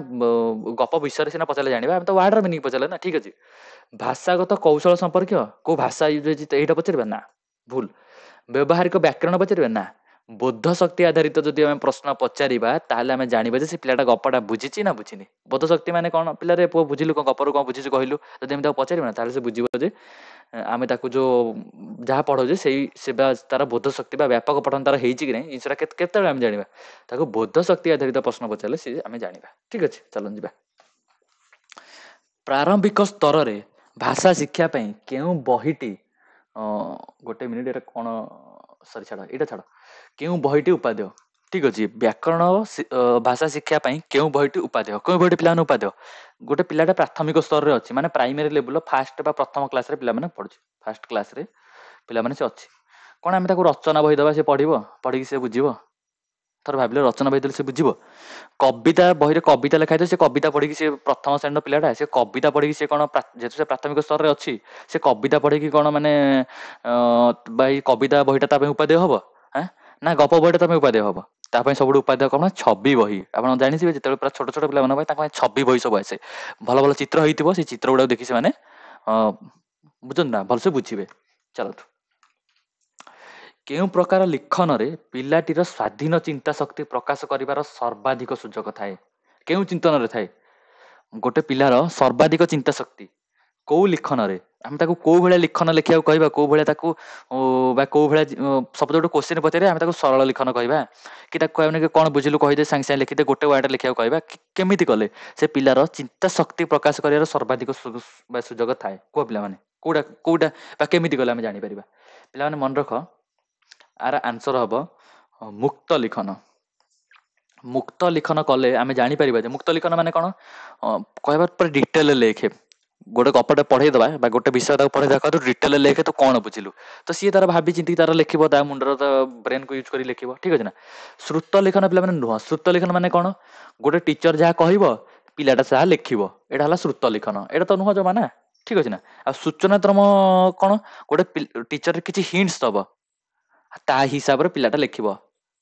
गप विषय रे सेना पचारले जानिबा आमे तो वार्ड रो मीनिंग पचारले ना ठीक अछि भाषागत कौशल संपर्क को भाषा यूज होछि एटा पचारिबा ना भूल व्यवहारिक व्याकरण पचारिबा ना बोध शक्ति आधारित जदि आमे प्रश्न पचारिबा ताले आमे जानिबा जे से पिलाटा गपटा बुझिची ना बुझिनी बोध शक्ति माने कोन पिला रे पो बुझिलु कोन गपर कोन बुझिछु कहलु जदि आमे ताको पचारिबा ना ताले से बुझिबो जे आमे ताको जो जहाँ पढ़ो जे सेई सेबा तार बोध शक्ति बा व्यापक पठन तार हेइची कि नै इनसरा केते आमे जानिबा ताको बोध शक्ति आधारित प्रश्न पचारले से आमे जानिबा ठीक अछि चलन जिबा प्रारंभिक स्तर रे भाषा शिक्षा पई केउ बहिटी गोटे मिनिट एटा कोन सरी छाड़ एटा छाड़ केउ बहिटी उपादेय ठीक अछि व्याकरण भाषा शिक्षा पई केउ बहिटी उपादेय केउ बहिटी पिलान उपादेय गोटे पिलाटा प्राथमिक स्तर रे अछि माने प्राइमरी लेवल फर्स्ट बा प्रथम क्लास रे पिला माने पढुछि फर्स्ट क्लास रे पिला माने से अछि कोन आमे ताको रचना बहि दबा से पढिबो पढि से बुझिबो थर भाबिले रचना बहि देले से बुझिबो कविता बहि रे कविता लिखा से कविता पढि से प्रथम श्रेणी पिलाटा से कविता पढि से कोन जेतु से प्राथमिक स्तर रे अछि से कविता पढि कोन माने भाई कविता बहिटा ता पे उपादेय हबो हैं ना गप बहिटा ता पे उपादेय हबो ता पे सबुड उपादेय कोन छवि बहि आपण जानि छिबे जेते पूरा छोट छोट पिला माने ता छवि बहि सब आसे भलो भलो चित्र होइतिबो से चित्र गुडा देखि से माने बुझन ना भल से बुझिबे चलो କେଉଁ ପ୍ରକାର ଲିଖନରେ ପିଲାଟିର ସ୍ୱାଧୀନ ଚିନ୍ତା ଶକ୍ତି ପ୍ରକାଶ କରିବାର ସର୍ବାଧିକ ସୁଯୋଗ ଥାଏ? କେଉଁ ଚିନ୍ତନରେ ଥାଏ? ଗୋଟେ ପିଲାର ସର୍ବାଧିକ ଚିନ୍ତା ଶକ୍ତି କୋଉ ଲିଖନରେ, ଆମେ ତାକୁ କୋଉ ଭଳିଆ ଲିଖନ ଲେଖିବାକୁ କହିବା, କୋଉ ଭଳିଆ ତାକୁ ବା କୋଉ ଭଳିଆ ସପୋଜ ଗୋଟେ କୋଶ୍ଚିନ୍ ପଚାରିବା, ଆମେ ତାକୁ ସରଳ ଲିଖନ କହିବା କି ତାକୁ କହିବାନି କି କଣ ବୁଝିଲୁ କହିଦେ ସାଙ୍ଗେ ସାଙ୍ଗେ ଲେଖିଦେ, ଗୋଟେ ୱାର୍ଡ ଲେଖିବାକୁ କହିବା, କେମିତି କଲେ ସେ ପିଲାର ଚିନ୍ତା ଶକ୍ତି ପ୍ରକାଶ କରିବାର ସର୍ବାଧିକ ସୁଯୋଗ ଥାଏ? କୁହ ପିଲାମାନେ, କୋଉଟା କୋଉଟା ବା କେମିତି କଲେ ଆମେ ଜାଣିପାରିବା? ପିଲାମାନେ ମନେ ରଖ, ଆର ଆନ୍ସର ହବ ମୁକ୍ତ ଲିଖନ। ମୁକ୍ତ ଲିଖନ କଲେ ଆମେ ଜାଣିପାରିବା ଯେ ମୁକ୍ତ ଲିଖନ ମାନେ କଣ, କହିବା ପୁରା ଡିଟେଲ ଲେଖେ, ଗୋଟେ ଗପଟେ ପଢେଇଦବା ବା ଗୋଟେ ବିଷୟ ତାକୁ ପଢେଇଦବା, ତୁ ଡିଟେଲ ଲେଖେ ତୁ କଣ ବୁଝିଲୁ, ତ ସିଏ ତାର ଭାବି ଚିନ୍ତି ତାର ଲେଖିବ, ତା ମୁଣ୍ଡର ତା ବ୍ରେନକୁ ୟୁଜ କରି ଲେଖିବ, ଠିକ ଅଛି ନା। ଶ୍ରୁତ ଲିଖନ ପିଲାମାନେ ନୁହଁ। ଶ୍ରୁତ ଲିଖନ ମାନେ କଣ, ଗୋଟେ ଟିଚର ଯାହା କହିବ ପିଲାଟା ଯାହା ଲେଖିବ, ଏଇଟା ହେଲା ଶ୍ରୁତ ଲିଖନ, ଏଇଟା ତ ନୁହଁ ଜମା ନା, ଠିକ ଅଛି ନା। ଆଉ ସୂଚନାତ୍ମକ କଣ, ଗୋଟେ ଟିଚର କିଛି ହିଣ୍ଟସ ଦବ, ତା ହିସାବରେ ପିଲାଟା ଲେଖିବ,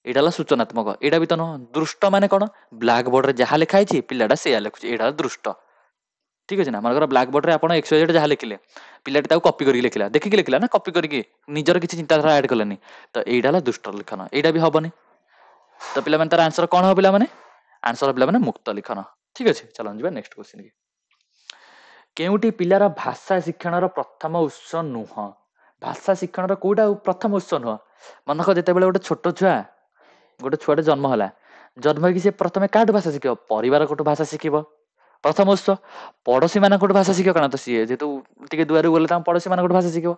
ଏଇଟା ହେଲା ସୂଚନାତ୍ମକ, ଏଇଟା ବି ତ ନୁହଁ। ଦୃଷ୍ଟ ମାନେ କଣ, ବ୍ଲାକ୍ ବୋର୍ଡରେ ଯାହା ଲେଖା ହେଇଛି ପିଲାଟା ସେଇଆ ଲେଖୁଛି, ଏଇଟା ହେଲା ଦୃଷ୍ଟ, ଠିକ ଅଛି ନା। ମନେକର ବ୍ଲାକ୍ ବୋର୍ଡରେ ଆପଣ XYZ ଯାହା ଲେଖିଲେ, ପିଲାଟି ତାକୁ କପି କରିକି ଲେଖିଲା, ଦେଖିକି ଲେଖିଲା ନା, କପି କରିକି, ନିଜର କିଛି ଚିନ୍ତାଧାରା ଆଡ କଲାନି, ତ ଏଇଟା ହେଲା ଦୁଷ୍ଟ ଲିଖନ, ଏଇଟା ବି ହବନି। ତ ପିଲାମାନେ ତାର ଆନ୍ସର କଣ ହବ ପିଲାମାନେ, ଆନ୍ସର ପିଲାମାନେ ମୁକ୍ତ ଲିଖନ, ଠିକ ଅଛି। ଚାଲନ୍ତୁ ଯିବା ନେକ୍ସଟ କ୍ୱେଶ୍ଚିନ କି। କେଉଁଟି ପିଲାର ଭାଷା ଶିକ୍ଷଣର ପ୍ରଥମ ଉତ୍ସ ନୁହଁ? ଭାଷା ଶିକ୍ଷଣର କୋଉଟା ପ୍ରଥମ ଉତ୍ସ ନୁହଁ? ମନେକର ଯେତେବେଳେ ଗୋଟେ ଛୋଟ ଛୁଆ, ଗୋଟେ ଛୁଆଟେ ଜନ୍ମ ହେଲା, ଜନ୍ମ ହେଇକି ସେ ପ୍ରଥମେ କାହାଠୁ ଭାଷା ଶିଖିବ? ପରିବାର କୋଠୁ ଭାଷା ଶିଖିବ, ପ୍ରଥମ ଉତ୍ସ। ପଡୋଶୀ ମାନଙ୍କଠୁ ଭାଷା ଶିଖିବ, କାରଣ ତ ସିଏ ଯେହେତୁ ଟିକେ ଦୁଆରୁ ଗଲେ ତାଙ୍କ ପଡୋଶୀ ମାନଙ୍କଠୁ ଭାଷା ଶିଖିବ,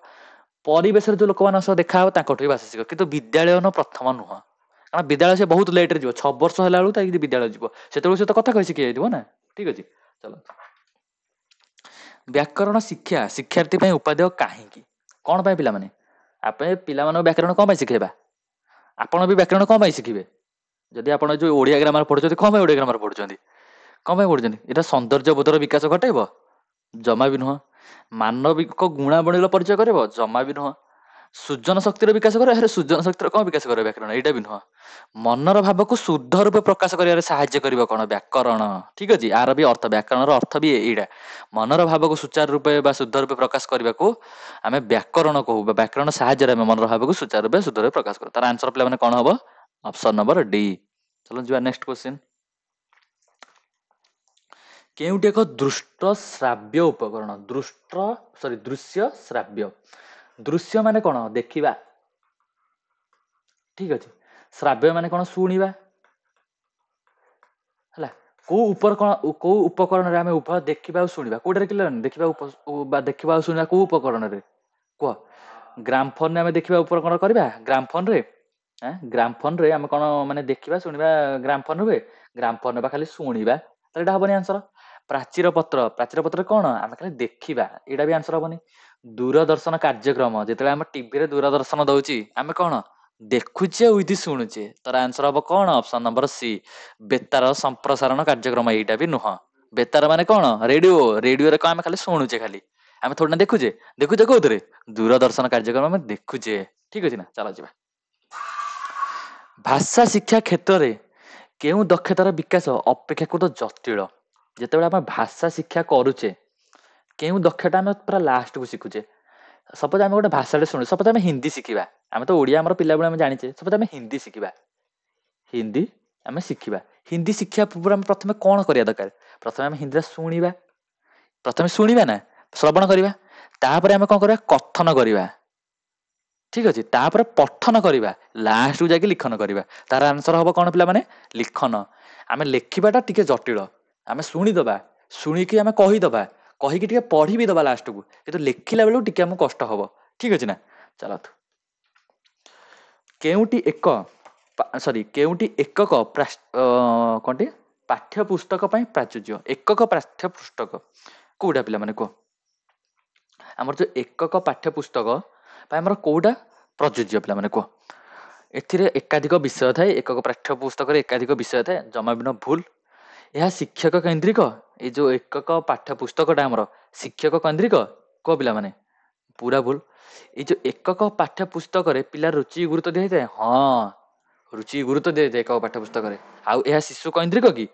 ପରିବେଶରେ ଯୋଉ ଲୋକମାନଙ୍କ ସହ ଦେଖା ହବ ତାଙ୍କଠୁ ବି ଭାଷା ଶିଖିବ, କିନ୍ତୁ ବିଦ୍ୟାଳୟ ପ୍ରଥମ ନୁହଁ, କାରଣ ବିଦ୍ୟାଳୟ ସେ ବହୁତ ଲେଟରେ ଯିବ, 6 ବର୍ଷ ହେଲା ବେଳକୁ ତା ବିଦ୍ୟାଳୟ ଯିବ, ସେତେବେଳକୁ ସେ ତ କଥା କହି ଶିଖି ଯାଇଥିବ ନା, ଠିକ ଅଛି। ଚାଲ, ବ୍ୟାକରଣ ଶିକ୍ଷା ଶିକ୍ଷାର୍ଥୀ ପାଇଁ ଉପାଦେୟ କାହିଁକି? କଣ ପାଇଁ ପିଲାମାନେ, ଆମେ ପିଲାମାନଙ୍କୁ ବ୍ୟାକରଣ କଣ ପାଇଁ ଶିଖେଇବା? ଆପଣ ବି ବ୍ୟାକରଣ କଣ ପାଇଁ ଶିଖିବେ? ଯଦି ଆପଣ ଯୋଉ ଓଡିଆ ଗ୍ରାମାର ପଢୁଛନ୍ତି, କଣ ପାଇଁ ଓଡିଆ ଗ୍ରାମାର ପଢୁଛନ୍ତି? କଣ ପାଇଁ ପଢୁଛନ୍ତି? ଏଇଟା ସୌନ୍ଦର୍ଯ୍ୟ ବୋଧର ବିକାଶ ଘଟାଇବ? ଜମା ବି ନୁହଁ। ମାନବିକ ଗୁଣାବଳୀର ପରିଚୟ କରିବ? ଜମା ବି ନୁହଁ। ସୃଜନ ଶକ୍ତିର ବିକାଶ କରିବ? ସୃଜନ ଶକ୍ତିର କଣ ବିକାଶ କରିବ ବ୍ୟାକରଣ? ଏଇଟା ବି ନୁହଁ। ମନର ଭାବକୁ ଶୁଦ୍ଧ ରୂପେ ପ୍ରକାଶ କରିବାରେ ସାହାଯ୍ୟ କରିବ କଣ? ବ୍ୟାକରଣ, ଠିକ ଅଛି। ଆର ବି ଅର୍ଥ, ବ୍ୟାକରଣର ଅର୍ଥ ବି ଏଇଟା, ମନର ଭାବକୁ ସୁଚାରୁ ରୂପେ ବା ଶୁଦ୍ଧ ରୂପେ ପ୍ରକାଶ କରିବାକୁ ଆମେ ବ୍ୟାକରଣ କହୁ, ବା ବ୍ୟାକରଣ ସାହାଯ୍ୟରେ ଆମେ ମନର ଭାବକୁ ସୁଚାରୁ ରୂପେ ଶୁଦ୍ଧ ରୂପେ ପ୍ରକାଶ କରୁ। ତାର ଆନ୍ସର ପିଲାମାନେ କଣ ହବ? Option number D. ଚାଲନ୍ତୁ ଯିବା ନେକ୍ସଟ କ୍ୱେଶ୍ଚିନ। କେଉଁଠି ଏକ ଦୃଷ୍ଟ ଶ୍ରାବ୍ୟ ଉପକରଣ, ଦୃଶ୍ୟ ଶ୍ରାବ୍ୟ, ଦୃଶ୍ୟ ମାନେ କଣ? ଦେଖିବା, ଠିକ ଅଛି। ଶ୍ରାବ୍ୟ ମାନେ କଣ? ଶୁଣିବା, ହେଲା। କୋଉ ଉପକରଣରେ ଆମେ ଉଭୟ ଦେଖିବା ଆଉ ଶୁଣିବା? କୋଉଟାରେ ଦେଖିବା ଦେଖିବା ଆଉ ଶୁଣିବା କୋଉ ଉପକରଣରେ କୁହ? ଗ୍ରାମଫୋନରେ ଆମେ ଦେଖିବା ଉପକରଣ କରିବା, ଗ୍ରାମଫୋନରେ ଗ୍ରାମଫୋନରେ ଆମେ କଣ ମାନେ ଦେଖିବା ଶୁଣିବା ଗ୍ରାମଫୋନ ହୁଏ? ଗ୍ରାମଫୋନ ବା ଖାଲି ଶୁଣିବା, ତାହେଲେ ଏଇଟା ହବନି ଆନ୍ସର। ପ୍ରାଚୀର ପତ୍ର, ପ୍ରାଚୀର ପତ୍ର କଣ? ଆମେ ଖାଲି ଦେଖିବା, ଏଇଟା ବି ଆନ୍ସର ହବନି। ଦୂରଦର୍ଶନ କାର୍ଯ୍ୟକ୍ରମ, ଯେତେବେଳେ ଆମ ଟିଭିରେ ଦୂରଦର୍ଶନ ଦଉଛି ଆମେ କଣ ଦେଖୁଛେ ଉଇଥି ଶୁଣୁଛେ, ତାର ଆନ୍ସର ହବ କଣ? ଅପସନ ନମ୍ବର ସି, ବେତାର ସମ୍ପ୍ରସାରଣ କାର୍ଯ୍ୟକ୍ରମ, ଏଇଟା ବି ନୁହଁ। ବେତାର ମାନେ କଣ? ରେଡିଓ, ରେଡିଓରେ କଣ ଆମେ ଖାଲି ଶୁଣୁଛେ, ଖାଲି ଆମେ ଥୋଡି ନା ଦେଖୁଛେ, ଦେଖୁଛେ କୋଉଥିରେ? ଦୂରଦର୍ଶନ କାର୍ଯ୍ୟକ୍ରମ ଆମେ ଦେଖୁଛେ, ଠିକ ଅଛି ନା। ଚାଲ ଯିବା। ଭାଷା ଶିକ୍ଷା କ୍ଷେତ୍ରରେ କେଉଁ ଦକ୍ଷତାର ବିକାଶ ଅପେକ୍ଷାକୃତ ଜଟିଳ? ଯେତେବେଳେ ଆମେ ଭାଷା ଶିକ୍ଷା କରୁଛେ, କେଉଁ ଦକ୍ଷତା ଆମେ ପୁରା ଲାଷ୍ଟକୁ ଶିଖୁଛେ? ସପୋଜ ଆମେ ଗୋଟେ ଭାଷାଟେ ଶୁଣୁ, ସପୋଜ ଆମେ ହିନ୍ଦୀ ଶିଖିବା, ଆମେ ତ ଓଡିଆ ଆମର ପିଲାବେଳେ ଆମେ ଜାଣିଛେ, ସପୋଜ ଆମେ ହିନ୍ଦୀ ଶିଖିବା, ହିନ୍ଦୀ ଆମେ ଶିଖିବା, ହିନ୍ଦୀ ଶିଖିବା ପୂର୍ବରୁ ଆମେ ପ୍ରଥମେ କଣ କରିବା ଦରକାର? ପ୍ରଥମେ ଆମେ ହିନ୍ଦୀରେ ଶୁଣିବା, ପ୍ରଥମେ ଶୁଣିବା ନା, ଶ୍ରବଣ କରିବା, ତାପରେ ଆମେ କଣ କରିବା? କଥନ କରିବା, ଠିକ ଅଛି। ତାପରେ ପଠନ କରିବା, ଲାଷ୍ଟକୁ ଯାଇକି ଲିଖନ କରିବା। ତାର ଆନ୍ସର ହବ କଣ ପିଲାମାନେ? ଲିଖନ। ଆମେ ଲେଖିବାଟା ଟିକେ ଜଟିଳ, ଆମେ ଶୁଣିଦବା, ଶୁଣିକି ଆମେ କହିଦବା, କହିକି ଟିକେ ପଢି ବି ଦବା ଲାଷ୍ଟକୁ, କିନ୍ତୁ ଲେଖିଲା ବେଳକୁ ଟିକେ ଆମକୁ କଷ୍ଟ ହବ, ଠିକ ଅଛି ନା। ଚାଲନ୍ତୁ, କେଉଁଟି ଏକକ କଣଟି ପାଠ୍ୟ ପୁସ୍ତକ ପାଇଁ ପ୍ରାଚୁର୍ଯ୍ୟ? ଏକକ ପାଠ୍ୟ ପୁସ୍ତକ କୋଉଟା ପିଲାମାନେ କୁହ? ଆମର ଯୋଉ ଏକକ ପାଠ୍ୟ ପୁସ୍ତକ ପାଇଁ ଆମର କୋଉଟା ପ୍ରଯୁଜ୍ୟ ପିଲାମାନେ କୁହ? ଏଥିରେ ଏକାଧିକ ବିଷୟ ଥାଏ, ଏକକ ପାଠ୍ୟ ପୁସ୍ତକରେ ଏକାଧିକ ବିଷୟ ଥାଏ, ଜମା ବି ଭୁଲ। ଏହା ଶିକ୍ଷକ କୈନ୍ଦ୍ରିକ, ଏଇ ଯୋଉ ଏକକ ପାଠ୍ୟ ପୁସ୍ତକଟା ଆମର ଶିକ୍ଷକ କୈନ୍ଦ୍ରିକ, କୁହ ପିଲାମାନେ? ପୁରା ଭୁଲ। ଏଇ ଯୋଉ ଏକକ ପାଠ୍ୟ ପୁସ୍ତକରେ ପିଲା ରୁଚି ଗୁରୁତ୍ୱ ଦିଆଯାଇଥାଏ, ହଁ ରୁଚି ଗୁରୁତ୍ୱ ଦିଆଯାଇଥାଏ ଏକକ ପାଠ୍ୟ ପୁସ୍ତକରେ। ଆଉ ଏହା ଶିଶୁ କୈନ୍ଦ୍ରିକ କି?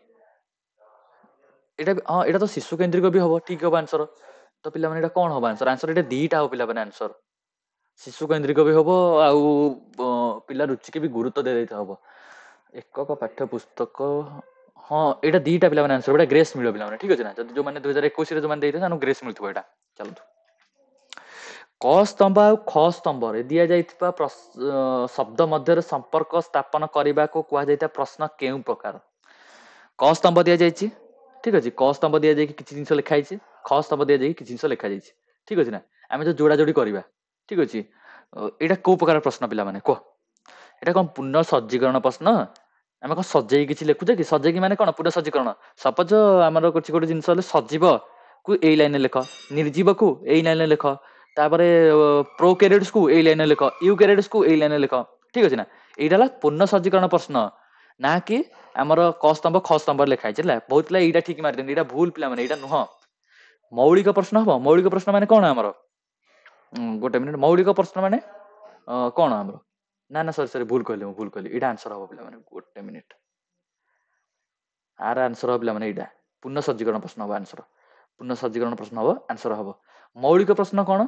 ଏଇଟା ତ ଶିଶୁ କେନ୍ଦ୍ରିକ ବି ହବ, ଠିକ ହବ ଆନ୍ସର। ତ ପିଲାମାନେ ଏଇଟା କଣ ହବ ଆନ୍ସର? ଆନ୍ସର ଏଇଟା ଦିଟା ହବ ପିଲାମାନେ ଆନ୍ସର। ଶିଶୁ କୈନ୍ଦ୍ରିକ ବି ହବ ଆଉ ପିଲା ରୁଚିକି ବି ଗୁରୁତ୍ୱ ଦେଇତେ ହବ। ଏକକ ପାଠ୍ୟ ପୁସ୍ତକ, ହଁ ଏଇଟା ଦିଟା ପିଲାମାନେ ଆନ୍ସର, ଏଇଟା ଗ୍ରେସ୍ ମିଳିବ ପିଲାମାନେ, ଠିକ ଅଛି ନା। ଯଦି ଯୋଉମାନେ 2021 ଯୋଉମାନେ ଦେଇଥିଲେ ତାଙ୍କୁ ଗ୍ରେସ୍ ମିଳୁଥିବ ଏଇଟା। ଚାଲନ୍ତୁ, କ ସ୍ତମ୍ଭ ଆଉ ଖ ସ୍ତମ୍ଭରେ ଦିଆଯାଇଥିବା ଶବ୍ଦ ମଧ୍ୟରେ ସମ୍ପର୍କ ସ୍ଥାପନ କରିବାକୁ କୁହାଯାଇଥିବା ପ୍ରଶ୍ନ କେଉଁ ପ୍ରକାର? କ ସ୍ତମ୍ଭ ଦିଆଯାଇଛି, ଠିକ ଅଛି, କ ସ୍ତମ୍ଭ ଦିଆଯାଇକି କିଛି ଜିନିଷ ଲେଖା ହେଇଛି, ଖ ସ୍ତମ୍ଭ ଦିଆଯାଇକି କିଛି ଜିନିଷ ଲେଖାଯାଇଛି, ଠିକ ଅଛି ନା। ଆମେ ଯୋଉ ଯୋଡା ଯୋଡି କରିବା, ଠିକ ଅଛି, ଏଇଟା କୋଉ ପ୍ରକାର ପ୍ରଶ୍ନ ପିଲାମାନେ କୁହ? ଏଇଟା କଣ ପୁନଃ ସଜ୍ଜୀକରଣ ପ୍ରଶ୍ନ? ଆମେ କଣ ସଜେଇକି କିଛି ଲେଖୁଛେ କି? ସଜେଇକି ମାନେ କଣ? ପୁନଃ ସଜ୍ଜୀକରଣ। ସପୋଜ ଆମର କିଛି ଗୋଟେ ଜିନିଷ ହେଲେ, ସଜୀବ କୁ ଏଇ ଲାଇନରେ ଲେଖ, ନିର୍ଜୀବ କୁ ଏଇ ଲାଇନରେ ଲେଖ, ତାପରେ ପ୍ରୋକ୍ୟାରିଓଟ୍ସ କୁ ଏଇ ଲାଇନରେ ଲେଖ, ୟୁକ୍ୟାରିଓଟ୍ସ କୁ ଏଇ ଲାଇନରେ ଲେଖ, ଠିକ ଅଛି ନା। ଏଇଟା ହେଲା ପୁନଃ ସଜ୍ଜୀକରଣ ପ୍ରଶ୍ନ, ନା କି ଆମର କ ସ୍ତମ୍ଭ ଖ ସ୍ତମ୍ଭରେ ଲେଖା ହେଇଛି ହେଲା। ବହୁତ ପିଲା ଏଇଟା ଠିକ ମାରିଦିଅନ୍ତି, ଏଇଟା ଭୁଲ ପିଲାମାନେ, ଏଇଟା ନୁହଁ। ମୌଳିକ ପ୍ରଶ୍ନ ହବ। ମୌଳିକ ପ୍ରଶ୍ନ ମାନେ କଣ ଆମର? ଗୋଟେ ମିନିଟ, ମୌଳିକ ପ୍ରଶ୍ନ ମାନେ କଣ ଆମର? ନା ନା ସରି ଭୁଲ କହିଲି, ମୁଁ ଭୁଲ କହିଲି, ଏଇଟା ଆନ୍ସର ହବ ପିଲାମାନେ, ଗୋଟେ ମିନିଟ। ଆର ଆନ୍ସର ହବ ପିଲାମାନେ ଏଇଟା, ପୁନଃ ସଜ୍ଜୀକରଣ ପ୍ରଶ୍ନ ହବ ଆନ୍ସର। ପୁନଃ ସଜ୍ଜୀକରଣ ପ୍ରଶ୍ନ ହବ, ଆନ୍ସର ହବ। ମୌଳିକ ପ୍ରଶ୍ନ କଣ?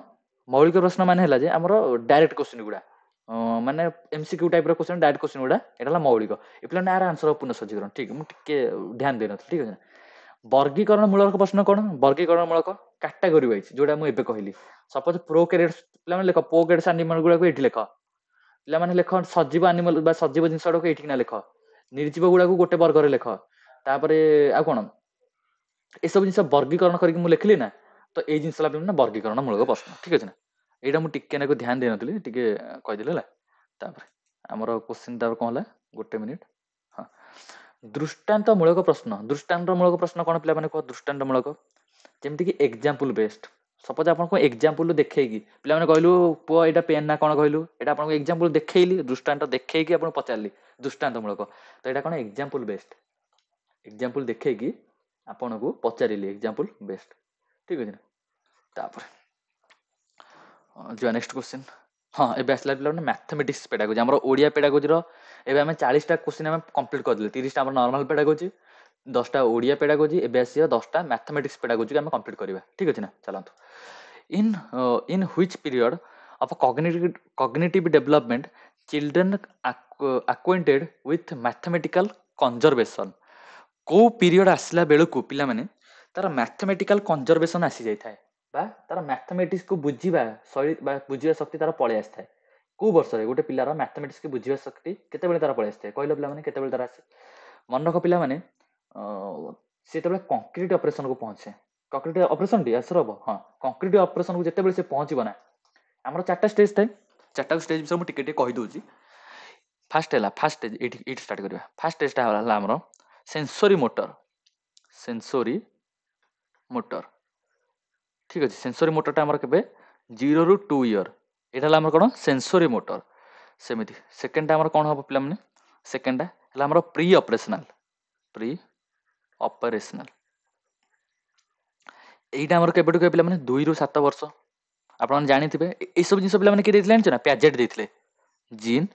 ମୌଳିକ ପ୍ରଶ୍ନ ମାନେ ହେଲା ଯେ ଆମର ଡାଇରେକ୍ଟ କୋଶ୍ଚିନ୍ ଗୁଡା, ମାନେ MCQ ଟାଇପର କୋଶ୍ଚିନ୍, ଡାଇରେକ୍ଟ କୋଶ୍ଚିନ୍ ଗୁଡା, ଏଟା ହେଲା ମୌଳିକ। ଏ ପିଲାମାନେ ଆର ଆନ୍ସର ହବ ପୁନଃ ସଜ୍ଜୀକରଣ। ଠିକ, ମୁଁ ଟିକେ ଧ୍ୟାନ ଦେଇନଥିଲି, ଠିକ ଅଛି ନା। ବର୍ଗୀକରଣ ମୂଳକ ପ୍ରଶ୍ନ କଣ? ବର୍ଗୀକରଣ ମୂଳକ କାଟାଗୋରୀ ୱାଇଜ, ଯୋଉଟା ମୁଁ ଏବେ କହିଲି। ସପୋଜ ପ୍ରୋକ୍ୟାରିଓଟ୍ସ, ପିଲାମାନେ ଲେଖ ପ୍ରୋକ୍ୟାରିଓଟ୍ସ ଆନିମାଲ ଗୁଡାକୁ ଏଇଠି ଲେଖ। ପିଲାମାନେ ଲେଖ ସଜୀବ ଆନିମଲ ବା ସଜୀବ ଜିନିଷ ଗୁଡାକୁ ଏଇଠିକିନା ଲେଖ। ନିର୍ଜୀବ ଗୁଡାକୁ ଗୋଟେ ବର୍ଗରେ ଲେଖ। ତାପରେ ଆଉ କଣ, ଏସବୁ ଜିନିଷ ବର୍ଗୀକରଣ କରିକି ମୁଁ ଲେଖିଲି ନା, ତ ଏଇ ଜିନିଷ ହେଲା ନା ବର୍ଗୀକରଣ ମୂଳକ ପ୍ରଶ୍ନ, ଠିକ ଅଛି ନା। ଏଇଟା ମୁଁ ଟିକେ ନାକୁ ଧ୍ୟାନ ଦେଇନଥିଲି, ଟିକେ କହିଦେଲି ହେଲା। ତାପରେ ଆମର କୋଶ୍ଚିନ୍ ତାପରେ କଣ ହେଲା, ଗୋଟେ ମିନିଟ। ହଁ, ଦୃଷ୍ଟାନ୍ତ ମୂଳକ ପ୍ରଶ୍ନ। ଦୃଷ୍ଟାନ୍ତ ମୂଳକ ପ୍ରଶ୍ନ କଣ ପିଲାମାନେ କୁହ? ଦୃଷ୍ଟାନ୍ତ ମୂଳକ, ଯେମିତିକି ଏକ୍ଜାମ୍ପଲ ବେସ୍ଡ। ସପୋଜ ଆପଣଙ୍କୁ ଏକ୍ଜାମ୍ପଲ ଦେଖେଇକି, ପିଲାମାନେ କହିଲୁ ପୁଅ ଏଇଟା ପେନ୍ ନା କଣ କହିଲୁ, ଏଇଟା ଆପଣଙ୍କୁ ଏକ୍ଜାମ୍ପଲ ଦେଖେଇଲି, ଦୃଷ୍ଟାନ୍ତ ଦେଖେଇକି ଆପଣଙ୍କୁ ପଚାରିଲି, ଦୃଷ୍ଟାନ୍ତ ମୂଳକ। ତ ଏଇଟା କଣ? Example based. ଏକ୍ଜାମ୍ପଲ ଦେଖେଇକି ଆପଣଙ୍କୁ ପଚାରିଲି, ଏକ୍ଜାମ୍ପଲ ବେସ୍ଡ, ଠିକ ଅଛି ନା। ତାପରେ ଯିବା ନେକ୍ସଟ କ୍ୱେଶ୍ଚିନ୍। ହଁ, ଏବେ ଆସିଲା ପିଲାମାନେ ମ୍ୟାଥମେଟିକ୍ସ ପେଡାଗୋଜି। ଆମର ଓଡ଼ିଆ ପେଡାଗୋଜିର ଏବେ ଆମେ 40ଟା କ୍ୱେଶ୍ଚିନ୍ ଆମେ କମ୍ପ୍ଲିଟ୍ କରିଦେଲେ। 30ଟା ଆମର ନର୍ମାଲ ପେଡାଗୋଜି, 10ଟା ଓଡ଼ିଆ ପେଡାଗୋଜି, ଏବେ ଆସିବ 10ଟା ମ୍ୟାଥମେଟିକ୍ସ ପେଡାଗୋଜି ଆମେ କମ୍ପ୍ଲିଟ୍ କରିବା, ଠିକ ଅଛି ନା। ଚାଲନ୍ତୁ, in which period of cognitive development children acquainted with mathematical conservation? କୋଉ ପିରିୟଡ଼ ଆସିଲା ବେଳକୁ ପିଲାମାନେ ତାର ମ୍ୟାଥମେଟିକାଲ କନଜରଭେସନ ଆସି ଯାଇଥାଏ, ବା ତାର ମ୍ୟାଥମେଟିକ୍ସକୁ ବୁଝିବା ଶୈଳୀ ବା ବୁଝିବା ଶକ୍ତି ତାର ପଳେଇ ଆସିଥାଏ। କୋଉ ବର୍ଷରେ ଗୋଟେ ପିଲାର ମ୍ୟାଥମେଟିକ୍ସକୁ ବୁଝିବା ଶକ୍ତି କେତେବେଳେ ତାର ପଳେଇ ଆସିଥାଏ କହିଲ ପିଲାମାନେ? କେତେବେଳେ ତାର ଆସେ? ମନେ ରଖ ପିଲାମାନେ, ସେ ଯେତେବେଳେ କଂକ୍ରିଟ ଅପରେସନକୁ ପହଞ୍ଚେ। କଂକ୍ରିଟ ଅପରେସନଟି ଆନ୍ସର ହବ, ହଁ। କଂକ୍ରିଟ ଅପରେସନକୁ ଯେତେବେଳେ ସେ ପହଞ୍ଚିବ ନା, ଆମର 4ଟା ଷ୍ଟେଜ ଥାଏ। 4ଟା ଷ୍ଟେଜ ବିଷୟରେ ମୁଁ ଟିକେ ଟିକେ କହିଦଉଛି। ଫାଷ୍ଟ ହେଲା, ଫାଷ୍ଟ ଷ୍ଟେଜ ଏଇଠି ଷ୍ଟାର୍ଟ କରିବା। ଫାଷ୍ଟ ଷ୍ଟେଜଟା ହେଲା ଆମର ସେନ୍ସୋରି ମୋଟର। ସେନ୍ସୋରି ମୋଟର, ଠିକ ଅଛି। ସେନ୍ସୋରି ମୋଟରଟା ଆମର କେବେ 0 ରୁ 2 ଇୟର, ଏଇଟା ହେଲା ଆମର କଣ? Sensory motor. ସେମିତି ସେକେଣ୍ଡଟା ଆମର କଣ ହବ ପିଲାମାନେ? ସେକେଣ୍ଡଟା ହେଲା ଆମର ପ୍ରି ଅପରେସନାଲ। ପ୍ରି ଅପରେସନାଲ, ଏଇଟା ଆମର କେବେଠୁ କେବେ ପିଲାମାନେ? 2 ରୁ 7 ବର୍ଷ। ଆପଣ ଜାଣିଥିବେ ଏଇସବୁ ଜିନିଷ ପିଲାମାନେ କିଏ ଦେଇଥିଲେ ଜାଣିଛ ନା? ପ୍ୟାଜେଟ୍ ଦେଇଥିଲେ, ଜିନ୍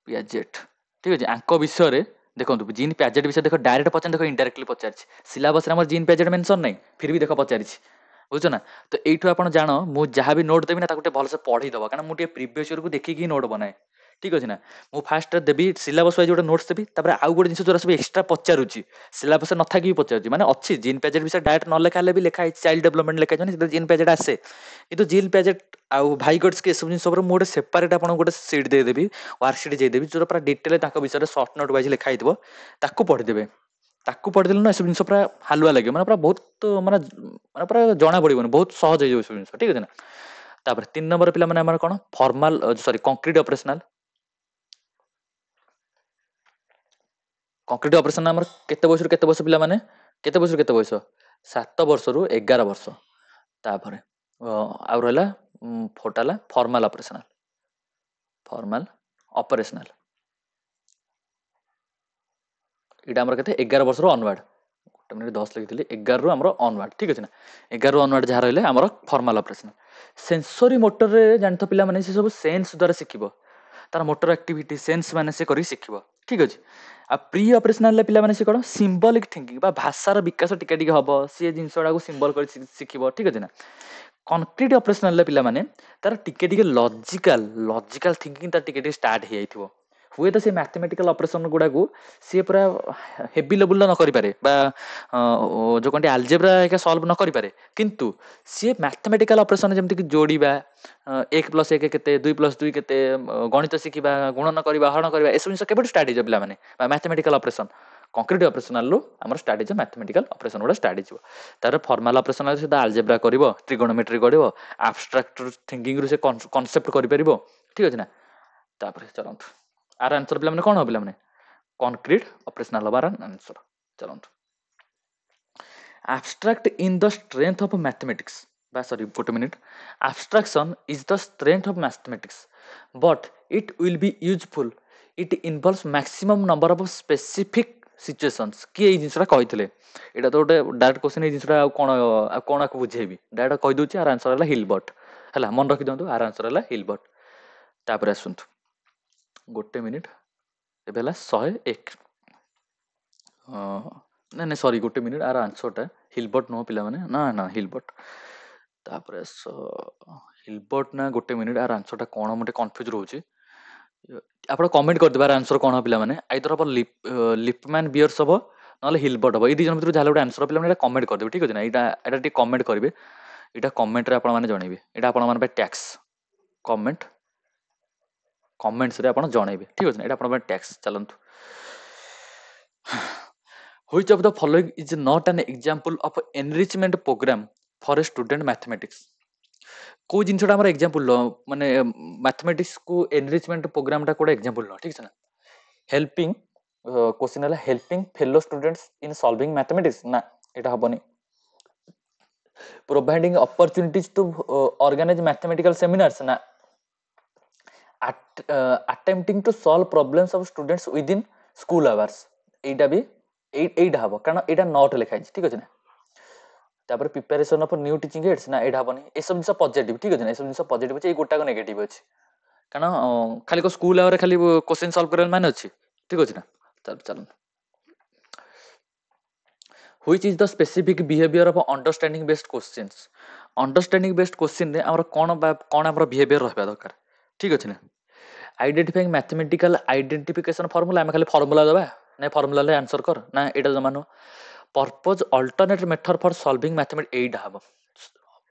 ପ୍ୟାଜେଟ୍, ଠିକ ଅଛି। ଆଙ୍କ ବିଷୟରେ ଦେଖନ୍ତୁ, ଜିନ୍ ପ୍ୟାଜେଟ୍ ବିଷୟରେ ଦେଖ, ଡାଇରେକ୍ଟ ପଚାରିନି, ଦେଖ ଇନଡାଇରେକ୍ଟଲି ପଚାରିଛି। ସିଲାବସରେ ଆମର ଜିନ୍ ପ୍ୟାଜେଟ୍ ମେନସନ୍ ନାହିଁ, ଫିର ବି ଦେଖ ପଚାରିଛି, ବୁଝୁଛ ନା। ତ ଏଇଠୁ ଆପଣ ଜାଣ, ମୁଁ ଯାହା ବି ନୋଟ୍ ଦେବି ନା, ତାକୁ ଟିକେ ଭଲସେ ପଢିଦବ, କାରଣ ମୁଁ ଟିକେ ପ୍ରିଭିୟସ୍ ଇୟରକୁ ଦେଖିକି ନୋଟ୍ ବନାଏ, ଠିକ ଅଛି ନା। ମୁଁ ଫାଷ୍ଟ ଦେବି ସିଲାବସ୍ ୱାଇଜ୍ ଗୋଟେ ନୋଟ୍ସ ଦେବି, ତାପରେ ଆଉ ଗୋଟେ ଜିନିଷ ଯୋଉଟା ସବୁ ଏକ୍ସଟ୍ରା ପଚାରୁଛି, ସିଲାବସରେ ନଥାଇକି ବି ପଚାରୁଛି, ମାନେ ଅଛି ଜିନ୍ ପ୍ୟାଜେଟ୍ ବିଷୟରେ ଡାଇରେକ୍ଟ ନ ଲେଖା ହେଲେ ବି ଲେଖା ହେଇଛି ଚାଇଲ୍ଡ ଡେଭଲପମେଣ୍ଟ ଲେଖା ହେଇଛି, ସେଥିରେ ଜିନ୍ ପ୍ୟାଜେଟ୍ ଆସେ। କିନ୍ତୁ ଜିନ୍ ପ୍ୟାଜେଟ୍ ଆଉ ଭାଇଗଟ୍ସ କି ଏସବୁ ଜିନିଷ ଉପରେ ମୁଁ ଗୋଟେ ସେପାରେଟ୍ ଆପଣଙ୍କୁ ଗୋଟେ ସିଟ୍ ଦେଇଦେବି, ୱାର୍କସିଟ୍ ଦେଇଦେବି, ଯୋଉଟା ପୁରା ଡିଟେଲ ତାଙ୍କ ବିଷୟରେ ସର୍ଟ ନୋଟ୍ ୱାଇଜ୍ ଲେଖା ହେଇଥିବ, ତାକୁ ପଢିଦେବେ। ତାକୁ ପଢିଦେଲେ ନା ଏସବୁ ଜିନିଷ ପୁରା ହାଲୁଆ ଲାଗିବ, ମାନେ ପୁରା ବହୁତ ମାନେ ପୁରା ଜଣା ପଡିବନି, ବହୁତ ସହଜ ହେଇଯିବ ଏସବୁ ଜିନିଷ, ଠିକ ଅଛି ନା। ତାପରେ 3 ନମ୍ବର ପିଲାମାନେ ଆମର କଣ? ଫର୍ମାଲ ସରି କଂକ୍ରିଟ ଅପରେସନାଲ। କଂକ୍ରିଟ ଅପରେସନ ଆମର କେତେ ବୟସରୁ କେତେ ବୟସ ପିଲାମାନେ? କେତେ ବୟସରୁ କେତେ ବୟସ? 7 ବର୍ଷରୁ 11 ବର୍ଷ। ତାପରେ ଆଉ ରହିଲା ଫୋର୍ଟା ହେଲା ଫର୍ମାଲ ଅପରେସନାଲ। ଫର୍ମାଲ ଅପରେସନାଲ, ଏଇଟା ଆମର କେତେ? 11 ବର୍ଷରୁ ଅନୱାର୍ଡ। ଗୋଟେ ମିନିଟ୍ 10 ଲେଖିଥିଲି, 11ରୁ ଆମର ଅନୱାର୍ଡ, ଠିକ ଅଛି ନା। 11ରୁ ଅନୱାର୍ଡ ଯାହା ରହିଲେ ଆମର ଫର୍ମାଲ ଅପରେସନ। ସେନ୍ସୋରି ମୋଟରରେ ଜାଣିଥ ପିଲାମାନେ, ସେ ସବୁ ସେନ୍ସ ଦ୍ୱାରା ଶିଖିବ, ତାର ମୋଟର ଆକ୍ଟିଭିଟି ସେନ୍ସ ମାନେ ସେ କରିକି ଶିଖିବ, ଠିକ ଅଛି। ଆଉ ପ୍ରି ଅପରେସନାଲରେ ପିଲାମାନେ ସେ କଣ? ସିମ୍ବଲିକ ଥିଙ୍କିଂ ବା ଭାଷାର ବିକାଶ ଟିକେ ଟିକେ ହବ, ସିଏ ଜିନିଷ ଗୁଡାକୁ ସିମ୍ବଲ କରି ଶିଖିବ, ଠିକ ଅଛି ନା। କନକ୍ରିଟ ଅପରେସନାଲ ପିଲା ମାନେ ତାର ଟିକେ ଟିକେ ଲଜିକାଲ ଥିଙ୍କିଂ ତାର ଟିକେ ଟିକେ ଷ୍ଟାର୍ଟ ହେଇଯାଇଥିବ। ହୁଏତ ସେ ମ୍ୟାଥମେଟିକାଲ ଅପରେସନ ଗୁଡାକୁ ସିଏ ପୁରା ହେଭି ଲେବୁଲର ନ କରିପାରେ ବା ଯୋଉ କଣଟି ଆଲଜେବ୍ରା ଏକା ସଲ୍ଭ ନ କରିପାରେ, କିନ୍ତୁ ସିଏ ମ୍ୟାଥମେଟିକାଲ ଅପରେସନ ଯେମିତିକି ଯୋଡ଼ିବା, 1+1 କେତେ, 2+2 କେତେ, ଗଣିତ ଶିଖିବା, ଗୁଣନ କରିବା, ହରଣ କରିବା, ଏସବୁ ଜିନିଷ କେବେଠୁ ଷ୍ଟାର୍ଟ ହେଇଯିବ ପିଲାମାନେ, ବା ମ୍ୟାଥମେଟିକାଲ ଅପରେସନ କଂକ୍ରିଟ ଅପରେସନାଲରୁ ଆମର ଷ୍ଟାର୍ଟ ହେଇଯିବ ମ୍ୟାଥମେଟିକାଲ ଅପରେସନ ଗୁଡ଼ା ଷ୍ଟାର୍ଟ ହେଇଯିବ। ତାର ଫର୍ମାଲ ଅପରେସନାଲ ସହିତ ଆଲଜେବ୍ରା କରିବ, ଟ୍ରିଗୋନୋମେଟ୍ରି କରିବ, ଆବଷ୍ଟ୍ରାକ୍ଟ ଥିଙ୍କିଂରୁ ସେ କନସେପ୍ଟ କରିପାରିବ, ଠିକ ଅଛି ନା। ତାପରେ ଚାଲନ୍ତୁ ଆର ଆନ୍ସର ପିଲାମାନେ କଣ ହବ ପିଲାମାନେ, କଂକ୍ରିଟ ଅପରେସନାଲ ହବାର ଆନ୍ସର। ଚାଲନ୍ତୁ abstract in the strength of mathematics, sorry, ଗୋଟେ minute, abstraction is the strength of mathematics but it will be useful, it involves maximum number of specific situations। କିଏ ଏଇ ଜିନିଷଟା କହିଥିଲେ, ଏଇଟା ତ ଗୋଟେ ଡାଇରେକ୍ଟ କ୍ୱେଶ୍ଚନ, ଏଇ ଜିନିଷଟା ଆଉ କଣ ଆକୁ ବୁଝେଇବି, ଡାଇରେକ୍ଟ କହିଦଉଛି ଆର ଆନ୍ସର ହେଲା ହିଲବର୍ଟ। ହେଲା, ମନେ ରଖିଦିଅନ୍ତୁ ଆର ଆନ୍ସର ହେଲା ହିଲବର୍ଟ। ତାପରେ ଆସନ୍ତୁ ଗୋଟେ ମିନିଟ୍, ଏବେ ହେଲା 101, ନାଇଁ ସରି ଗୋଟେ ମିନିଟ୍, ଆର ଆନ୍ସରଟା ହିଲବର୍ଟ ନୁହଁ ପିଲାମାନେ, ନା ହିଲବର୍ଟ। ତାପରେ ହିଲବର୍ଟ ନା, ଗୋଟେ ମିନିଟ୍, ଆର ଆନ୍ସରଟା କଣ, ମୁଁ ଟିକେ କନଫ୍ୟୁଜ ରହୁଛି। ଆପଣ କମେଣ୍ଟ କରିଦେବେ ଆର ଆନ୍ସର କଣ ହବ ପିଲାମାନେ, ଆଇଦର ହବ ଲିପମ୍ୟାନ ବିୟର୍ସ ହବ, ନହେଲେ ହିଲବର୍ଟ ହବ। ଏଇ ଦି ଜଣ ଭିତରୁ ଯାହା ଗୋଟେ ଆନ୍ସର ପିଲାମାନେ ଏଇଟା କମେଣ୍ଟ କରିଦେବେ, ଠିକ ଅଛି ନା। ଏଇଟା ଟିକେ କମେଣ୍ଟ କରିବେ, ଏଇଟା କମେଣ୍ଟରେ ଆପଣମାନେ ଜଣେଇବେ, ଏଇଟା ଆପଣମାନଙ୍କ ପାଇଁ ଟ୍ୟାକ୍ସ। କମେଣ୍ଟସରେ ଆପଣ ଜଣେଇବେ, ଠିକ ଅଛି ନା, ଏଇଟା ଆପଣଙ୍କ ପାଇଁ ଟ୍ୟାକ୍ସ। ଚାଲନ୍ତୁ, which of the following is not an example of enrichment program for a student mathematics? କୋଉ ଜିନିଷଟା ଆମର ଏକ୍ସାମ୍ପଲ ମାନେ ମ୍ୟାଥମେଟିକ୍ସ କୁ ଏନରିଚମେଣ୍ଟ ପ୍ରୋଗ୍ରାମଟା କୋଉଟା ଏକ୍ସାମ୍ପଲ ନୁହଁ, ଠିକ ଅଛି ନା। ହେଲ୍ପିଂ, କ୍ୱେଶ୍ଚିନ୍ ହେଲା helping fellow students in solving mathematics, ନା ଏଇଟା ହବନି। ପ୍ରୋଭାଇଡିଂ ଅପରଚୁନିଟିଜ ଟୁ ଅର୍ଗାନାଇଜ ମ୍ୟାଥମେଟିକାଲ ସେମିନାର୍ସ, ନା। attempting to solve problems of students within school hours, এইটা ବି এইটা ହବ, କାରଣ ଏଇଟା ନଟ୍ ଲେଖା ହେଇଛି, ଠିକ ଅଛି ନା। ତାପରେ preparation of new teaching AIDS, ନା ଏଇଟା ହବନି। ଏସବୁ ଜିନିଷ ପଜିଟିଭ, ଠିକ ଅଛି ନା, ଏସବୁ ଜିନିଷ ପଜିଟିଭ ଅଛି, ଏଇ ଗୋଟାକ ନେଗେଟିଭ ଅଛି, କାରଣ ଖାଲି ସ୍କୁଲ ଆୱାରରେ ଖାଲି କ୍ୱେଶ୍ଚିନ ସଲ୍ଭ କରିବା ମାନେ ଅଛି, ଠିକ ଅଛି ନା। ଚାଲନ୍ତୁ, which is the specific behavior of understanding based questions? understanding based question ରେ ଆମର କଣ ଆମର ବିହେଭିୟର ରହିବା ଦରକାର, ଠିକ ଅଛି ନା। ଆଇଡେଣ୍ଟିଫାଇଂ ମ୍ୟାଥମେଟିକାଲ ଆଇଡେଣ୍ଟିଫିକେସନ ଫର୍ମୁଲା, ଆମେ ଖାଲି ଫର୍ମୁଲା ଦେବା, ନାଇଁ ଫର୍ମୁଲାରେ ଆନ୍ସର କର, ନା ଏଇଟା ଜମା ନୁହଁ। ପର୍ପୋଜ ଅଲ୍ଟରନେଟ୍ ମେଥଡ ଫର ସଲଭିଂ ମ୍ୟାଥମେଟିକ୍ସ, ଏଇଟା ହବ।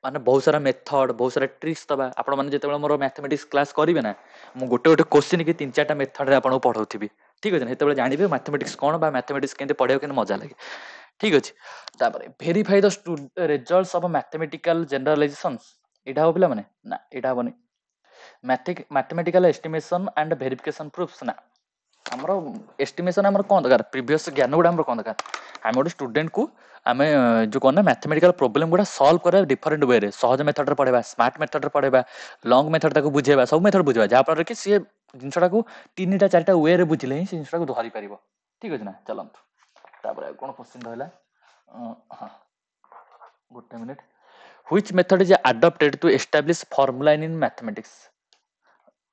ମାନେ ବହୁତ ସାରା ମେଥଡ, ବହୁତ ସାରା ଟ୍ରିକ୍ସ ଦବା। ଆପଣମାନେ ଯେତେବେଳେ ମୋର ମ୍ୟାଥମେଟିକ୍ସ କ୍ଲାସ କରିବେ ନା, ମୁଁ ଗୋଟେ କ୍ୱେଶ୍ଚିନ୍ କି 3-4ଟା ମେଥଡରେ ଆପଣଙ୍କୁ ପଢଉଥିବି, ଠିକ ଅଛି ନା। ସେତେବେଳେ ଜାଣିବେ ମ୍ୟାଥମେଟିକ୍ସ କଣ, ବା ମ୍ୟାଥମେଟିକ୍ସ କେମିତି ପଢିବାକୁ କେମିତି ମଜା ଲାଗେ, ଠିକ ଅଛି। ତାପରେ verify the results of mathematical generalisations, ଏଇଟା ହବ ପିଲାମାନେ, ନା ଏଇଟା ହବନି। Mathematical estimation and verification proofs, ନା। ଆମର ଏଷ୍ଟିମେସନ ଆମର କଣ ଦରକାର, ପ୍ରିଭିୟସ ଜ୍ଞାନ ଗୁଡ଼ା ଆମର କଣ ଦରକାର, ଆମେ ଗୋଟେ ଷ୍ଟୁଡେଣ୍ଟକୁ ଆମେ ଯୋଉ କଣ ନା ମ୍ୟାଥମେଟିକାଲ ପ୍ରୋବ୍ଲେମ ଗୁଡ଼ା ସଲ୍ଭ କରିବା ଡିଫରେଣ୍ଟ ୱେରେ, ସହଜ ମେଥଡରେ ପଢେଇବା, ସ୍ମାର୍ଟ ମେଥଡରେ ପଢେଇବା, ଲଙ୍ଗ ମେଥଡ ତାକୁ ବୁଝେଇବା, ସବୁ ମେଥଡ ବୁଝେଇବା, ଯାହାଫଳରେ କି ସିଏ ଜିନିଷଟାକୁ 3-4ଟା ୱେରେ ବୁଝିଲେ ହିଁ ସେ ଜିନିଷଟାକୁ ଧରି ପାରିବ, ଠିକ ଅଛି ନା। ଚାଲନ୍ତୁ ତାପରେ ଆଉ କଣ କ୍ୱେଶ୍ଚିନ୍ ରହିଲା, ହଁ ଗୋଟେ minute. which method is adopted to establish formula in mathematics?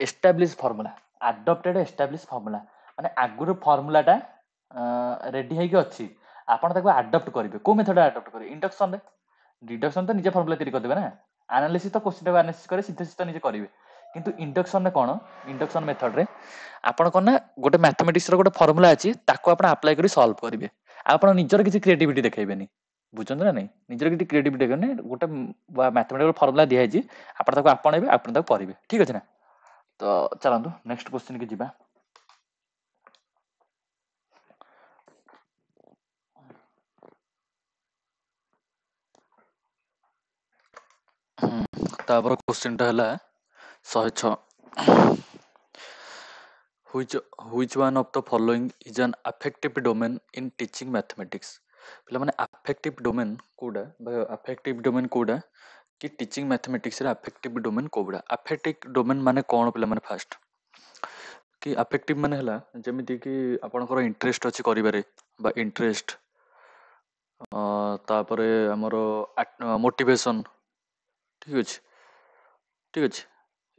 Establish formula, adopted establish formula, ମାନେ ଆଗରୁ ଫର୍ମୁଲାଟା ରେଡି ହେଇକି ଅଛି, ଆପଣ ତାକୁ ଆଡପ୍ଟ କରିବେ। କୋଉ ମେଥଡ ଆଡପ୍ଟ କରିବେ, ଇଣ୍ଡକ୍ସନରେ। ଡିଡକ୍ସନ ତ ନିଜେ ଫର୍ମୁଲା ତିଆରି କରିଦେବେ ନା, ଆନାଲିସିସ୍ ତ କୋଶ୍ଚିନଟାକୁ ଆନାଲିସିସ୍ କରିବେ, ସିନ୍ଥେସିସ୍ ତ ନିଜେ କରିବେ। କିନ୍ତୁ ଇଣ୍ଡକ୍ସନରେ କଣ, ଇଣ୍ଡକ୍ସନ ମେଥଡରେ ଆପଣ କଣ ନା ଗୋଟେ ମ୍ୟାଥମେଟିକ୍ସର ଗୋଟେ ଫର୍ମୁଲା ଅଛି, ତାକୁ ଆପଣ ଆପ୍ଲାଏ କରି ସଲ୍ଭ କରିବେ। ଆପଣ ନିଜର କିଛି କ୍ରିଏଟିଭିଟି ଦେଖେଇବେନି, ବୁଝନ୍ତୁ ନା ନାଇଁ। ନିଜର କିଛି କ୍ରିଏଟିଭିଟି ଦେଖେଇବେନି, ଗୋଟେ ମ୍ୟାଥମେଟିକାଲ ଫର୍ମୁଲା ଦିଆହେଇଛି, ଆପଣ ତାକୁ ଆପଣେଇବେ, ଆପଣ ତାକୁ କରିବେ, ଠିକ ଅଛି ନା। ତ ଚାଲନ୍ତୁ ନେକ୍ସଟ କ୍ୱେଶ୍ଚିନ୍ କି ଯିବା। ତାପରେ କ୍ୱେଶ୍ଚିନ୍ଟା ହେଲା 106, which one of the following is an affective domain in teaching mathematics? ପିଲାମାନେ affective domain କୋଉଟା, ବା affective domain କୋଉଟା କି ଟିଚିଂ ମ୍ୟାଥମେଟିକ୍ସରେ affective domain କୋଉଟା। affective domain ମାନେ କଣ ପିଲାମାନେ, ଫାଷ୍ଟ କି affective ମାନେ ହେଲା ଯେମିତି କି ଆପଣଙ୍କର ଇଣ୍ଟରେଷ୍ଟ ଅଛି କରିବାରେ, ବା ଇଣ୍ଟରେଷ୍ଟ, ତାପରେ ଆମର ମୋଟିଭେସନ, ଠିକ ଅଛି, ଠିକ ଅଛି।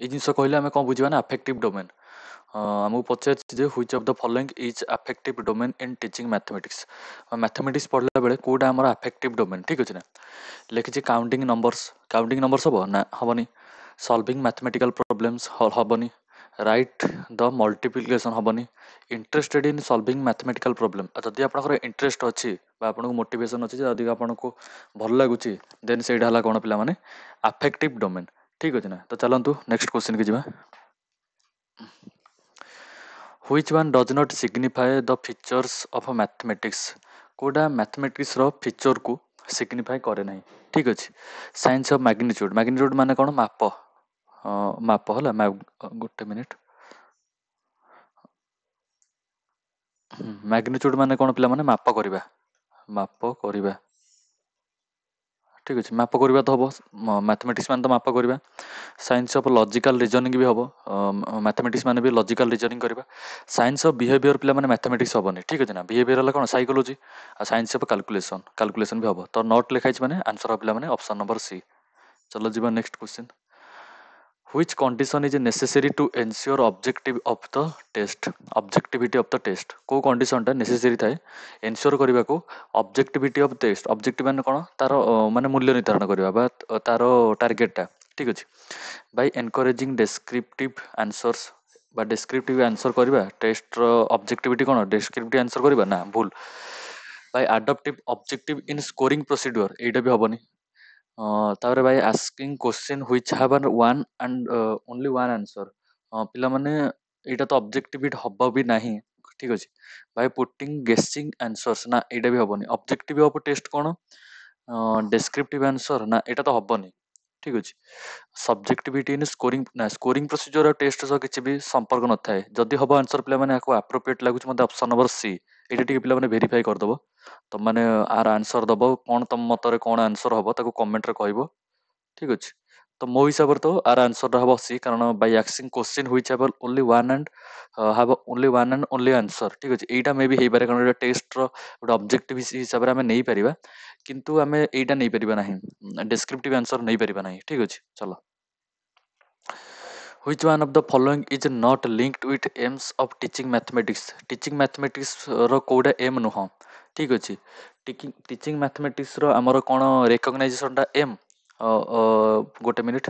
ଏଇ ଜିନିଷ କହିଲେ ଆମେ କଣ ବୁଝିବା ନା, ଆଫେକ୍ଟିଭ ଡୋମେନ୍। आमको पचार जे which of the following is affective domain in teaching mathematics mathematics पढ़ला बेले कोडा हमर अफेक्टिव डोमेन ठीक अछि ना लिखिछि काउंटिंग नंबर्स हबो ना हबनी सॉल्विंग मैथमेटिकल प्रॉब्लम्स हबनी राइट द मल्टीप्लिकेशन हबनी interested in solving mathematical problem जदि आपनकर इंटरेस्ट अछि बा आपनको मोटिवेशन अछि जदि आपनको भल लागुछि देन सेडा हला कोन पिला माने अफेक्टिव डोमेन ठीक अछि ना तो चलंतु नेक्स्ट क्वेश्चन के जिबा Which one does not signify the features of mathematics? कोडा मैथमेटिक्स रो फीचर को सिग्निफाई करे नहीं ठीक अछि साइंस ऑफ मैग्नीट्यूड माने कोन माप माप होला गोटे मिनिट मैग्नीट्यूड माने कोन पिला माने माप करिबा ठीक अछि माप करिबा तो हबो मैथमेटिक्स माने तो माप करिबा साइंस ऑफ लॉजिकल रीजनिंग भी हबो मैथमेटिक्स माने भी लॉजिकल रीजनिंग करिबा साइंस ऑफ बिहेवियर पिला माने मैथमेटिक्स हबोनी ठीक अछि ना बिहेवियर हला कोन साइकोलॉजी आ साइंस ऑफ कैलकुलेशन भी हबो तो नॉट लिखा अछि माने आंसर पिला माने ऑप्शन नंबर सी चलो जीवा next question Which condition is necessary to ensure objectivity of the test को condition टा necessary थाए ensure करबा को objectivity of test objective माने कोन तार माने मूल्य निर्धारण करबा बा तार टारगेट टा ठीक अछि by encouraging descriptive answers बा descriptive answer करबा टेस्ट रो objectivity कोन descriptive answer करबा ना भूल by adaptive objective in scoring procedure एटा भी हबनी तापर भाई asking question which have one and only one answer पिला माने एटा तो ऑब्जेक्टिव हबो भी नाही ठीक अछि भाई पुटिंग गेसिंग आंसर्स ना एटा भी हबनी ऑब्जेक्टिव ऑफ टेस्ट कोन डेस्क्रिप्टिव आंसर ना एटा तो हबनी ठीक अछि सब्जेक्टिविटी इन स्कोरिंग ना स्कोरिंग प्रोसीजर और टेस्ट सह किछि भी संपर्क न थाए जदि हबो आंसर पिला माने आको एप्रोप्रिएट लागुछ मते ऑप्शन नंबर सी एटा टिके पिला माने वेरीफाई कर दबो तो माने आर आंसर दबो कोन तम मतरे कोन आंसर हबो ताको कमेंट रे कहबो ठीक अछि तो मो हिसाब रे तो आर आंसर हबो सी कारण by asking question which have only one and have only one and only answer ठीक अछि एटा मे भी हे पारे कारण टेस्ट रो गोटे ऑब्जेक्टिव हिसाब रे हमें नै परिबा किंतु हमें एटा नै परिबा नाही डिस्क्रिप्टिव आंसर नै परिबा नाही ठीक अछि चलो Which one of the following is not linked with aims of teaching mathematics? Teaching mathematics रो कोडा एम नुह ठीक अछि टीचिंग मैथमेटिक्स रो हमर कोन रिकॉग्नाइजेशन टा एम गोटे मिनिट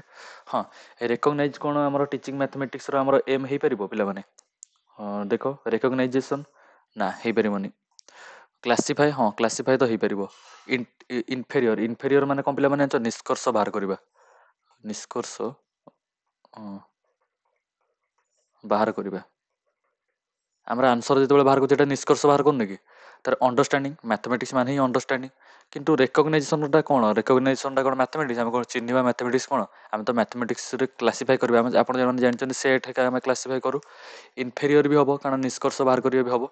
हाँ रिकॉग्नाइज कोन हमर टीचिंग मैथमेटिक्स रो हमर एम हे परिबो पिला माने देखो रिकॉग्नाइजेशन ना हे परिबोनी क्लासिफाई हाँ क्लासिफाई तो हे परिबो इनफेरियर माने कोन पिला माने निष्कर्ष बाहर करबा निष्कर्ष बाहर करबा हमरा आंसर जेतबेले बाहर करछ एटा निष्कर्ष बाहर करने कि तार अंडरस्टैंडिंग मैथमेटिक्स माने ही अंडरस्टैंडिंग किंतु रिकॉग्नाइजेशन टा कोन मैथमेटिक्स हम कोन चिन्हबा मैथमेटिक्स कोन हम तो मैथमेटिक्स रे क्लासिफाई करबा हम आपण जन जानछन सेट का हम क्लासिफाई करू इनफेरियर भी हबो कारण निष्कर्ष बाहर करियो भी हबो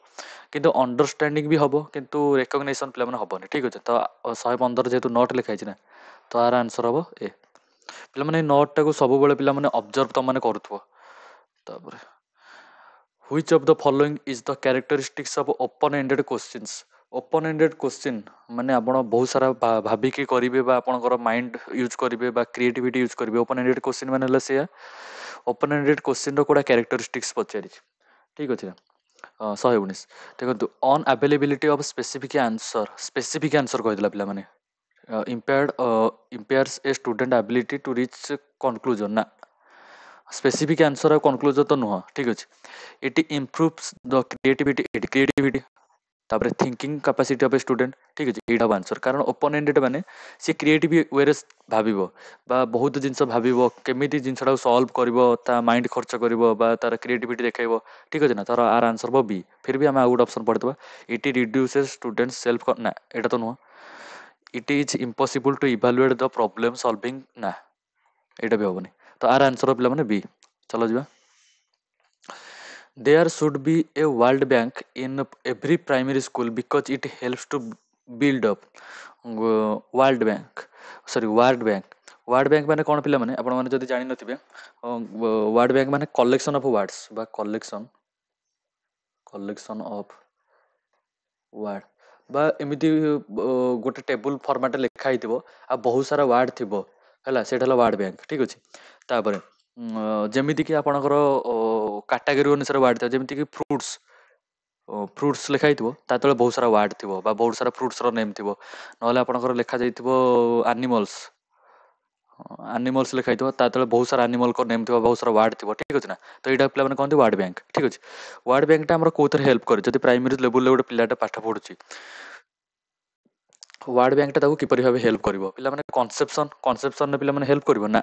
किंतु अंडरस्टैंडिंग भी हबो किंतु रिकॉग्निशन पिला माने हबोनी ठीक अछि तो 115 जेतु नोट लिखा छि ना तो आर आंसर हबो ए पिला माने नोट टा को सब बेले पिला माने ऑब्जर्व त माने करूथबो तापर Which of the following is the characteristics of open-ended questions? Open-ended question माने आपण बहुत सारा भाभी के करिवे बा आपणकर माइंड यूज करिवे बा क्रिएटिविटी यूज करिवे ओपन-एंडेड क्वेश्चन माने हला से ओपन-एंडेड क्वेश्चन रो कोडा कैरेक्टरिस्टिक्स पचारि ठीक अछि ना 119 देखो on availability of specific answer कहि दिला पिला माने impairs a student ability to reach conclusion ना स्पेसिफिक आंसर और कंक्लूजन तो नुह ठीक अछि इट इम्प्रूव्स द क्रिएटिविटी तापर thinking capacity of a student ठीक अछि एटा आंसर कारण ओपन एंडेड माने से क्रिएटिव वे रे भाबिबो बा बहुत जिंस भाबिबो केमिति जिंसडा सॉल्व करबो ता माइंड खर्च करबो बा तार क्रिएटिविटी देखाइबो ठीक अछि ना तार आर आंसर बो बी फिर भी हम आउट ऑप्शन पढतबा इट रिड्यूसेस स्टूडेंट्स सेल्फ ना एटा तो नुह it is impossible to evaluate the problem solving ना एटा भी होबनी तो आर आंसर पिला माने बी चलो जीवा There should be a World Bank in every primary school because it helps to build up World Bank World Bank World Bank माने कोन पिला माने आपण माने जदि जानि नथिबे World Bank माने कलेक्शन ऑफ वर्ड्स बा कलेक्शन ऑफ वर्ड बा एमिति गोटे टेबल फॉर्मेट लिखा हिथिबो आ बहुत सारा वर्ड थिबो हला सेटा हला वर्ड बैंक ठीक अछि तापरे जेमिति कि आपणकर କାଟାଗୋରୀ ଅନୁସାରେ ୱାର୍ଡ ଥାଏ, ଯେମିତିକି ଫ୍ରୁଟ୍ସ, ଫ୍ରୁଟ୍ସ ଲେଖା ହେଇଥିବ ତା ତଳେ ବହୁତ ସାରା ୱାର୍ଡ ଥିବ ବା ବହୁତ ସାରା ଫ୍ରୁଟ୍ସର ନେମ୍ ଥିବ। ନହେଲେ ଆପଣଙ୍କର ଲେଖାଯାଇଥିବ ଆନିମଲ୍ସ, ଆନିମଲ୍ସ ଲେଖା ହେଇଥିବ ତା ତଳେ ବହୁତ ସାରା ଆନିମଲ୍ଙ୍କ ନେମ୍ ଥିବ, ବହୁତ ସାରା ୱାର୍ଡ ଥିବ, ଠିକ୍ ଅଛି ନା। ତ ଏଇଟା ପିଲାମାନେ କହନ୍ତି ୱାର୍ଡ ବ୍ୟାଙ୍କ, ଠିକ୍ ଅଛି। ୱାର୍ଡ ବ୍ୟାଙ୍କଟା ଆମର କୋଉଥିରେ ହେଲ୍ପ କରେ, ଯଦି ପ୍ରାଇମେରୀ ଲେବୁଲରେ ଗୋଟେ ପିଲାଟା ପାଠ ପଢୁଛି, ୱାର୍ଡ ବ୍ୟାଙ୍କଟା ତାକୁ କିପରି ଭାବେ ହେଲ୍ପ କରିବ? ପିଲାମାନେ କନସେପ୍ସନରେ ପିଲାମାନେ ହେଲ୍ପ କରିବ ନା,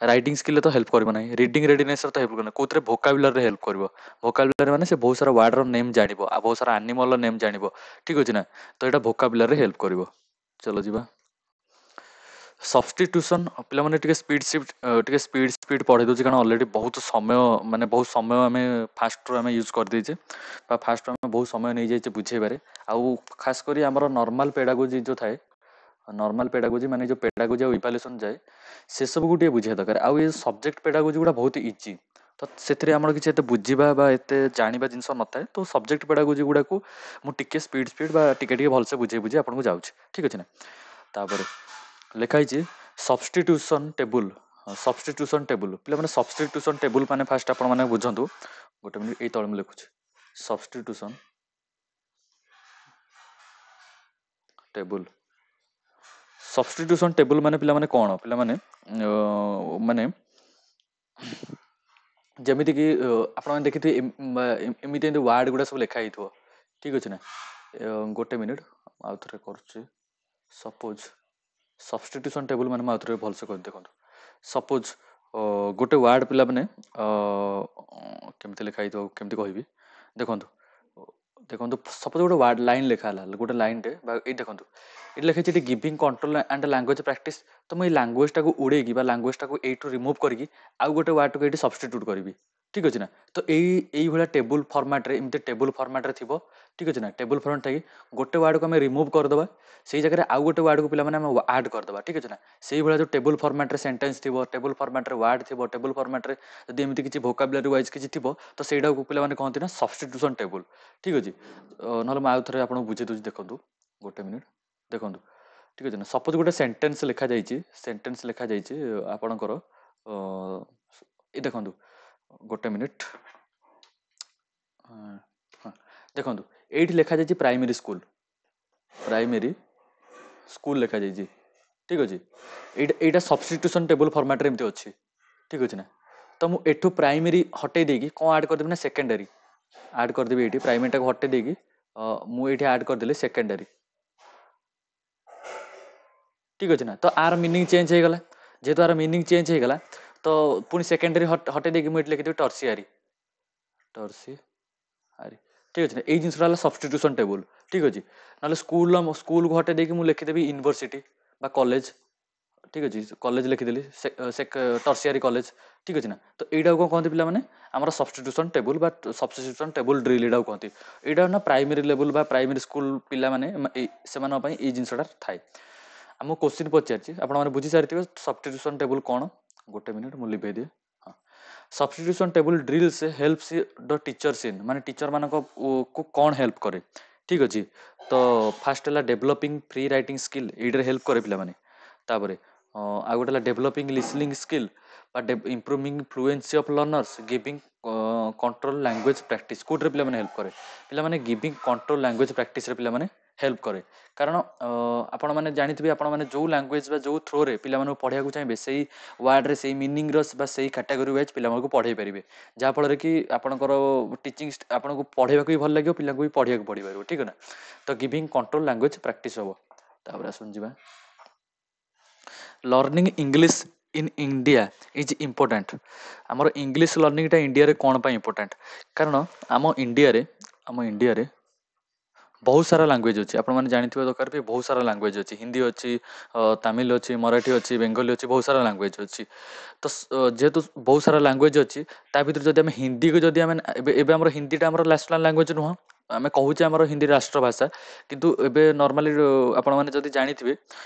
ରାଇଟିଂ ସ୍କିଲରେ ତ ହେଲ୍ପ କରିବ ନାହିଁ, ରିଡିଂ ରେଡିନେସରେ ତ ହେଲ୍ପ କରିବ ନାହିଁ, କୋଉଥିରେ ଭୋକାବୁଲାରରେ ହେଲ୍ପ କରିବ। ଭୋକାବୁଲାରୀ ମାନେ ସେ ବହୁତ ସାରା ୱାର୍ଡର ନେମ୍ ଜାଣିବ ଆଉ ବହୁତ ସାରା ଆନିମଲର ନେମ୍ ଜାଣିବ, ଠିକ୍ ଅଛି ନା। ତ ଏଇଟା ଭୋକାବୁଲାରୀରେ ହେଲ୍ପ କରିବ। ଚलो ଯିବା ସବଷ୍ଟିଟ୍ୟୁସନ। ପିଲାମାନେ ଟିକେ ସ୍ପିଡ ପଢେଇ ଦଉଛି, କାରଣ ଅଲରେଡି ବହୁତ ସମୟ, ମାନେ ବହୁତ ସମୟ ଆମେ ଫାଷ୍ଟରୁ ଆମେ ୟୁଜ୍ କରିଦେଇଛେ ବା ଫାଷ୍ଟରୁ ଆମେ ବହୁତ ସମୟ ନେଇଯାଇଛେ ବୁଝେଇବାରେ। ଆଉ ଖାସ କରି ଆମର ନର୍ମାଲ ପେଡାଗୋଜି ଯୋଉ ଥାଏ, ନର୍ମାଲ ପେଡାଗୋଜି ମାନେ ଯୋଉ ପେଡାଗୋଜି ଆଉ ଇଭାଲୁଏସନ ଯାଏ, ସେ ସବୁକୁ ଟିକେ ବୁଝିବା ଦରକାର। ଆଉ ଏ ସବଜେକ୍ଟ ପେଡାଗୋଜି ଗୁଡ଼ା ବହୁତ ଇଜି, ତ ସେଥିରେ ଆମର କିଛି ଏତେ ବୁଝିବା ବା ଏତେ ଜାଣିବା ଜିନିଷ ନଥାଏ। ତ ସବଜେକ୍ଟ ପେଡାଗୋଜି ଗୁଡ଼ାକୁ ମୁଁ ଟିକେ ସ୍ପିଡ ବା ଟିକେ ଭଲସେ ବୁଝେଇ ଆପଣଙ୍କୁ ଯାଉଛି, ଠିକ୍ ଅଛି ନା। ତାପରେ ଲେଖା ହେଇଛି ସବଷ୍ଟିଟ୍ୟୁସନ ଟେବୁଲ। ସବଷ୍ଟିଟ୍ୟୁସନ ଟେବୁଲ, ପିଲାମାନେ ସବଷ୍ଟିଟ୍ୟୁସନ ଟେବୁଲ ମାନେ ଫାଷ୍ଟ ଆପଣ ମାନେ ବୁଝନ୍ତୁ। ଗୋଟେ ମିନିଟ୍, ଏଇ ତଳେ ମୁଁ ଲେଖୁଛି ସବଷ୍ଟିଟ୍ୟୁସନ ଟେବୁଲ। ସବଷ୍ଟିଟ୍ୟୁସନ ଟେବୁଲ ମାନେ ପିଲାମାନେ କ'ଣ? ପିଲାମାନେ ମାନେ ଯେମିତିକି ଆପଣମାନେ ଦେଖିଥିବେ ଏମିତି ୱାର୍ଡ ଗୁଡ଼ା ସବୁ ଲେଖା ହେଇଥିବ, ଠିକ୍ ଅଛି ନା। ଗୋଟେ ମିନିଟ୍ ଆଉ ଥରେ କରୁଛି। ସପୋଜ ସବଷ୍ଟିଟ୍ୟୁସନ ଟେବୁଲ ମାନେ ମୁଁ ଆଉ ଥରେ ଭଲସେ କରି ଦେଖନ୍ତୁ। ସପୋଜ ଗୋଟେ ୱାର୍ଡ ପିଲାମାନେ କେମିତି ଲେଖା ହେଇଥିବ, କେମିତି କହିବି, ଦେଖନ୍ତୁ ଦେଖନ୍ତୁ ସପୋଜ ଗୋଟେ ୱାର୍ଡ ଲାଇନ୍ ଲେଖା ହେଲା, ଗୋଟେ ଲାଇନଟେ ବା ଏଇ ଦେଖନ୍ତୁ ଏଠି ଲେଖିଛି ଏଠି giving control and language practice. ତ ମୁଁ ଏଇ ଲାଙ୍ଗୁଏଜଟାକୁ ଉଡ଼େଇକି ବା ଲାଙ୍ଗୁଏଜଟାକୁ ଏଇଠୁ ରିମୁଭ୍ କରିକି ଆଉ ଗୋଟେ ୱାର୍ଡଟାକୁ ଏଇଠି ସବଷ୍ଟିଟ୍ୟୁଟ୍ କରିବି, ଠିକ୍ ଅଛି ନା। ତ ଏଇଭଳିଆ ଟେବୁଲ ଫର୍ମାଟ୍ରେ, ଏମିତି ଟେବୁଲ ଫର୍ମାଟ୍ରେ ଥିବ, ଠିକ୍ ଅଛି ନା। ଟେବୁଲ ଫର୍ମାଟ୍ ଥାଇକି ଗୋଟେ ୱାର୍ଡକୁ ଆମେ ରିମୁଭ୍ କରିଦେବା, ସେଇ ଜାଗାରେ ଆଉ ଗୋଟେ ୱାର୍ଡକୁ ପିଲାମାନେ ଆମେ ଆଡ୍ କରିଦେବା, ଠିକ୍ ଅଛି ନା। ସେଇଭଳିଆ ଯେଉଁ ଟେବୁଲ ଫର୍ମାଟ୍ରେ ସେଣ୍ଟେନ୍ସ ଥିବ, ଟେବୁଲ ଫର୍ମାଟ୍ରେ ୱାର୍ଡ ଥିବ, ଟେବୁଲ ଫର୍ମାଟ୍ରେ ଯଦି ଏମିତି କିଛି ଭୋକାବୁଲାରୀ ୱାଇଜ୍ କିଛି ଥିବ, ତ ସେଇଟାକୁ ପିଲାମାନେ କହନ୍ତି ନା ସବଷ୍ଟିଟ୍ୟୁସନ ଟେବୁଲ, ଠିକ୍ ଅଛି। ନହେଲେ ମୁଁ ଆଉ ଥରେ ଆପଣଙ୍କୁ ବୁଝେଇ ଦେଉଛି, ଦେଖନ୍ତୁ ଗୋଟେ ମିନିଟ୍ ଦେଖନ୍ତୁ, ଠିକ୍ ଅଛି ନା। ସପୋଜ ଗୋଟେ ସେଣ୍ଟେନ୍ସ ଲେଖାଯାଇଛି ଆପଣଙ୍କର ଏ ଦେଖନ୍ତୁ ଗୋଟେ ମିନିଟ୍, ହଁ ଦେଖନ୍ତୁ ଏଇଠି ଲେଖାଯାଇଛି ପ୍ରାଇମେରୀ ସ୍କୁଲ ଲେଖାଯାଇଛି, ଠିକ୍ ଅଛି। ଏଇଟା ସବଷ୍ଟିଟ୍ୟୁସନ ଟେବୁଲ ଫର୍ମାଟ୍ରେ ଏମିତି ଅଛି, ଠିକ୍ ଅଛି ନା। ତ ମୁଁ ଏଠୁ ପ୍ରାଇମେରୀ ହଟେଇ ଦେଇକି କ'ଣ ଆଡ୍ କରିଦେବି ନା ସେକେଣ୍ଡାରୀ ଆଡ୍ କରିଦେବି। ଏଇଠି ପ୍ରାଇମେରୀଟାକୁ ହଟେଇ ଦେଇକି ମୁଁ ଏଇଠି ଆଡ୍ କରିଦେଲି ସେକେଣ୍ଡାରୀ, ଠିକ୍ ଅଛି ନା। ତ ଆର ମିନିଂ ଚେଞ୍ଜ ହେଇଗଲା, ଯେହେତୁ ଆର ମିନିଂ ଚେଞ୍ଜ ହେଇଗଲା, ତ ପୁଣି ସେକେଣ୍ଡାରୀ ହଟେଇ ଦେଇକି ମୁଁ ଏଠି ଲେଖିଦେବି ଟର୍ସିଆରୀ, ଠିକ୍ ଅଛି ନା। ଏଇ ଜିନିଷଟା ହେଲା ସବଷ୍ଟିଟ୍ୟୁସନ ଟେବୁଲ, ଠିକ୍ ଅଛି। ନହେଲେ ସ୍କୁଲକୁ ହଟେଇ ଦେଇକି ମୁଁ ଲେଖିଦେବି ୟୁନିଭର୍ସିଟି ବା କଲେଜ, ଠିକ୍ ଅଛି। କଲେଜ ଲେଖିଦେଲି, ଟର୍ସିଆରୀ କଲେଜ, ଠିକ୍ ଅଛି ନା। ତ ଏଇଟାକୁ କ'ଣ କହନ୍ତି ପିଲାମାନେ? ଆମର ସବଷ୍ଟିଟ୍ୟୁସନ ଟେବୁଲ ବା ସବଷ୍ଟିଟ୍ୟୁସନ ଟେବୁଲ ଡ୍ରିଲ୍ ଏଇଟାକୁ କହନ୍ତି। ଏଇଟା ନା ପ୍ରାଇମେରୀ ଲେବୁଲ ବା ପ୍ରାଇମେରୀ ସ୍କୁଲ ପିଲାମାନେ ସେମାନଙ୍କ ପାଇଁ ଏଇ ଜିନିଷଟା ଥାଏ। ଆମକୁ କୋଶ୍ଚିନ୍ ପଚାରିଛି, ଆପଣମାନେ ବୁଝି ସାରିଥିବେ ସବଷ୍ଟିଟ୍ୟୁସନ ଟେବୁଲ କ'ଣ। ଗୋଟେ ମିନିଟ୍ ମୁଁ ଲିଭେଇ ଦିଏ। ହଁ, substitution table drills helps the teachers in, ମାନେ ଟିଚର ମାନଙ୍କୁ କ'ଣ ହେଲ୍ପ କରେ, ଠିକ୍ ଅଛି। ତ ଫାଷ୍ଟ ହେଲା ଡେଭଲପିଂ ଫ୍ରି ରାଇଟିଂ ସ୍କିଲ୍, ଏଇଟାରେ ହେଲ୍ପ କରେ ପିଲାମାନେ। ତାପରେ ଆଉ ଗୋଟେ ହେଲା ଡେଭଲପିଂ ଲିସନିଂ ସ୍କିଲ୍ ବା improving fluency of learners, giving control language practice. କୋଉଥିରେ ପିଲାମାନେ ହେଲ୍ପ କରେ? ପିଲାମାନେ ଗିଭିଂ କଣ୍ଟ୍ରୋଲ ଲାଙ୍ଗୁଏଜ ପ୍ରାକ୍ଟିସ୍ରେ ପିଲାମାନେ ହେଲ୍ପ କରେ। କାରଣ ଆପଣମାନେ ଜାଣିଥିବେ, ଆପଣମାନେ ଯେଉଁ ଲାଙ୍ଗୁଏଜ ବା ଯେଉଁ ଥ୍ରୋରେ ପିଲାମାନଙ୍କୁ ପଢ଼ିବାକୁ ଚାହିଁବେ, ସେଇ ୱାର୍ଡ଼ରେ ସେଇ ମିନିଂର ବା ସେଇ କାଟାଗୋରୀ ୱାଇଜ୍ ପିଲାମାନଙ୍କୁ ପଢ଼େଇ ପାରିବେ, ଯାହାଫଳରେ କି ଆପଣଙ୍କର ଟିଚିଂ ଆପଣଙ୍କୁ ପଢ଼େଇବାକୁ ବି ଭଲ ଲାଗିବ, ପିଲାଙ୍କୁ ବି ପଢ଼ିବାକୁ ପଡ଼ିପାରିବ, ଠିକ୍ ନା। ତ ଗିଭିଂ କଣ୍ଟ୍ରୋଲ ଲାଙ୍ଗୁଏଜ ପ୍ରାକ୍ଟିସ୍ ହେବ। ତାପରେ ଆସନ୍ତୁ ଯିବା, learning English in India is important. ଆମର ଇଂଲିଶ ଲର୍ଣ୍ଣିଂଟା ଇଣ୍ଡିଆରେ କ'ଣ ପାଇଁ ଇମ୍ପୋର୍ଟାଣ୍ଟ? କାରଣ ଆମ ଇଣ୍ଡିଆରେ ବହୁତ ସାରା ଲାଙ୍ଗୁଏଜ ଅଛି, ଆପଣମାନେ ଜାଣିଥିବା ଦରକାର ବି। ବହୁତ ସାରା ଲାଙ୍ଗୁଏଜ ଅଛି, ହିନ୍ଦୀ ଅଛି, ତାମିଲ ଅଛି, ମରାଠୀ ଅଛି, ବେଙ୍ଗଲୀ ଅଛି, ବହୁତ ସାରା ଲାଙ୍ଗୁଏଜ ଅଛି। ତ ଯେହେତୁ ବହୁତ ସାରା ଲାଙ୍ଗୁଏଜ ଅଛି, ତା ଭିତରୁ ଯଦି ଆମେ ହିନ୍ଦୀକୁ ଯଦି ଆମେ ଏବେ ଆମର ହିନ୍ଦୀଟା ଆମର ନ୍ୟାସନାଲ ଲାଙ୍ଗୁଏଜ ନୁହଁ, ଆମେ କହୁଛେ ଆମର ହିନ୍ଦୀ ରାଷ୍ଟ୍ରଭାଷା, କିନ୍ତୁ ଏବେ ନର୍ମାଲି ଆପଣମାନେ ଯଦି ଜାଣିଥିବେ,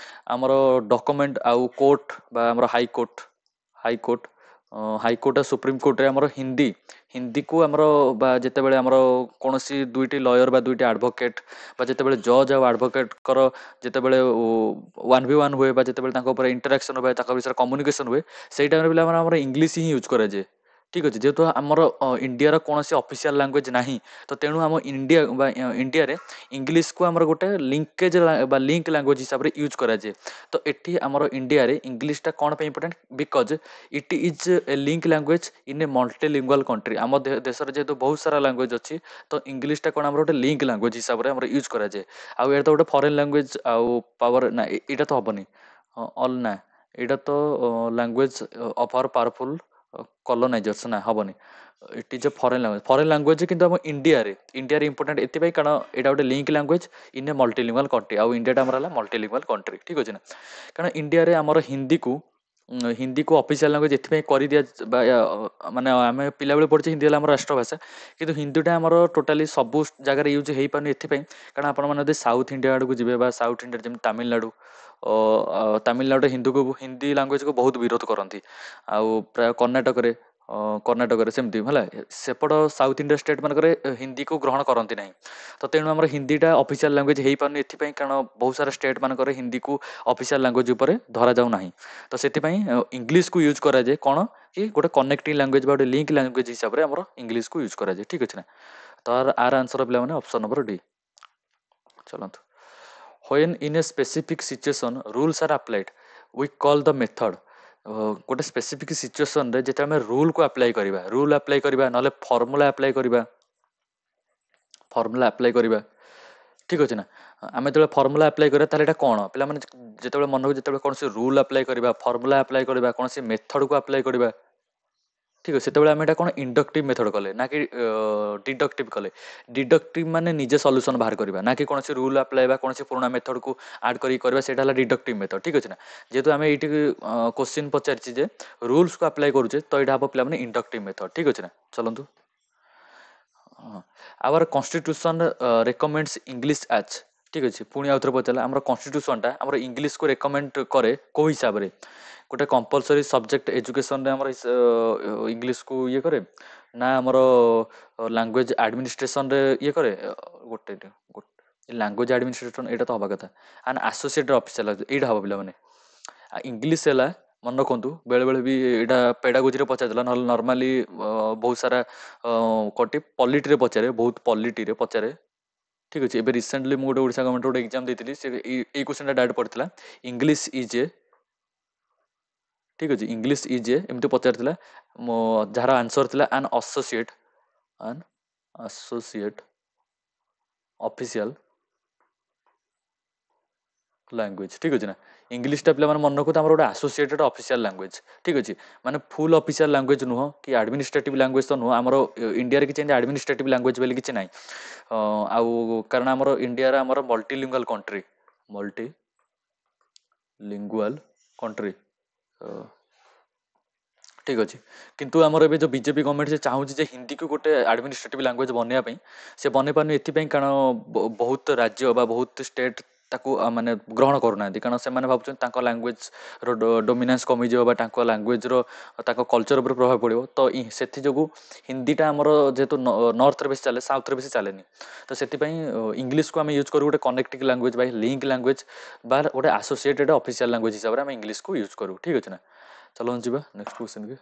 ଆମର ଡକୁମେଣ୍ଟ ଆଉ କୋର୍ଟ ବା ଆମର ହାଇକୋର୍ଟ ଆଉ ସୁପ୍ରିମକୋର୍ଟରେ ଆମର ହିନ୍ଦୀକୁ ଆମର ବା ଯେତେବେଳେ ଆମର କୌଣସି ଦୁଇଟି ଲୟର ବା ଦୁଇଟି ଆଡଭୋକେଟ୍ ବା ଯେତେବେଳେ ଜଜ୍ ଆଉ ଆଡଭୋକେଟ୍ଙ୍କର ଯେତେବେଳେ 1v1 ହୁଏ ବା ଯେତେବେଳେ ତାଙ୍କ ଉପରେ ଇଣ୍ଟରାକ୍ସନ୍ ହୁଏ, ତାଙ୍କ ବିଷୟରେ କମ୍ୟୁନିକେସନ୍ ହୁଏ, ସେଇ ଟାଇମ୍ରେ ପିଲାମାନେ ଆମର ଇଂଲିଶ ହିଁ ୟୁଜ୍ କରାଯାଏ, ଠିକ୍ ଅଛି, ଯେହେତୁ ଆମର ଇଣ୍ଡିଆର କୌଣସି ଅଫିସିଆଲ ଲାଙ୍ଗୁଏଜ ନାହିଁ, ତ ତେଣୁ ଆମ ଇଣ୍ଡିଆ ବା ଇଣ୍ଡିଆରେ ଇଂଲିଶକୁ ଆମର ଗୋଟେ ଲିଙ୍କେଜ ବା ଲିଙ୍କ ଲାଙ୍ଗୁଏଜ ହିସାବରେ ୟୁଜ୍ କରାଯାଏ। ତ ଏଠି ଆମର ଇଣ୍ଡିଆରେ ଇଂଲିଶଟା କ'ଣ ପାଇଁ important? Because it is a link language in a multilingual country. ଆମ ଦେଶରେ ଯେହେତୁ ବହୁତ ସାରା ଲାଙ୍ଗୁଏଜ ଅଛି, ତ ଇଂଲିଶଟା କ'ଣ ଆମର ଗୋଟେ ଲିଙ୍କ ଲାଙ୍ଗୁଏଜ ହିସାବରେ ଆମର ୟୁଜ୍ କରାଯାଏ। ଆଉ ଏଇଟା ତ ଗୋଟେ ଫରେନ୍ ଲାଙ୍ଗୁଏଜ, ଆଉ ପାୱାର ନା ଏଇଟା ତ ହବନି, ଅଲ୍ ନା ଏଇଟା ତ ଲାଙ୍ଗୁଏଜ ଅଫ୍ ଆୱାର ପାୱାରଫୁଲ କଲୋନାଇଜର୍ସ, ନା ହବନି। It is a foreign language, କିନ୍ତୁ ଆମ ଇଣ୍ଡିଆରେ ଇମ୍ପୋର୍ଟାଣ୍ଟ ଏଥିପାଇଁ କାରଣ ଏଇଟା ଗୋଟେ link language in a multilingual country, ଆଉ ଇଣ୍ଡିଆଟା ଆମର ହେଲା ମଲ୍ଟିଲିଙ୍ଗୁଆଲ କଣ୍ଟ୍ରି। ଠିକ୍ ଅଛି ନା? କାରଣ ଇଣ୍ଡିଆରେ ଆମର ହିନ୍ଦୀକୁ ଅଫିସିଆଲ ଲାଙ୍ଗୁଏଜ ଏଥିପାଇଁ କରିଦିଆ ବା ମାନେ ଆମେ ପିଲାବେଳେ ପଢ଼ିଛେ ହିନ୍ଦୀ ହେଲା ଆମର ରାଷ୍ଟ୍ରଭାଷା, କିନ୍ତୁ ହିନ୍ଦୀଟା ଆମର ଟୋଟାଲି ସବୁ ଜାଗାରେ ୟୁଜ୍ ହେଇପାରୁନି ଏଥିପାଇଁ କାରଣ ଆପଣମାନେ ଯଦି ସାଉଥ ଇଣ୍ଡିଆ ଆଡ଼କୁ ଯିବେ ବା ସାଉଥ ଇଣ୍ଡିଆ ଯେମିତି ତାମିଲନାଡ଼ୁରେ ହିନ୍ଦୀ ଲାଙ୍ଗୁଏଜକୁ ବହୁତ ବିରୋଧ କରନ୍ତି। ଆଉ ପ୍ରାୟ କର୍ଣ୍ଣାଟକରେ ସେମିତି ହେଲା, ସେପଟ ସାଉଥ ଇଣ୍ଡିଆ ଷ୍ଟେଟ୍ ମାନଙ୍କରେ ହିନ୍ଦୀକୁ ଗ୍ରହଣ କରନ୍ତି ନାହିଁ। ତ ତେଣୁ ଆମର ହିନ୍ଦୀଟା ଅଫିସିଆଲ ଲାଙ୍ଗୁଏଜ ହେଇପାରୁନି ଏଥିପାଇଁ କାରଣ ବହୁତ ସାରା ଷ୍ଟେଟ୍ ମାନଙ୍କରେ ହିନ୍ଦୀକୁ ଅଫିସିଆଲ ଲାଙ୍ଗୁଏଜ ଉପରେ ଧରାଯାଉ ନାହିଁ। ତ ସେଥିପାଇଁ ଇଂଲିଶକୁ ୟୁଜ୍ କରାଯାଏ କ'ଣ କି ଗୋଟେ କନେକ୍ଟିଂ ଲାଙ୍ଗୁଏଜ ବା ଗୋଟେ ଲିଙ୍କ ଲାଙ୍ଗୁଏଜ ହିସାବରେ ଆମର ଇଂଲିଶକୁ ୟୁଜ୍ କରାଯାଏ। ଠିକ୍ ଅଛି ନା? ତ ଆର ଆନ୍ସର ପିଲାମାନେ ଅପସନ୍ ନମ୍ବର ଡି। ଚାଲନ୍ତୁ, when in a specific situation rules are applied we call the method। ଗୋଟେ ସ୍ପେସିଫିକ୍ ସିଚୁଏସନରେ ଯେତେବେଳେ ଆମେ ରୁଲକୁ ଆପ୍ଲାଏ କରିବା ନହେଲେ ଫର୍ମୁଲା ଆପ୍ଲାଏ କରିବା, ଠିକ୍ ଅଛି ନା? ଆମେ ଯେତେବେଳେ ଫର୍ମୁଲା ଆପ୍ଲାଏ କରିବା ତାହେଲେ ଏଇଟା କ'ଣ ପିଲାମାନେ ଯେତେବେଳେ ମନକୁ ଯେତେବେଳେ କୌଣସି ରୁଲ୍ ଆପ୍ଲାଏ କରିବା, ଫର୍ମୁଲା ଆପ୍ଲାଏ କରିବା, କୌଣସି ମେଥଡ଼କୁ ଆପ୍ଲାଏ କରିବା, ଠିକ୍ ଅଛି, ସେତେବେଳେ ଆମେ ଏଇଟା କ'ଣ ଇଣ୍ଡକ୍ଟିଭ୍ ମେଥଡ଼ କଲେ ନା କି ଡିଡକ୍ଟିଭ୍ କଲେ? ଡିଡକ୍ଟିଭ୍ ମାନେ ନିଜେ ସଲ୍ୟୁସନ୍ ବାହାର କରିବା, ନା କି କୌଣସି ରୁଲ୍ ଆପ୍ଲାଏ ବା କୌଣସି ପୁରୁଣା ମେଥଡ଼କୁ ଆଡ଼୍ କରିକି କରିବା, ସେଇଟା ହେଲା ଡିଡକ୍ଟିଭ୍ ମେଥଡ଼। ଠିକ୍ ଅଛି ନା? ଯେହେତୁ ଆମେ ଏଇଠି କୋଶ୍ଚିନ୍ ପଚାରିଛି ଯେ ରୁଲ୍ସକୁ ଆପ୍ଲାଏ କରୁଛେ, ତ ଏଇଟା ହେବ ପିଲାମାନେ ଇଣ୍ଡକ୍ଟିଭ୍ ମେଥଡ଼। ଠିକ୍ ଅଛି ନା? ଚାଲନ୍ତୁ, ଆୱାର କନଷ୍ଟିଟ୍ୟୁସନ୍ ରେକମେଣ୍ଡସ୍ ଇଂଲିଶ ଆଜ୍। ଠିକ୍ ଅଛି, ପୁଣି ଆଉଥରେ ପଚାରିଲା, ଆମର କନଷ୍ଟିଟ୍ୟୁସନଟା ଆମର ଇଂଲିଶକୁ ରେକମେଣ୍ଡ କରେ କେଉଁ ହିସାବରେ? ଗୋଟେ କମ୍ପଲସରି ସବଜେକ୍ଟ ଏଜୁକେସନରେ ଆମର ଇଂଲିଶକୁ ଇଏ କରେ, ନା ଆମର ଲାଙ୍ଗୁଏଜ ଆଡମିନିଷ୍ଟ୍ରେସନରେ ଇଏ କରେ? ଗୋଟେ ଲାଙ୍ଗୁଏଜ ଆଡମିନିଷ୍ଟ୍ରେସନ ଏଇଟା ତ ହବା କଥା, ଆଣ୍ଡ ଆସୋସିଏଟେଡ୍ ଅଫିସିଆଲ ଏଇଟା ହବ ପିଲାମାନେ। ଇଂଲିଶ ହେଲା, ମନେ ରଖନ୍ତୁ, ବେଳେବେଳେ ବି ଏଇଟା ପେଡାଗୋଜିରେ ପଚାରିଦେଲା, ନହେଲେ ନର୍ମାଲି ବହୁତ ସାରା ପଲିଟିରେ ପଚାରେ। ଠିକ୍ ଅଛି, ଏବେ ରିସେଣ୍ଟଲି ମୁଁ ଗୋଟେ ଓଡ଼ିଶା ଗଭର୍ଣ୍ଣମେଣ୍ଟ ଗୋଟେ ଏକ୍ଜାମ ଦେଇଥିଲି, ସେ ଏଇ କ୍ୱେଶ୍ଚନଟା ଡାଇରେକ୍ଟ ପଡ଼ିଥିଲା, ଇଂଲିଶ ଇଜ୍ ଏ, ଠିକ୍ ଅଛି, ଇଂଲିଶ ଇଜ୍ ଏ ଏମିତି ପଚାରିଥିଲା। ଯାହାର ଆନ୍ସର ଥିଲା ଆନ୍ ଆସୋସିଏଟ୍ ଅଫିସିଆଲ ଲାଙ୍ଗୁଏଜ। ଠିକ୍ ଅଛି ନା? ଇଂଲିଶଟା ପିଲାମାନେ ମନେ ରଖୁ, ଆମର ଗୋଟେ ଆସୋସିଏଟେଡ୍ ଅଫିସିଆଲ ଲାଙ୍ଗୁଏଜ। ଠିକ୍ ଅଛି, ମାନେ ଫୁଲ୍ ଅଫିସିଆଲ ଲାଙ୍ଗୁଏଜ ନୁହଁ କି ଆଡମିନିଷ୍ଟ୍ରେଟିଭ ଲାଙ୍ଗୁଏଜ ତ ନୁହଁ। ଆମର ଇଣ୍ଡିଆରେ କିଛି ଏମିତି ଆଡମିନିଷ୍ଟ୍ରେଟିଭ ଲାଙ୍ଗୁଏଜ ବୋଲି କିଛି ନାହିଁ। ଆଉ କାରଣ ଆମର ଇଣ୍ଡିଆରେ ଆମର ମଲ୍ଟିଲିଙ୍ଗୁଆଲ କଣ୍ଟ୍ରି। ଠିକ୍ ଅଛି, କିନ୍ତୁ ଆମର ଏବେ ଯେଉଁ ବିଜେପି ଗଭର୍ଣ୍ଣମେଣ୍ଟ ସେ ଚାହୁଁଛି ଯେ ହିନ୍ଦୀକୁ ଗୋଟେ ଆଡମିନିଷ୍ଟ୍ରେଟିଭ ଲାଙ୍ଗୁଏଜ ବନେଇବା ପାଇଁ, ସେ ବନେଇ ପାରୁନି ଏଥିପାଇଁ କାରଣ ବହୁତ ରାଜ୍ୟ ବା ବହୁତ ଷ୍ଟେଟ୍ ତାକୁ ମାନେ ଗ୍ରହଣ କରୁନାହାନ୍ତି, କାରଣ ସେମାନେ ଭାବୁଛନ୍ତି ତାଙ୍କ ଲାଙ୍ଗୁଏଜର ଡୋମିନାନ୍ସ କମିଯିବ ବା ତାଙ୍କ କଲଚର ଉପରେ ପ୍ରଭାବ ପଡ଼ିବ। ତ ସେଥିଯୋଗୁଁ ହିନ୍ଦୀଟା ଆମର ଯେହେତୁ ନର୍ଥରେ ବେଶୀ ଚାଲେ, ସାଉଥରେ ବେଶୀ ଚାଲେନି, ତ ସେଥିପାଇଁ ଇଂଲିଶକୁ ଆମେ ୟୁଜ୍ କରୁ ଗୋଟେ କନେକ୍ଟିଂ ଲାଙ୍ଗୁଏଜ ବା ଲିଙ୍କ ଲାଙ୍ଗୁଏଜ ବା ଗୋଟେ ଆସୋସିଏଟେଡ୍ ଅଫିସିଆଲ ଲାଙ୍ଗୁଏଜ ହିସାବରେ ଆମେ ଇଂଲିଶକୁ ୟୁଜ୍ କରୁ। ଠିକ୍ ଅଛି ନା? ଚାଲନ୍ତୁ ଯିବା ନେକ୍ସଟ କ୍ୱେଶ୍ଚନ କି।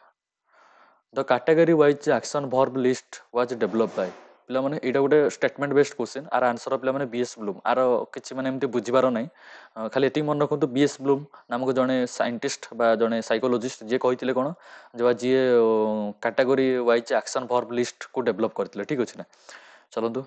The category wise action verb list was develop by. ପିଲାମାନେ ଏଇଟା ଗୋଟେ ଷ୍ଟେଟମେଣ୍ଟ ବେସ୍ଡ କ୍ୱେଶ୍ଚନ, ଆର ଆନ୍ସର ପିଲାମାନେ ବିଏସ୍ ବ୍ଲୁମ୍। ଆର କିଛି ମାନେ ଏମିତି ବୁଝିବାର ନାହିଁ, ଖାଲି ଏତିକି ମନେ ରଖନ୍ତୁ, ବିଏସ୍ ବ୍ଲୁମ୍ ନାମକ ଜଣେ ସାଇଣ୍ଟିଷ୍ଟ ବା ଜଣେ ସାଇକୋଲୋଜିଷ୍ଟ ଯିଏ କହିଥିଲେ କ'ଣ, ଯିଏ କାଟାଗୋରୀ ୱାଇଜ୍ ଆକ୍ସନ୍ ଭର୍ବ ଲିଷ୍ଟକୁ ଡେଭଲପ୍ କରିଥିଲେ। ଠିକ୍ ଅଛି ନା? ଚାଲନ୍ତୁ,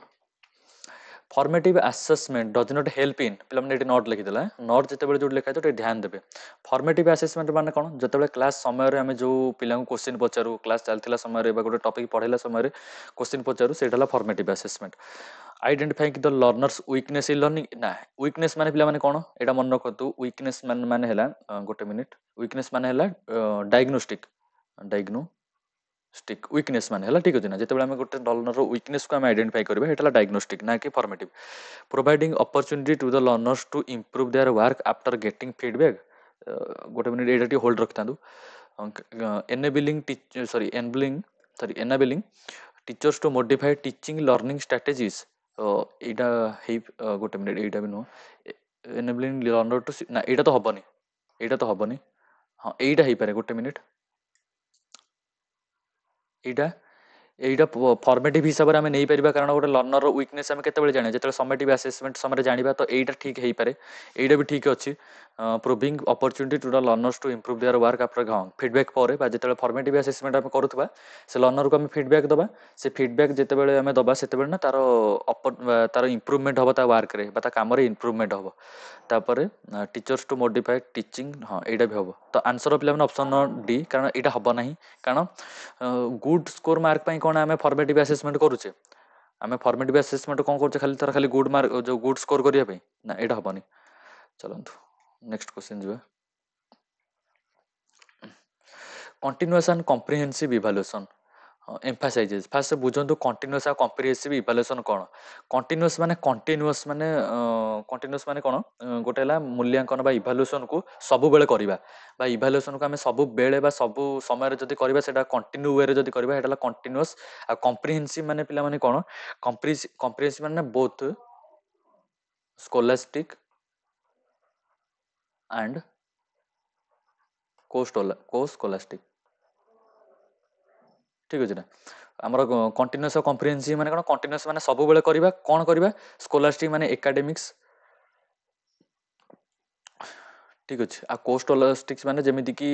formative assessment does not help in, ପିଲାମାନେ ଏଠି ନଟ୍ ଲେଖିଦେଲା, ନଟ୍ ଯେତେବେଳେ ଯୋଉଠି ଲେଖା ହେଇଥିବ ଟିକେ ଧ୍ୟାନ ଦେବେ। ଫର୍ମେଟିଭ୍ ଆସେସମେଣ୍ଟ ମାନେ କ'ଣ? ଯେତେବେଳେ କ୍ଲାସ୍ ସମୟରେ ଆମେ ଯେଉଁ ପିଲାଙ୍କୁ କୋଶ୍ଚିନ୍ ପଚାରୁ, କ୍ଲାସ୍ ଚାଲିଥିଲା ସମୟରେ ବା ଗୋଟେ ଟପିକ୍ ପଢ଼ାଇଲା ସମୟରେ କୋଶ୍ଚିନ୍ ପଚାରୁ, ସେଇଟା ହେଲା formative assessment. Identifying the learners weakness in learning, ନା ୱିକନେସ୍ ମାନେ ପିଲାମାନେ କ'ଣ ଏଇଟା ମନେ ରଖନ୍ତୁ, ୱିକନେସ୍ ମାନେ ହେଲା ଗୋଟେ ମିନିଟ୍, ୱିକନେସ୍ ମାନେ ହେଲା ଡାଇଗ୍ନୋଷ୍ଟିକ୍ ୱିକନେସ୍ ମାନେ ହେଲା, ଠିକ୍ ଅଛି ନା? ଯେତେବେଳେ ଆମେ ଗୋଟେ ଲର୍ନର ୱିକନେସ୍କୁ ଆମେ ଆଇଡେଣ୍ଟିଫାଇ କରିବା, ଏଇଟା ହେଲା ଡାଇଗ୍ନୋଷ୍ଟିକ୍, ନା କି formative. Providing opportunity to the learners to improve their work after getting feedback, ଗୋଟେ ମିନିଟ୍ ଏଇଟା ଟିକେ ହୋଲ୍ଡ ରଖିଥାନ୍ତୁ। Enabling teachers to modify teaching learning strategies, ଏଇଟା ଗୋଟେ ମିନିଟ୍, ଏଇଟା ବି ନୁହଁ, ଏନେବଲିଂ ଲର୍ନର ଟୁ, ନା ଏଇଟା ତ ହବନି, ହଁ ଏଇଟା ହେଇପାରେ, ଗୋଟେ ମିନିଟ୍, ଏଇଟା এইটা ଫର୍ମେଟିଭ ହିସାବରେ ଆମେ ନେଇପାରିବା କାରଣ ଗୋଟେ ଲର୍ଣ୍ଣର ୱିକନେସ୍ ଆମେ କେତେବେଳେ ଜାଣିବା ଯେତେବେଳେ ସमेଟିଭ ଆସେସମେଣ୍ଟ ସମୟରେ ଜାଣିବା ତ ଏଇଟା ଠିକ୍ ହେଇପାରେ ଏଇଟା ବି ଠିକ୍ ଅଛି proving opportunity to the learners to improve their work after feedback ପରେ ବା ଯେତେବେଳେ ଫର୍ମେଟିଭ ଆସେସମେଣ୍ଟ ଆମେ କରୁଥିବା ସେ ଲର୍ଣ୍ଣରକୁ ଆମେ ଫିଡବ୍ୟାକ୍ ଦେବା ସେ ଫିଡବ୍ୟାକ୍ ଯେତେବେଳେ ଆମେ ଦେବା ସେତେବେଳେ ନା ତାର ଇମ୍ପ୍ରୁଭମେଣ୍ଟ ହେବ ତା ୱାର୍କରେ ବା ତା କାମରେ ଇମ୍ପ୍ରୁଭମେଣ୍ଟ ହେବ ତାପରେ ଟିଚର୍ସ ଟୁ ମୋଡିଫାଏ ଟିଚିଂ ହଁ ଏଇଟା ବି ହେବ ତ ଆନ୍ସର ପିଲାମାନେ ଅପସନ୍ ଡି କାରଣ ଏଇଟା ହେବ ନାହିଁ କାରଣ ଗୁଡ୍ ସ୍କୋର ମାର୍କ ପାଇଁ କ'ଣ ଆମେ ଫର୍ମେଟିଭ ଆସେସମେଣ୍ଟ କରୁଛେ ଆମେ ଫର୍ମେଟିଭ ଆସେସମେଣ୍ଟ କ'ଣ କରୁଛେ ଖାଲି ଗୁଡ୍ ମାର୍କ ଯେଉଁ ଗୁଡ୍ ସ୍କୋର କରିବା ପାଇଁ ନା ଏଇଟା ହେବନି ଚାଲନ୍ତୁ ନେକ୍ସଟ କ୍ୱେଶ୍ଚିନ୍ ଯିବା continuous and comprehensive evaluation emphasizes fast ବୁଝନ୍ତୁ କଣ୍ଟିନ୍ୟୁଅସ୍ ଆଉ କମ୍ପ୍ରିହେନ୍ସିଭ୍ ଇଭାଲୁଏସନ୍ କ'ଣ କଣ୍ଟିନ୍ୟୁଅସ୍ ମାନେ କ'ଣ ଗୋଟେ ହେଲା ମୂଲ୍ୟାଙ୍କନ ବା ଇଭାଲୁଏସନ୍କୁ ସବୁବେଳେ କରିବା ବା ଇଭାଲୁଏସନ୍କୁ ଆମେ ସବୁବେଳେ ବା ସବୁ ସମୟରେ ଯଦି କରିବା ସେଇଟା କଣ୍ଟିନ୍ୟୁ ୱେରେ ଯଦି କରିବା ସେଇଟା ହେଲା କଣ୍ଟିନ୍ୟୁଅସ୍ ଆଉ କମ୍ପ୍ରିହେନ୍ସିଭ୍ ମାନେ ପିଲାମାନେ କ'ଣ କମ୍ପ୍ରିହେନ୍ସିଭ୍ ମାନେ ବୋଥ୍ ସ୍କୋଲାଷ୍ଟିକ୍ ଆଣ୍ଡ କୋ ସ୍କୋଲାଷ୍ଟିକ୍ ଠିକ୍ ଅଛି ନା ଆମର କଣ୍ଟିନ୍ୟୁଅସ୍ ଆଉ କମ୍ପ୍ରିହେନ୍ସିଭ୍ ମାନେ କ'ଣ କଣ୍ଟିନ୍ୟୁଅସ୍ ମାନେ ସବୁବେଳେ କରିବା କ'ଣ କରିବା ସ୍କୋଲାଷ୍ଟିକ୍ ମାନେ ଏକାଡେମିକ୍ସ ଠିକ୍ ଅଛି ଆଉ କୋଷ୍ଟଲାଷ୍ଟିକ୍ସ ମାନେ ଯେମିତିକି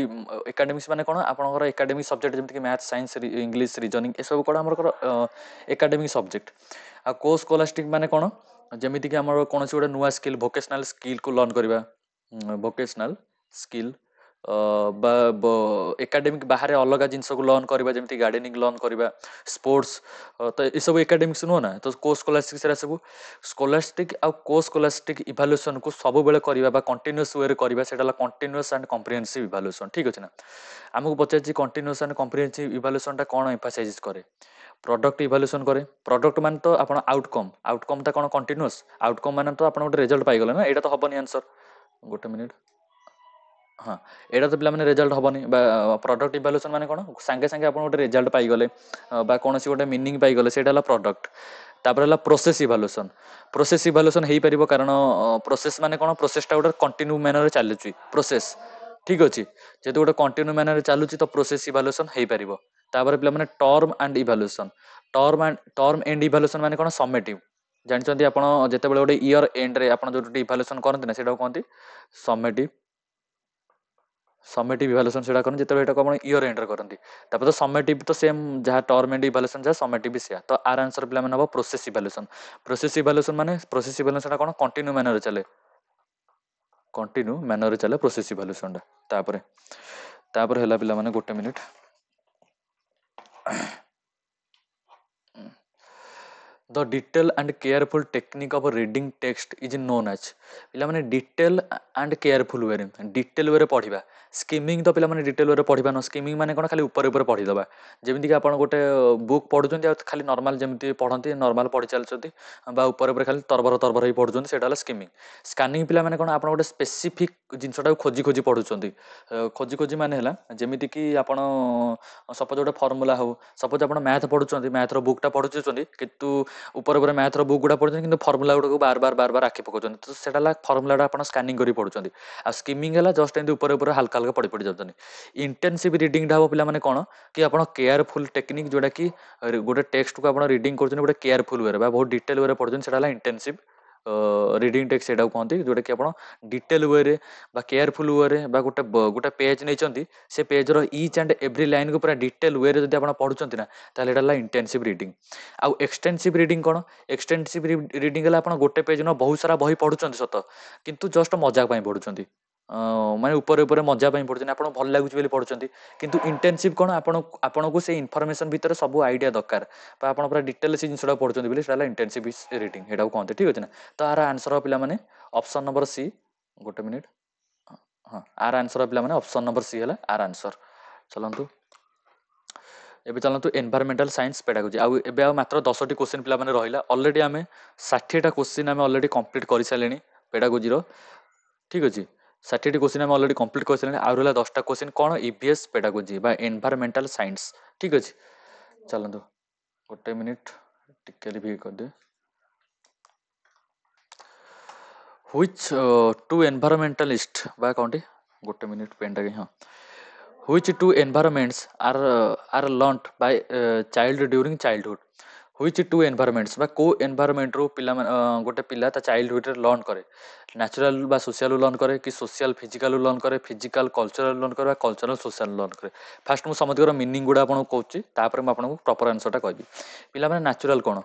ଏକାଡେମିକ୍ସ ମାନେ କ'ଣ ଆପଣଙ୍କର ଏକାଡେମିକ୍ ସବଜେକ୍ଟ ଯେମିତିକି ମ୍ୟାଥ୍ ସାଇନ୍ସ ଇଂଲିଶ ରିଜନିଂ ଏସବୁ କ'ଣ ଆମର ଏକାଡେମିକ୍ ସବଜେକ୍ଟ ଆଉ କୋସ୍କୋଲାଷ୍ଟିକ୍ ମାନେ କ'ଣ ଯେମିତିକି ଆମର କୌଣସି ଗୋଟେ ନୂଆ ସ୍କିଲ୍ ଭୋକେସନାଲ୍ ସ୍କିଲ୍କୁ ଲର୍ନ କରିବା ଭୋକେସନାଲ୍ ସ୍କିଲ୍ ବା ଏକାଡେମିକ୍ ବାହାରେ ଅଲଗା ଜିନିଷକୁ ଲର୍ନ କରିବା ଯେମିତି ଗାର୍ଡେନିଂ ଲର୍ନ କରିବା ସ୍ପୋର୍ଟସ୍ ତ ଏସବୁ ଏକାଡେମିକ୍ସ ନୁହଁ ନା ତ କୋସ୍କୋଲାଷ୍ଟିକ୍ ସେରା ସବୁ ସ୍କୋଲାଷ୍ଟିକ୍ ଆଉ କୋସ୍କୋଲାଷ୍ଟିକ୍ ଇଭାଲୁଏସନ୍କୁ ସବୁବେଳେ କରିବା ବା କଣ୍ଟିନ୍ୟୁଅସ୍ ୱେରେ କରିବା ସେଇଟା ହେଲା କଣ୍ଟିନ୍ୟୁଅସ୍ ଆଣ୍ଡ କମ୍ପ୍ରିହେନ୍ସିଭ୍ ଇଭାଲୁଏସନ୍ ଠିକ୍ ଅଛି ନା ଆମକୁ ପଚାରିଛି କଣ୍ଟିନ୍ୟୁଅସ୍ ଆଣ୍ଡ କମ୍ପ୍ରିହେନ୍ସିଭ୍ ଇଭାଲୁଏସନ୍ଟା କ'ଣ ଏମ୍ଫାସାଇଜ୍ କରେ ପ୍ରଡକ୍ଟ ଇଭାଲୁଏସନ୍ କରେ ପ୍ରଡକ୍ଟ ମାନେ ତ ଆପଣ ଆଉଟକମ୍ଟା କ'ଣ କଣ୍ଟିନ୍ୟୁଅସ୍ ଆଉଟକମ୍ ମାନେ ତ ଆପଣ ଗୋଟେ ରେଜଲ୍ଟ ପାଇଗଲେ ନା ଏଇଟା ତ ହେବନି ଆନ୍ସର ଗୋଟେ ମିନିଟ୍ ହଁ ଏଇଟା ତ ପିଲାମାନେ ରେଜଲ୍ଟ ହେବନି ବା ପ୍ରଡକ୍ଟ ଇଭାଲୁଏସନ୍ ମାନେ କ'ଣ ସାଙ୍ଗେ ସାଙ୍ଗେ ଆପଣ ଗୋଟେ ରେଜଲ୍ଟ ପାଇଗଲେ ବା କୌଣସି ଗୋଟେ ମିନିଂ ପାଇଗଲେ ସେଇଟା ହେଲା ପ୍ରଡକ୍ଟ ତାପରେ ହେଲା ପ୍ରୋସେସ୍ ଇଭାଲୁଏସନ୍ ହେଇପାରିବ କାରଣ ପ୍ରୋସେସ୍ ମାନେ କ'ଣ ପ୍ରୋସେସଟା ଗୋଟେ କଣ୍ଟିନ୍ୟୁ ମ୍ୟାନରରେ ଚାଲୁଛି ପ୍ରୋସେସ୍ ଠିକ୍ ଅଛି ଯେହେତୁ ଗୋଟେ କଣ୍ଟିନ୍ୟୁ ମ୍ୟାନରରେ ଚାଲୁଛି ତ ପ୍ରୋସେସ୍ ଇଭାଲୁଏସନ୍ ହେଇପାରିବ ତାପରେ ପିଲାମାନେ ଟର୍ମ ଏଣ୍ଡ ଇଭାଲୁଏସନ୍ ମାନେ କ'ଣ ସमेଟିଭ୍ ଜାଣିଛନ୍ତି ଆପଣ ଯେତେବେଳେ ଗୋଟେ ଇୟର ଏଣ୍ଡରେ ଆପଣ ଯୋଉଠି ଇଭାଲୁଏସନ୍ କରନ୍ତି ନା ସେଇଟାକୁ କହନ୍ତି ସमेଟିଭ୍ ଇଭାଲୁଏସନ୍ ସେଇଟା କରନ୍ତି ଯେତେବେଳେ ଏଟାକୁ ଆପଣ ଇୟର ଏଣ୍ଡରେ କରନ୍ତି ତାପରେ ତ ସमेଟିଭ୍ ତ ସେମ୍ ଯାହା ଟର୍ମ ଏଣ୍ଡ ଇଭାଲୁଏସନ୍ ଯାହା ସमेଟିଭ୍ ବି ସେୟା ତ ଆର ଆନ୍ସର ପିଲାମାନେ ହେବ ପ୍ରୋସେସ୍ ଇଭାଲୁଏସନ୍ ମାନେ ପ୍ରୋସେସ୍ ଇଭାଲୁଏସନ୍ଟା କ'ଣ କଣ୍ଟିନ୍ୟୁ ମ୍ୟାନରରେ ଚାଲେ ପ୍ରୋସେସ୍ ଇଭାଲୁଏସନ୍ଟା ତାପରେ ହେଲା ପିଲାମାନେ ଗୋଟେ minute the detail and careful technique of reading text is known as ପିଲାମାନେ ଡିଟେଲ୍ ଆଣ୍ଡ କେୟାରଫୁଲ୍ ୱେରେ ପଢ଼ିବା ସ୍କିମିଂ ତ ପିଲାମାନେ ଡିଟେଲ୍ ୱେରେ ପଢ଼ିବା ନୁହଁ ସ୍କିମିଂ ମାନେ କ'ଣ ଖାଲି ଉପରେ ପଢ଼ିଦେବା ଯେମିତିକି ଆପଣ ଗୋଟେ ବୁକ୍ ପଢ଼ୁଛନ୍ତି ଆଉ ଖାଲି ନର୍ମାଲ ଯେମିତି ପଢ଼ନ୍ତି ନର୍ମାଲ ପଢ଼ି ଚାଲିଛନ୍ତି ବା ଉପରେ ଖାଲି ତରବର ହେଇ ପଢ଼ୁଛନ୍ତି ସେଇଟା ହେଲା ସ୍କାନିଂ ପିଲାମାନେ କ'ଣ ଆପଣ ଗୋଟେ ସ୍ପେସିଫିକ୍ ଜିନିଷଟାକୁ ଖୋଜି ପଢ଼ୁଛନ୍ତି ଖୋଜି ମାନେ ହେଲା ଯେମିତିକି ଆପଣ ସପୋଜ ଗୋଟେ ଫର୍ମୁଲା ହଉ ସପୋଜ ଆପଣ ମ୍ୟାଥ୍ ପଢ଼ୁଛନ୍ତି ମ୍ୟାଥ୍ର ବୁକ୍ଟା ପଢ଼ୁଛନ୍ତି କିନ୍ତୁ ଉପରେ ମ୍ୟାଥ୍ର ବୁକ୍ ଗୁଡ଼ା ପଢ଼ୁଛନ୍ତି କିନ୍ତୁ ଫର୍ମୁଲା ଗୁଡ଼ାକୁ ବାର ଆଖି ପକାଉଛନ୍ତି ତ ସେଇଟା ହେଲା ଫର୍ମୁଲାଟା ଆପଣ ସ୍କାନିଂ କରି ପଢ଼ୁଛନ୍ତି ଆଉ ସ୍କିମିଂ ହେଲା ଜଷ୍ଟ ଏମିତି ଉପରେ ହାଲକା ପଢ଼ି ଯାଉଛନ୍ତି ଇଣ୍ଟେନ୍ସିଭ୍ ରିଡ଼ିଂଟା ହେବ ପିଲାମାନେ କ'ଣ କି ଆପଣ କେୟାରଫୁଲ୍ ଟେକ୍ନିକ୍ ଯେଉଁଟାକି ଗୋଟେ ଟେକ୍ସଟକୁ ଆପଣ ରିଡ଼ିଂ କରୁଛନ୍ତି ଗୋଟେ କେୟାରଫୁଲ୍ ୱେରେ ବା ବହୁତ ଡିଟେଲ୍ ୱେରେ ପଢ଼ୁଛନ୍ତି ସେଇଟା ହେଲା ଇଣ୍ଟେନ୍ସିଭ୍ ରିଡ଼ିଂ ଟେକ୍ସଟ ସେଇଟାକୁ କହନ୍ତି ଯେଉଁଟାକି ଆପଣ ଡିଟେଲ୍ ୱେରେ ବା କେୟାରଫୁଲ୍ ୱେରେ ବା ଗୋଟେ ପେଜ୍ ନେଇଛନ୍ତି ସେ ପେଜ୍ର ଇଚ୍ ଆଣ୍ଡ ଏଭ୍ରି ଲାଇନ୍କୁ ପୁରା ଡିଟେଲ୍ ୱେରେ ଯଦି ଆପଣ ପଢ଼ୁଛନ୍ତି ନା ତାହେଲେ ଏଇଟା ହେଲା ଇଣ୍ଟେନ୍ସିଭ୍ ରିଡ଼ିଂ ଆଉ ଏକ୍ସଟେନ୍ସିଭ୍ ରିଡ଼ିଂ କ'ଣ ଏକ୍ସଟେନ୍ସିଭ୍ ରିଡ଼ିଂ ହେଲା ଆପଣ ଗୋଟେ ପେଜ୍ ବହୁତ ସାରା ବହି ପଢ଼ୁଛନ୍ତି ସତ କିନ୍ତୁ ଜଷ୍ଟ ମଜା ପାଇଁ ପଢ଼ୁଛନ୍ତି ମାନେ ଉପରେ ମଜା ପାଇଁ ପଢ଼ୁଛନ୍ତି ଆପଣଙ୍କୁ ଭଲ ଲାଗୁଛି ବୋଲି ପଢ଼ୁଛନ୍ତି କିନ୍ତୁ ଇଣ୍ଟେନ୍ସିଭ୍ କ'ଣ ଆପଣଙ୍କୁ ସେ ଇନଫର୍ମେସନ୍ ଭିତରେ ସବୁ ଆଇଡ଼ିଆ ଦରକାର ବା ଆପଣ ପୁରା ଡିଟେଲ୍ ସେ ଜିନିଷଟା ପଢ଼ୁଛନ୍ତି ବୋଲି ସେଇଟା ହେଲା ଇଣ୍ଟେନ୍ସିଭ୍ ରିଡ଼ିଂ ଏଇଟାକୁ କହନ୍ତି ଠିକ୍ ଅଛି ନା ତ ଆର ଆନ୍ସର ପିଲାମାନେ ଅପସନ୍ ନମ୍ବର ସି ଗୋଟେ ମିନିଟ୍ ହଁ ଆର ଆନ୍ସର ପିଲାମାନେ ଅପସନ୍ ନମ୍ବର ସି ହେଲା ଆର ଆନ୍ସର ଚାଲନ୍ତୁ ଏବେ ଚାଲନ୍ତୁ ଏନଭାରମେଣ୍ଟାଲ ସାଇନ୍ସ ପେଡାଗୋଜି ଆଉ ଏବେ ଆଉ ମାତ୍ର 10ଟି କ୍ୱେଶ୍ଚିନ୍ ପିଲାମାନେ ରହିଲା ଅଲରେଡ଼ି ଆମେ 60ଟା କ୍ୱେଶ୍ଚିନ୍ ଆମେ ଅଲରେଡ଼ି କମ୍ପ୍ଲିଟ୍ କରିସାରିଲେଣି ପେଡାଗୋଜିର ଠିକ୍ ଅଛି 60ଟି କ୍ୱେଶ୍ଚିନ୍ ଆମେ ଅଲରେଡ଼ି କମ୍ପ୍ଲିଟ୍ କରିସାରିଲେଣି ଆଉ ରହିଲା 10ଟା କ୍ୱେଶ୍ଚିନ୍ କ'ଣ ଇଭିଏସ୍ ପେଡାଗୋଜି ବା ଏନଭାରମେଣ୍ଟାଲ ସାଇନ୍ସ ଠିକ୍ ଅଛି ଚାଲନ୍ତୁ ଗୋଟେ ମିନିଟ୍ ଟିକେ ରିଭ୍ୟୁ କରିଦିଏ ହୁଇଚ୍ ଟୁ ଏନଭାରମେଣ୍ଟାଲିଷ୍ଟ ବା କ'ଣଟି ଗୋଟେ ମିନିଟ୍ ପେନ୍ଟା ହଁ which two environments are learnt by child during childhood? which two environments ବା କୋଉ environment ରୁ ପିଲା ଗୋଟେ ପିଲା ତା ଚାଇଲ୍ଡହୁଡ୍ ରେ ଲର୍ନ କରେ? ନ୍ୟାଚୁରାଲ ବା ସୋସିଆଲ ଲର୍ନ କରେ କି ସୋସିଆଲ ଫିଜିକାଲ ଲର୍ନ କରେ, ଫିଜିକାଲ କଲଚରାଲ ଲର୍ନ କରେ ବା କଲଚରାଲ ସୋସିଆଲ ଲର୍ନ କରେ? ଫାଷ୍ଟ ମୁଁ ସମସ୍ତଙ୍କର ମିନିଂ ଗୁଡ଼ା ଆପଣଙ୍କୁ କହୁଛି, ତାପରେ ମୁଁ ଆପଣଙ୍କୁ ପ୍ରପର ଆନ୍ସରଟା କହିବି। ପିଲାମାନେ ନ୍ୟାଚୁରାଲ କ'ଣ?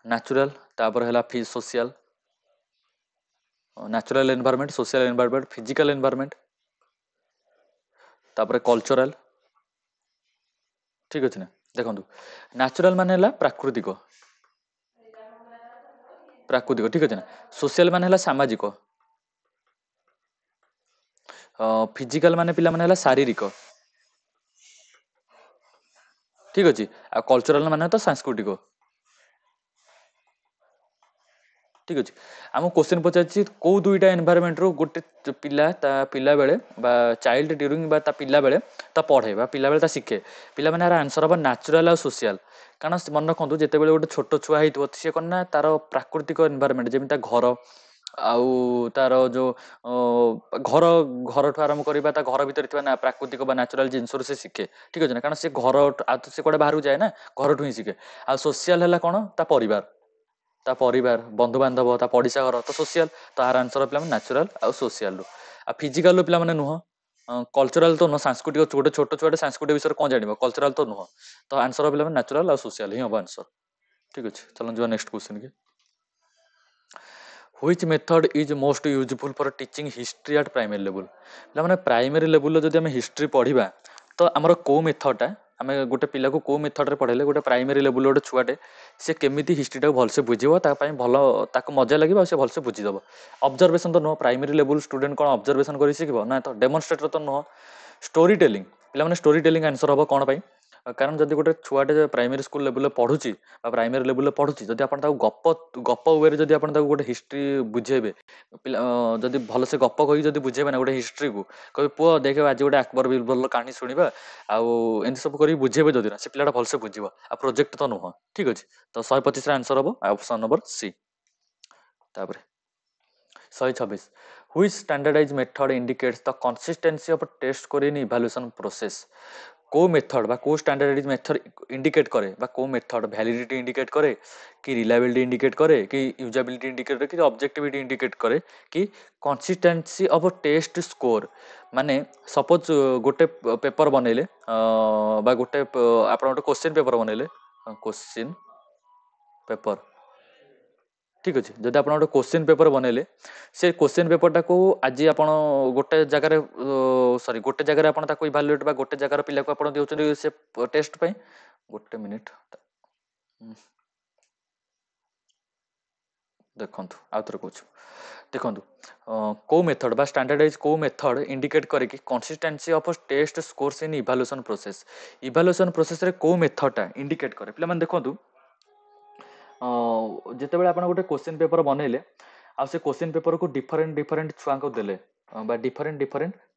ନ୍ୟାଚୁରାଲ, ତାପରେ ହେଲା social, natural environment, social environment, physical environment, ତାପରେ କଲଚରାଲ। ଠିକ ଅଛି ନା? ଦେଖନ୍ତୁ, ନ୍ୟାଚୁରାଲ ମାନେ ହେଲା ପ୍ରାକୃତିକ, ପ୍ରାକୃତିକ ଠିକ ଅଛି ନା? ସୋସିଆଲ ମାନେ ହେଲା ସାମାଜିକ, ଫିଜିକାଲ ମାନେ ପିଲାମାନେ ହେଲା ଶାରୀରିକ, ଠିକ ଅଛି। ଆଉ କଲଚରାଲ ମାନେ ତ ସାଂସ୍କୃତିକ, ଠିକ ଅଛି। ଆମକୁ କୋଶ୍ଚିନ୍ ପଚାରିଛି କୋଉ ଦୁଇଟା ଏନଭାରମେଣ୍ଟରୁ ଗୋଟେ ପିଲା ତା ପିଲା ବେଳେ ବା ଚାଇଲ୍ଡ ଡ୍ୟୁରିଂ ବା ତା ପିଲା ବେଳେ ତା ପଢେ ବା ପିଲା ବେଳେ ତା ଶିଖେ। ପିଲାମାନେ ଆର ଆନ୍ସର ହବ ନ୍ୟାଚୁରାଲ ଆଉ ସୋସିଆଲ। କାରଣ ମନେ ରଖନ୍ତୁ, ଯେତେବେଳେ ଗୋଟେ ଛୋଟ ଛୁଆ ହେଇଥିବ ସିଏ କ'ଣ ନା ତାର ପ୍ରାକୃତିକ ଏନଭାରମେଣ୍ଟ ଯେମିତି ତା ଘର ଆଉ ତାର ଯୋଉ ଘର ଘରଠୁ ଆରମ୍ଭ କରିବା ତା ଘର ଭିତରେ ଥିବା ନା ପ୍ରାକୃତିକ ବା ନ୍ୟାଚୁରାଲ ଜିନିଷରୁ ସେ ଶିଖେ, ଠିକ ଅଛି ନା? କାରଣ ସେ ଘର ଆଉ ସେ କୁଆଡେ ବାହାରକୁ ଯାଏ ନା, ଘରଠୁ ହିଁ ଶିଖେ। ଆଉ ସୋସିଆଲ ହେଲା କ'ଣ? ତା ପରିବାର, ତା ପରିବାର, ବନ୍ଧୁବାନ୍ଧବ, ତା ପଡିଶା ଘର, ତ ସୋସିଆଲ। ତ ଆର ଆନ୍ସର ପିଲାମାନେ ନ୍ୟାଚୁରାଲ ଆଉ ସୋସିଆଲରୁ। ଆଉ ଫିଜିକାଲରୁ ପିଲାମାନେ ନୁହଁ, କଲଚରାଲ ତ ନୁହଁ, ସାଂସ୍କୃତିକ। ଗୋଟେ ଛୋଟ ଛୁଆଟେ ସାଂସ୍କୃତିକ ବିଷୟରେ କ'ଣ ଜାଣିବ? କଲଚରାଲ ତ ନୁହଁ। ତ ଆନ୍ସର ପିଲାମାନେ ନ୍ୟାଚୁରାଲ ଆଉ ସୋସିଆଲ ହିଁ ହବ ଆନ୍ସର, ଠିକ ଅଛି। ଚାଲନ୍ତୁ ଯିବା ନେକ୍ସଟ କ୍ୱେଶ୍ଚନ କି। Which method is most useful for teaching history at primary level? ପିଲାମାନେ ପ୍ରାଇମେରୀ ଲେବୁଲରେ ଯଦି ଆମେ ହିଷ୍ଟ୍ରି ପଢିବା ତ ଆମର କୋଉ ମେଥଡଟା, ଆମେ ଗୋଟେ ପିଲାକୁ କୋଉ ମେଥଡରେ ପଢେଇଲେ ଗୋଟେ ପ୍ରାଇମେରୀ ଲେବୁଲ ଗୋଟେ ଛୁଆଟେ ସେ କେମିତି ହିଷ୍ଟ୍ରିଟାକୁ ଭଲସେ ବୁଝିବ, ତା ପାଇଁ ଭଲ, ତାକୁ ମଜା ଲାଗିବ ଆଉ ସେ ଭଲସେ ବୁଝିଦବ। ଅବଜରଭେସନ ତ ନୁହଁ, ପ୍ରାଇମେରୀ ଲେବୁଲ ଷ୍ଟୁଡେଣ୍ଟ କ'ଣ ଅବଜରଭେସନ କରି ଶିଖିବ? ନା ତ ଡେମନଷ୍ଟ୍ରେଟର ତ ନୁହଁ। ଷ୍ଟୋରି ଟେଲିଂ, ପିଲାମାନେ ଷ୍ଟୋରି ଟେଲିଂ ଆନ୍ସର ହବ କ'ଣ ପାଇଁ? କାରଣ ଯଦି ଗୋଟେ ଛୁଆଟେ ପ୍ରାଇମେରୀ ସ୍କୁଲ ଲେବୁଲରେ ପଢୁଛି ବା ପ୍ରାଇମେରୀ ଲେବୁଲରେ ପଢୁଛି, ଯଦି ଆପଣ ତାକୁ ଗପ ୱେରେ ଯଦି ଆପଣ ତାକୁ ଗୋଟେ ହିଷ୍ଟ୍ରି ବୁଝେଇବେ, ପିଲା ଯଦି ଭଲସେ ଗପ କହିକି ଯଦି ବୁଝେଇବେ ନା ଗୋଟେ ହିଷ୍ଟ୍ରିକୁ, କହିବେ ପୁଅ ଦେଖ ଆଜି ଗୋଟେ ଆକବର ବିରବଲର କାହାଣୀ ଶୁଣିବା, ଆଉ ଏମିତି ସବୁ କରିକି ବୁଝେଇବେ ଯଦି ନା, ସେ ପିଲାଟା ଭଲସେ ବୁଝିବ। ଆଉ ପ୍ରୋଜେକ୍ଟ ତ ନୁହଁ, ଠିକ ଅଛି। ତ 125ର ଆନ୍ସର ହବ ଅପସନ ନମ୍ବର ସି। ତାପରେ 126, which standardized method indicates the consistency of test score in evaluation process? କୋଉ ମେଥଡ ବା କୋଉ ଷ୍ଟାଣ୍ଡାର୍ଡାଇଜ ମେଥଡ ଇଣ୍ଡିକେଟ କରେ ବା କୋଉ ମେଥଡ ଭ୍ୟାଲିଡିଟି ଇଣ୍ଡିକେଟ କରେ କି ରିଲାଏବିଲିଟି ଇଣ୍ଡିକେଟ କରେ କି ୟୁଜାବିଲିଟି ଇଣ୍ଡିକେଟ କରେ କି ଅବଜେକ୍ଟିଭିଟି ଇଣ୍ଡିକେଟ କରେ କି କନସିଷ୍ଟେନ୍ସି ଅଫ ଟେଷ୍ଟ ସ୍କୋର? ମାନେ ସପୋଜ ଗୋଟେ ପେପର ବନେଇଲେ ବା ଗୋଟେ ଆପଣ ଗୋଟେ କୋଶ୍ଚିନ୍ ପେପର ବନେଇଲେ, କୋଶ୍ଚିନ୍ ପେପର, ଠିକ ଅଛି। ଯଦି ଆପଣ ଗୋଟେ କୋଶ୍ଚିନ୍ ପେପର ବନେଇଲେ, ସେ କୋଶ୍ଚିନ୍ ପେପରଟାକୁ ଆଜି ଆପଣ ଗୋଟେ ଜାଗାରେ ଗୋଟେ ଜାଗାରେ ଆପଣ ତାକୁ ଇଭାଲୁଏଟ୍ ବା ଗୋଟେ ଜାଗାର ପିଲାକୁ ଆପଣ ଦେଉଛନ୍ତି ସେ ଟେଷ୍ଟ ପାଇଁ। ଗୋଟେ ମିନିଟ୍, ଦେଖନ୍ତୁ ଆଉ ଥରେ କହୁଛୁ। ଦେଖନ୍ତୁ, କୋଉ ମେଥଡ ବା ଷ୍ଟାଣ୍ଡାର୍ଡାଇଜ କୋଉ ମେଥଡ ଇଣ୍ଡିକେଟ କରେ କି consistency of test scores in evaluation process? Evaluation ପ୍ରୋସେସରେ କୋଉ ମେଥଡଟା ଇଣ୍ଡିକେଟ କରେ? ପିଲାମାନେ ଦେଖନ୍ତୁ, ଯେତେବେଳେ ଆପଣ ଗୋଟେ କୋଶ୍ଚିନ୍ ପେପର ବନେଇଲେ ଆଉ ସେ କୋଶ୍ଚିନ୍ ପେପରକୁ ଡିଫରେଣ୍ଟ ଛୁଆଙ୍କୁ ଦେଲେ ବା ଡିଫରେଣ୍ଟ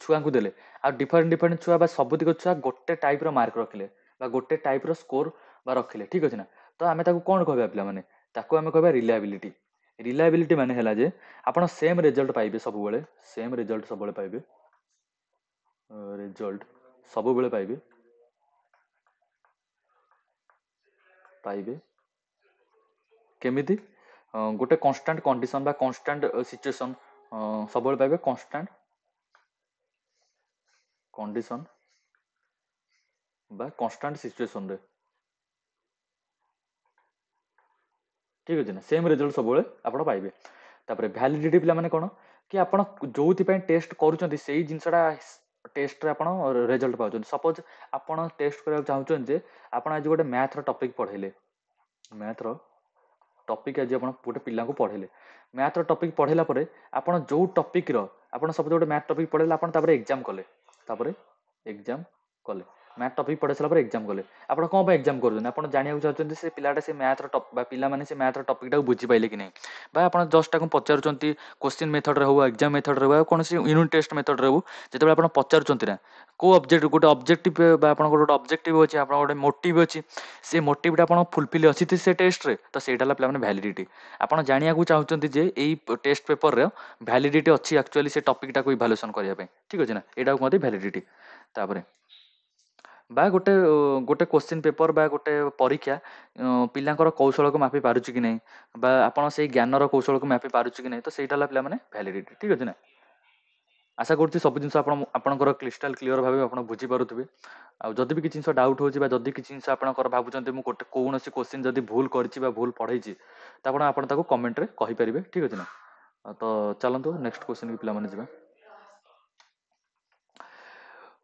ଛୁଆଙ୍କୁ ଦେଲେ, ଆଉ ଡିଫରେଣ୍ଟ ଛୁଆ ବା ସବୁତିକ ଛୁଆ ଗୋଟେ ଟାଇପର ମାର୍କ ରଖିଲେ ବା ଗୋଟେ ଟାଇପର ସ୍କୋର ବା ରଖିଲେ, ଠିକ ଅଛି ନା? ତ ଆମେ ତାକୁ କ'ଣ କହିବା ପିଲାମାନେ? ତାକୁ ଆମେ କହିବା ରିଲାଏବିଲିଟି। ରିଲାଏବିଲିଟି ମାନେ ହେଲା ଯେ ଆପଣ ସେମ୍ ରେଜଲ୍ଟ ପାଇବେ ସବୁବେଳେ, ସେମ୍ ରେଜଲ୍ଟ ସବୁବେଳେ ପାଇବେ, ରେଜଲ୍ଟ ସବୁବେଳେ ପାଇବେ କେମିତି? ଗୋଟେ କନଷ୍ଟାଣ୍ଟ କଣ୍ଡିସନ ବା କନଷ୍ଟାଣ୍ଟ ସିଚୁଏସନ ସବୁବେଳେ ପାଇବେ, କନଷ୍ଟାଣ୍ଟ କଣ୍ଡିସନ ବା କନଷ୍ଟାଣ୍ଟ ସିଚୁଏସନରେ, ଠିକ ଅଛି ନା? ସେମ୍ ରେଜଲ୍ଟ ସବୁବେଳେ ଆପଣ ପାଇବେ। ତାପରେ ଭ୍ୟାଲିଡିଟି ପିଲାମାନେ କ'ଣ କି ଆପଣ ଯୋଉଥିପାଇଁ ଟେଷ୍ଟ କରୁଛନ୍ତି ସେଇ ଜିନିଷଟା ଟେଷ୍ଟରେ ଆପଣ ରେଜଲ୍ଟ ପାଉଛନ୍ତି। ସପୋଜ ଆପଣ ଟେଷ୍ଟ କରିବାକୁ ଚାହୁଁଛନ୍ତି ଯେ ଆପଣ ଆଜି ଗୋଟେ ମ୍ୟାଥର ଟପିକ ପଢ଼େଇଲେ, ମ୍ୟାଥର ଟପିକ ଆଜି ଆପଣ ଗୋଟେ ପିଲାଙ୍କୁ ପଢ଼େଇଲେ, ମ୍ୟାଥର ଟପିକ ପଢ଼େଇଲା ପରେ ଆପଣ ଯୋଉ ଟପିକର ଆପଣ ସପୋଜ ଗୋଟେ ମ୍ୟାଥ ଟପିକ ପଢ଼େଇଲେ, ଆପଣ ତାପରେ ଏକ୍ଜାମ କଲେ, ମ୍ୟାଥ ଟପିକ୍ ପଢ଼େଇ ସାରିଲା ପରେ ଏକ୍ଜାମ କଲେ। ଆପଣ କ'ଣ ପାଇଁ ଏକ୍ଜାମ କରୁଛନ୍ତି? ଆପଣ ଜାଣିବାକୁ ଚାହୁଁଛନ୍ତି ସେ ପିଲାଟା ସେ ମ୍ୟାଥର ବା ପିଲାମାନେ ସେ ମ୍ୟାଥର ଟପିକଟାକୁ ବୁଝିପାରିଲେ କି ନାହିଁ, ବା ଆପଣ ଜଷ୍ଟ ତାକୁ ପଚାରୁଛନ୍ତି କୋଶ୍ଚିନ୍ ମେଥଡ଼ରେ ହେଉ, ଏକ୍ଜାମ ମେଥଡ଼ରେ ହେଉ, ଆଉ କୌଣସି ୟୁନିଟ୍ ଟେଷ୍ଟ ମେଥଡ଼ରେ ହେଉ, ଯେତେବେଳେ ଆପଣ ପଚାରୁଛନ୍ତି ନା କେଉଁ ଗୋଟେ ଅବଜେକ୍ଟିଭ ବା ଆପଣଙ୍କର ଗୋଟେ ଅବଜେକ୍ଟିଭ ଅଛି, ଆପଣଙ୍କର ଗୋଟେ ମୋଟିଭ୍ ଅଛି, ସେ ମୋଟିଭ୍ଟା ଆପଣ ଫୁଲଫିଲ୍ ଅଛି ସେ ଟେଷ୍ଟରେ, ତ ସେଇଟା ହେଲା ପିଲାମାନେ ଭ୍ୟାଲିଡିଟି। ଆପଣ ଜାଣିବାକୁ ଚାହୁଁଛନ୍ତି ଯେ ଏଇ ଟେଷ୍ଟ ପେପରରେ ଭ୍ୟାଲିଡିଟି ଅଛି ଆକ୍ଚୁଆଲି ସେ ଟପିକଟାକୁ ଇଭାଲୁଏସନ୍ କରିବା ପାଇଁ, ଠିକ୍ ଅଛି ନା, ଏଇଟାକୁ କୁହନ୍ତି ଭ୍ୟାଲିଡିଟି। ତାପରେ ବା ଗୋଟେ କୋଶ୍ଚିନ୍ ପେପର ବା ଗୋଟେ ପରୀକ୍ଷା ପିଲାଙ୍କର କୌଶଳକୁ ମାପି ପାରୁଛି କି ନାହିଁ, ବା ଆପଣ ସେଇ ଜ୍ଞାନର କୌଶଳକୁ ମାପି ପାରୁଛି କି ନାହିଁ, ତ ସେଇଟା ହେଲା ପିଲାମାନେ ଭ୍ୟାଲିଡିଟି, ଠିକ୍ ଅଛି ନା। ଆଶା କରୁଛି ସବୁ ଜିନିଷ ଆପଣଙ୍କର କ୍ରିଷ୍ଟାଲ କ୍ଲିୟର ଭାବେ ଆପଣ ବୁଝିପାରୁଥିବେ। ଆଉ ଯଦି ବି କିଛି ଜିନିଷ ଡାଉଟ୍ ହେଉଛି, ବା ଯଦି କିଛି ଜିନିଷ ଆପଣଙ୍କର ଭାବୁଛନ୍ତି ମୁଁ କୌଣସି କୋଶ୍ଚିନ୍ ଯଦି ଭୁଲ କରିଛି ବା ଭୁଲ ପଢ଼େଇଛି, ତ ଆପଣ ତାକୁ କମେଣ୍ଟରେ କହିପାରିବେ, ଠିକ୍ ଅଛି ନା। ତ ଚାଲନ୍ତୁ ନେକ୍ସଟ କୋଶ୍ଚିନ୍ ପିଲାମାନେ ଯିବା।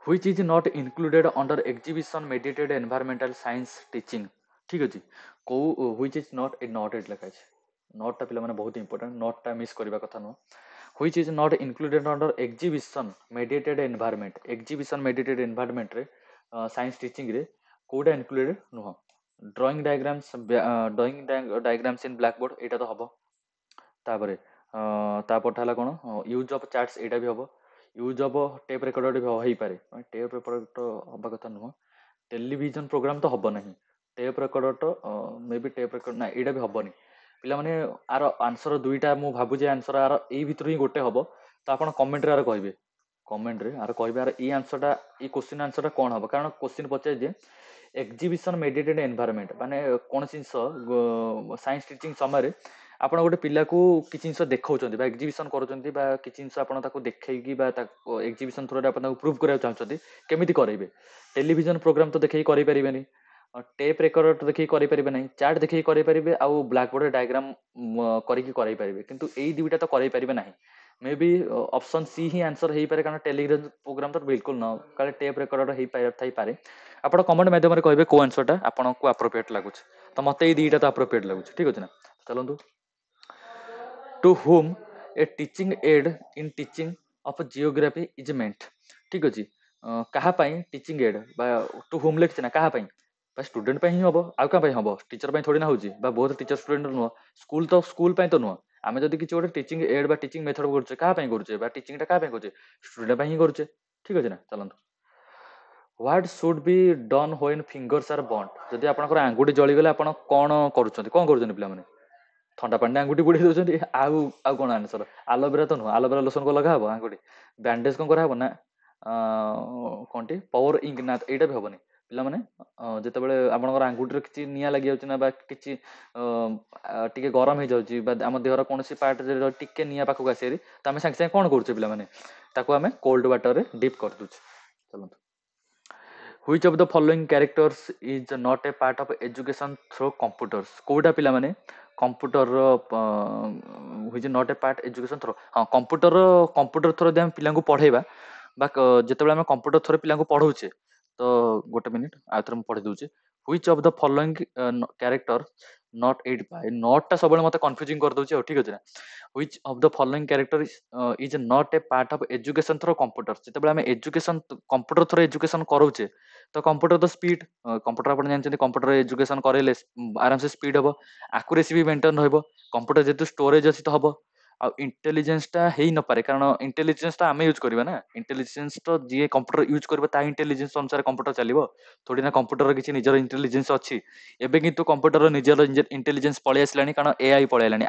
Which is not included under exhibition mediated environmental science teaching, ठीक ଅଛି। which is not a not ଏଠି ଲେଖା ଅଛି, ନଟ୍ଟା ପିଲାମାନେ ବହୁତ ଇମ୍ପୋର୍ଟାଣ୍ଟ, ନଟ୍ଟା ମିସ୍ କରିବା କଥା ନୁହଁ। which is not included under exhibition mediated environment, exhibition mediated environment ରେ ସାଇନ୍ସ ଟିଚିଂରେ କୋଉଟା ଇନକ୍ଲୁଡେଡ୍ ନୁହଁ? ଡ୍ରଇଂ ଡାଇଗ୍ରାମ୍ସ ଇନ୍ ବ୍ଲାକବୋର୍ଡ, ଏଇଟା ତ ହବ। ତାପରେ ତାପରଟା ହେଲା କ'ଣ, ୟୁଜ୍ ଅଫ୍ ଚାର୍ଟସ୍, ଏଇଟା ବି ହବ। ୟୁଜ୍ ଅଫ୍ ଟେପ୍ ରେକର୍ଡର ବି ହେଇପାରେ, ଟେପ୍ ରେକର୍ଡର ତ ହବା କଥା ନୁହଁ। ଟେଲିଭିଜନ ପ୍ରୋଗ୍ରାମ ତ ହବ ନାହିଁ। ଟେପ୍ ରେକର୍ଡର ତ ମେ ବି ଟେପ୍ ରେକର୍ଡ ନା, ଏଇଟା ବି ହବନି। ପିଲାମାନେ ଆର ଆନ୍ସର ଦୁଇଟା ମୁଁ ଭାବୁଛି ଆନ୍ସର ଆର ଏଇ ଭିତରୁ ହିଁ ଗୋଟେ ହବ, ତ ଆପଣ କମେଣ୍ଟରେ ଆର କହିବେ, କମେଣ୍ଟରେ ଆର କହିବେ ଆର ଏଇ ଆନ୍ସରଟା, ଏଇ କୋଶ୍ଚିନ୍ ଆନ୍ସରଟା କ'ଣ ହବ। କାରଣ କୋଶ୍ଚିନ୍ ପଚାରେ ଯେ ଏକ୍ଜିବିସନ୍ ମେଡିଏଟେଡ୍ ଏନଭାୟରମେଣ୍ଟ, ମାନେ କୌଣସି ଜିନିଷ ସାଇନ୍ସ ଟିଚିଂ ସମୟରେ ଆପଣ ଗୋଟେ ପିଲାକୁ କିଛି ଜିନିଷ ଦେଖାଉଛନ୍ତି ବା ଏକ୍ଜିବିସନ୍ କରୁଛନ୍ତି, ବା କିଛି ଜିନିଷ ଆପଣ ତାକୁ ଦେଖେଇକି ବା ତାକୁ ଏକ୍ଜିବିସନ୍ ଥ୍ରୋରେ ଆପଣ ତାକୁ ପ୍ରୁଭ୍ କରିବାକୁ ଚାହୁଁଛନ୍ତି, କେମିତି କରାଇବେ? ଟେଲିଭିଜନ ପ୍ରୋଗ୍ରାମ ତ ଦେଖେଇକି କରାଇପାରିବେନି, ଟେପ୍ ରେକର୍ଡର ତ ଦେଖେଇକି କରାଇପାରିବେ ନାହିଁ, ଚାର୍ଟ ଦେଖେଇକି କରାଇପାରିବେ, ଆଉ ବ୍ଲାକବୋର୍ଡରେ ଡାଇଗ୍ରାମ କରିକି କରାଇପାରିବେ, କିନ୍ତୁ ଏଇ ଦୁଇଟା ତ କରାଇପାରିବେ ନାହିଁ। ମେ ବି ଅପସନ୍ ସି ହିଁ ଆନ୍ସର ହେଇପାରେ, କାରଣ ଟେଲିଭିଜନ ପ୍ରୋଗ୍ରାମ ତ ବିଲକୁଲ ନ, କାଳେ ଟେପ୍ ରେକର୍ଡର ହେଇଥାଇପାରେ। ଆପଣ କମେଣ୍ଟ ମାଧ୍ୟମରେ କହିବେ କୋଉ ଆନ୍ସରଟା ଆପଣଙ୍କୁ ଆପ୍ରୋପ୍ରିଏଟ୍ ଲାଗୁଛି। ତ ମତେ ଏଇ ଦୁଇଟା ତ ଆପ୍ରୋପ୍ରିଏଟ୍ ଲାଗୁଛି, ଠିକ୍ ଅଛି ନା। ଚାଲନ୍ତୁ। To whom a teaching aid in teaching of geography is meant, ଠିକ୍ ଅଛି। କାହା ପାଇଁ ଟିଚିଂ ଏଡ୍ ବା ଟୁ ହୁମ୍ ଲେଖିଛି ନା, କାହା ପାଇଁ? ବା ଷ୍ଟୁଡେଣ୍ଟ ପାଇଁ ହିଁ ହବ, ଆଉ କାହା ପାଇଁ ହବ? ଟିଚର ପାଇଁ ଥୋଡ଼ି ନା ହଉଛି, ବା ବହୁତ ଟିଚର ଷ୍ଟୁଡେଣ୍ଟ ନୁହଁ, ସ୍କୁଲ ପାଇଁ ତ ନୁହଁ। ଆମେ ଯଦି କିଛି ଗୋଟେ ଟିଚିଂ ଏଡ୍ ବା ଟିଚିଂ ମେଥଡ କରୁଛେ, କାହା ପାଇଁ କରୁଛେ, ବା ଟିଚିଂଟା କାହା ପାଇଁ କରୁଛେ? ଷ୍ଟୁଡେଣ୍ଟ ପାଇଁ ହିଁ କରୁଛେ, ଠିକ୍ ଅଛି ନା। ଚାଲନ୍ତୁ। What should be done when fingers are burnt, ଯଦି ଆପଣଙ୍କର ଆଙ୍ଗୁଠି ଜଳିଗଲେ ଆପଣ କ'ଣ କରୁଛନ୍ତି ପିଲାମାନେ? ଥଣ୍ଡା ପାଣିରେ ଆଙ୍ଗୁଠି ବୁଡ଼େଇ ଦେଉଛନ୍ତି, ଆଉ କ'ଣ ଆନ୍ସର? ଆଲୋଭେରା ତ ନୁହଁ, ଆଲୋଭେରା ଲୋସନ କ'ଣ ଲଗା ହବ ଆଙ୍ଗୁଠି? ବ୍ୟାଣ୍ଡେଜ କ'ଣ କରାହବ ନା, କ'ଣଟି ପାୱାର ଇଙ୍କ, ନା ଏଇଟା ବି ହବନି। ପିଲାମାନେ ଯେତେବେଳେ ଆପଣଙ୍କର ଆଙ୍ଗୁଠିରେ କିଛି ନିଆଁ ଲାଗିଯାଉଛି ନା, ବା କିଛି ଟିକେ ଗରମ ହେଇଯାଉଛି, ବା ଆମ ଦେହର କୌଣସି ପାର୍ଟରେ ଟିକେ ନିଆଁ ପାଖକୁ ଆସିବାରି, ତ ଆମେ ସାଙ୍ଗେ ସାଙ୍ଗେ କ'ଣ କରୁଛେ ପିଲାମାନେ? ତାକୁ ଆମେ କୋଲ୍ଡ ୱାଟରରେ ଡିପ୍ କରିଦେଉଛେ। ଚାଲନ୍ତୁ। Which of the following characters is not a part of education through computers, କୋଉଟା ପିଲାମାନେ computer which is not a part education through, ହଁ କମ୍ପ୍ୟୁଟର ଥ୍ରୋ ଯଦି ଆମେ ପିଲାଙ୍କୁ ପଢେଇବା, ବା ଯେତେବେଳେ ଆମେ କମ୍ପ୍ୟୁଟର ଥ୍ରୋ ପିଲାଙ୍କୁ ପଢଉଛେ, ତ ଗୋଟେ ମିନିଟ୍ ଆଉ ଥରେ ମୁଁ ପଢି ଦଉଛି। which of the following character not aid by, ନଟ୍ଟା ସବୁବେଳେ ମତେ କନଫ୍ୟୁଜିଂ କରିଦଉଛି ଆଉ, ଠିକ୍ ଅଛି ନା। which of the following character is not a part of education through computers, ଯେତେବେଳେ ଆମେ କମ୍ପ୍ୟୁଟର ଥ୍ରୋ ଏଜୁକେସନ କରୁଛେ, ତ କମ୍ପ୍ୟୁଟର ତ ସ୍ପିଡ, କମ୍ପ୍ୟୁଟର ଆପଣ ଜାଣିଛନ୍ତି, କମ୍ପ୍ୟୁଟର ଏଜୁକେସନ କରେଇଲେ ଆରାମସେ ସ୍ପିଡ ହବ, ଆକୁରେସି ବି ମେଣ୍ଟେନ୍ ରହିବ। କମ୍ପ୍ୟୁଟର ଯେହେତୁ ଷ୍ଟୋରେଜ ଅଛି ତ ହବ। ଆଉ ଇଣ୍ଟେଲିଜେନ୍ସଟା ହେଇନପାରେ, କାରଣ ଇଣ୍ଟେଲିଜେନ୍ସଟା ଆମେ ୟୁଜ୍ କରିବା ନା, ଇଣ୍ଟେଲିଜେନ୍ସ ତ ଯିଏ କମ୍ପ୍ୟୁଟର ୟୁଜ୍ କରିବ ତା ଇଣ୍ଟେଲିଜେନ୍ସ ଅନୁସାରେ କମ୍ପ୍ୟୁଟର ଚାଲିବ, ଥୋଡ଼ି ନା କମ୍ପ୍ୟୁଟରର କିଛି ନିଜର ଇଣ୍ଟେଲିଜେନ୍ସ ଅଛି। ଏବେ କିନ୍ତୁ କମ୍ପ୍ୟୁଟରର ନିଜର ଇଣ୍ଟେଲିଜେନ୍ସ ପଳେଇ ଆସିଲାଣି, କାରଣ ଏଆଇ ପଳେଇ ଆସିଲାଣି,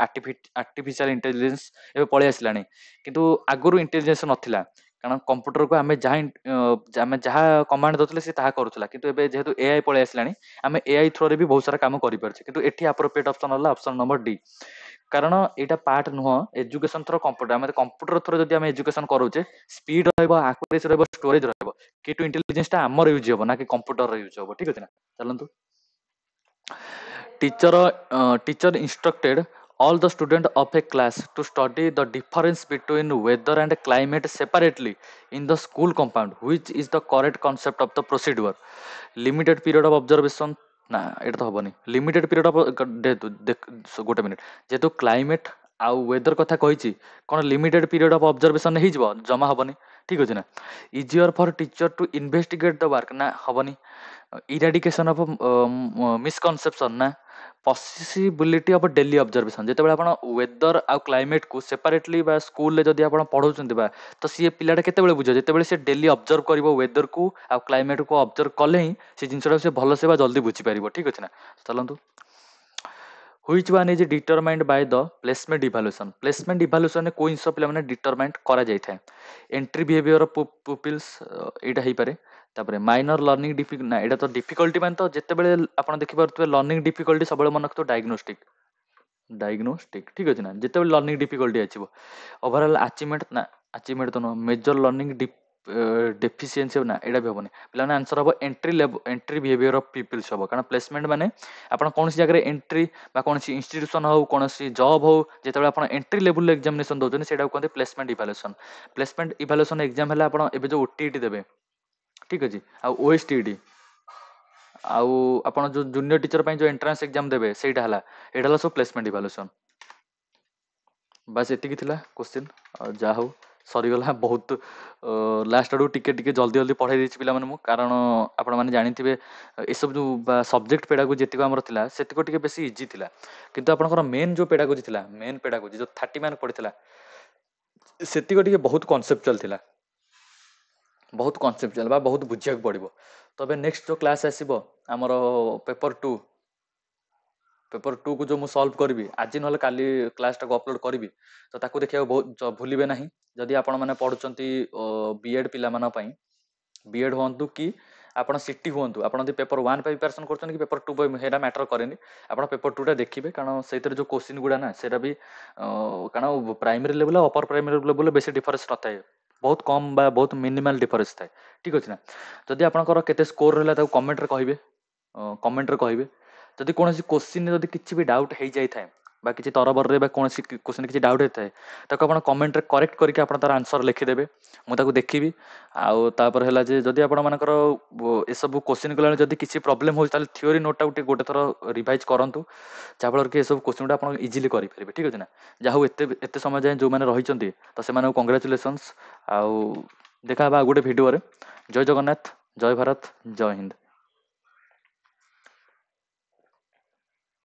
ଆର୍ଟିଫିସିଆଲ ଇଣ୍ଟେଲିଜେନ୍ସ ଏବେ ପଳେଇ ଆସିଲାଣି। କିନ୍ତୁ ଆଗରୁ ଇଣ୍ଟେଲିଜେନ୍ସ ନଥିଲା, କାରଣ କମ୍ପ୍ୟୁଟରକୁ ଆମେ ଯାହା କମାଣ୍ଡ ଦଉଥିଲେ ସେ ତାହା କରୁଥିଲା, କିନ୍ତୁ ଏବେ ଯେହେତୁ ଏଆଇ ପଳେଇ ଆସିଲାଣି, ଆମେ ଏଆଇ ଥ୍ରୋରେ ବି ବହୁତ ସାରା କାମ କରିପାରୁଛେ। କିନ୍ତୁ ଏଠି ଆପ୍ରୋପ୍ରିଏଟ୍ ଅପସନ ହେଲା ଅପସନ ନମ୍ବର ଡି, କାରଣ ଏଇଟା ପାର୍ଟ ନୁହଁ ଏଜୁକେସନ ଥ୍ରୋ କମ୍ପ୍ୟୁଟର। ଆମେ କମ୍ପ୍ୟୁଟର ଥ୍ରୋ ଯଦି ଆମେ ଏଜୁକେସନ କରୁଛେ, ସ୍ପିଡ ରହିବ, ଆକୁରେସି ରହିବ, ଷ୍ଟୋରେଜ ରହିବ, କିନ୍ତୁ ଇଣ୍ଟେଲିଜେନ୍ସଟା ଆମର ୟୁଜ ହବ ନା କି କମ୍ପ୍ୟୁଟରର ୟୁଜ ହବ, ଠିକ୍ ଅଛି ନା। ଚାଲନ୍ତୁ। Teacher instructed all the students of a class to study the difference between weather and climate separately in the school compound. Which is the correct concept of the procedure? Limited period of observation, ନା ଏଇଟା ତ ହବନି। Limited period of ଗୋଟେ minute, ଯେହେତୁ climate ଆଉ weather କଥା କହିଛି, କ'ଣ ଲିମିଟେଡ୍ ପିରିୟଡ଼ ଅଫ୍ ଅବଜର୍ଭେସନ୍ ହେଇଯିବ? ଜମା ହବନି। ଠିକ୍ ଅଛି ନା। Easier for teacher to investigate the work ନା ହବନି। ଇରାଡିକେସନ୍ ଅଫ୍ ମିସକନସେପସନ୍ ନା ପସିବିଲିଟି ଅଫ୍ ଡେଲି ଅବଜର୍ଭେସନ୍। ଯେତେବେଳେ ଆପଣ ୱେଦର ଆଉ କ୍ଲାଇମେଟକୁ ସେପାରେଟଲି ବା ସ୍କୁଲରେ ଯଦି ଆପଣ ପଢ଼ଉଛନ୍ତି ବା ତ ସିଏ ପିଲାଟା କେତେବେଳେ ବୁଝିବ ଯେତେବେଳେ ସେ ଡେଲି ଅବଜର୍ଭ କରିବ ୱେଦରକୁ ଆଉ କ୍ଲାଇମେଟକୁ ଅବଜର୍ଭ କଲେ ହିଁ ସେ ଜିନିଷଟାକୁ ସେ ଭଲସେ ବା ଜଲ୍ଦି ବୁଝିପାରିବ। ଠିକ୍ ଅଛି ନା। ଚାଲନ୍ତୁ Which one is determined by the placement evaluation? Placement evaluation ରେ କୋଉ ଜିନିଷ ପିଲାମାନେ determine କରାଯାଇଥାଏ? Entry behavior of pupils ଏଇଟା ହେଇପାରେ। ତାପରେ ମାଇନର ଲର୍ନିଂ ଡିଫିକଲ୍ଟି ନା ଏଇଟା ତ ଡିଫିକଲ୍ଟି ମାନେ ତ ଯେତେବେଳେ ଆପଣ ଦେଖିପାରୁଥିବେ ଲର୍ନିଂ ଡିଫିକଲ୍ଟି ସବୁବେଳେ ମନେ ରଖିଥିବ ଡାଇଗ୍ନୋଷ୍ଟିକ୍ ଠିକ୍ ଅଛି ନା। ଯେତେବେଳେ ଲର୍ନିଂ ଡିଫିକଲ୍ଟି ଆସିବ ଓଭରଅଲ୍ ଆଚିଭମେଣ୍ଟ ନା ଆଚିଭମେଣ୍ଟ ତ ନୁହଁ ମେଜର ଲର୍ନିଂ ଡେଫିସିଏନ୍ସି ନା ଏଇଟା ବି ହବନି। ପିଲାମାନେ ଆନ୍ସର ହବ ଏଣ୍ଟ୍ରି ବିହେଭିୟର ଅଫ ପିପଲ୍ସ ହବ। କାରଣ ପ୍ଲେସମେଣ୍ଟ ମାନେ ଆପଣ କୌଣସି ଜାଗାରେ ଏଣ୍ଟ୍ରି ବା କୌଣସି ଇନଷ୍ଟିଟ୍ୟୁସନ ହଉ କୌଣସି ଜବ୍ ହଉ ଯେତେବେଳେ ଆପଣ ଏଣ୍ଟ୍ରି ଲେଭେଲ ଏକ୍ଜାମିନେସନ ଦଉଛନ୍ତି ସେଇଟାକୁ କୁହନ୍ତି placement evaluation. Placement evaluation exam ହେଲା ଆପଣ ଏବେ ଯୋଉ ଓଟିଇଟି ଦେବେ ଠିକ୍ ଅଛି ଆଉ ଓଏସଟିଇଟି ଆଉ ଆପଣ ଯୋଉ ଜୁନିୟର ଟିଚର ପାଇଁ ଯୋଉ ଏଣ୍ଟ୍ରାନ୍ସ ଏକ୍ଜାମ ଦେବେ ସେଇଟା ହେଲା ସବୁ ପ୍ଲେସମେଣ୍ଟ ଇଭାଲୁଏସନ। ବାସ୍ ଏତିକି ଥିଲା କୋଶ୍ଚିନ୍। ଯାହା ହଉ ସରିଗଲା ବହୁତ ଲାଷ୍ଟ ଆଡ଼କୁ ଟିକେ ଟିକେ ଜଲ୍ଦି ଜଲ୍ଦି ପଢ଼ାଇ ଦେଇଛି ପିଲାମାନେ ମୁଁ। କାରଣ ଆପଣମାନେ ଜାଣିଥିବେ ଏସବୁ ଯେଉଁ ବା ସବଜେକ୍ଟ ପେଡ଼ାଗୋଜି ଯେତିକ ଆମର ଥିଲା ସେତିକ ଟିକେ ବେଶୀ ଇଜି ଥିଲା। କିନ୍ତୁ ଆପଣଙ୍କର ମେନ୍ ଯେଉଁ ପେଡ଼ାଗୋଜି ଥିଲା ମେନ୍ ପେଡ଼ାଗୋଜି ଯେଉଁ 30 ମାର୍କ ପଡ଼ିଥିଲା ସେତିକ ଟିକେ ବହୁତ କନସେପ୍ଚୁଆଲ ଥିଲା। ବହୁତ କନସେପ୍ଚୁଆଲ ବା ବହୁତ ବୁଝିବାକୁ ପଡ଼ିବ। ତବେ ନେକ୍ସଟ ଯେଉଁ କ୍ଲାସ୍ ଆସିବ ଆମର ପେପର ଟୁକୁ ଯେଉଁ ମୁଁ ସଲ୍ଭ କରିବି ଆଜି ନହେଲେ କାଲି କ୍ଲାସ୍ଟାକୁ ଅପଲୋଡ଼ କରିବି ତ ତାକୁ ଦେଖିବାକୁ ବହୁତ ଭୁଲିବେ ନାହିଁ। ଯଦି ଆପଣମାନେ ପଢ଼ୁଛନ୍ତି ବିଏଡ଼୍ ପିଲାମାନଙ୍କ ପାଇଁ ବିଏଡ଼୍ ହୁଅନ୍ତୁ କି ଆପଣ ସିଟି ହୁଅନ୍ତୁ ଆପଣ ଯଦି ପେପର 1 ପାଇଁ ପ୍ରିପାରେସନ୍ କରୁଛନ୍ତି କି ପେପର 2 ପାଇଁ ସେଇଟା ମ୍ୟାଟର କରେନି। ଆପଣ ପେପର 2ଟା ଦେଖିବେ କାରଣ ସେଇଥିରେ ଯେଉଁ କୋଶ୍ଚିନ୍ ଗୁଡ଼ା ନା ସେଇଟା ବି କାରଣ ପ୍ରାଇମେରୀ ଲେଭେଲ ଆଉ ଅପର ପ୍ରାଇମେରୀ ଲେଭେଲ ବେଶୀ ଡିଫରେନ୍ସ ନଥାଏ। ବହୁତ କମ୍ ବା ବହୁତ ମିନିମାଲ ଡିଫରେନ୍ସ ଥାଏ। ଠିକ୍ ଅଛି ନା। ଯଦି ଆପଣଙ୍କର କେତେ ସ୍କୋର ରହିଲା ତାକୁ କମେଣ୍ଟରେ କହିବେ। ଯଦି କୌଣସି କୋଶ୍ଚିନ୍ରେ ଯଦି କିଛି ବି ଡାଉଟ୍ ହେଇଯାଇଥାଏ ବା କିଛି ତରବରରେ ବା କୌଣସି କୋଶ୍ଚିନ୍ କିଛି ଡାଉଟ୍ ହେଇଥାଏ ତାକୁ ଆପଣ କମେଣ୍ଟରେ କରେକ୍ଟ କରିକି ଆପଣ ତାର ଆନ୍ସର ଲେଖିଦେବେ। ମୁଁ ତାକୁ ଦେଖିବି। ଆଉ ତାପରେ ହେଲା ଯେ ଯଦି ଆପଣମାନଙ୍କର ଏସବୁ କୋଶ୍ଚିନ୍ କଲାବେଳେ ଯଦି କିଛି ପ୍ରୋବ୍ଲେମ୍ ହେଉଛି ତାହେଲେ ଥିଓରି ନୋଟ୍ଟାକୁ ଟିକେ ଗୋଟେ ଥର ରିଭାଇଜ୍ କରନ୍ତୁ ଯାହାଫଳରେ କି ଏସବୁ କୋଶ୍ଚିନ୍ ଗୁଡ଼ା ଆପଣ ଇଜିଲି କରିପାରିବେ। ଠିକ୍ ଅଛି ନା। ଯାହା ହଉ ଏତେ ସମୟ ଯାଏଁ ଯେଉଁମାନେ ରହିଛନ୍ତି ତ ସେମାନଙ୍କୁ କଂଗ୍ରାଚୁଲେସନ୍ସ। ଆଉ ଦେଖା ହେବା ଆଉ ଗୋଟେ ଭିଡ଼ିଓରେ। ଜୟ ଜଗନ୍ନାଥ, ଜୟ ଭାରତ, ଜୟ ହିନ୍ଦ।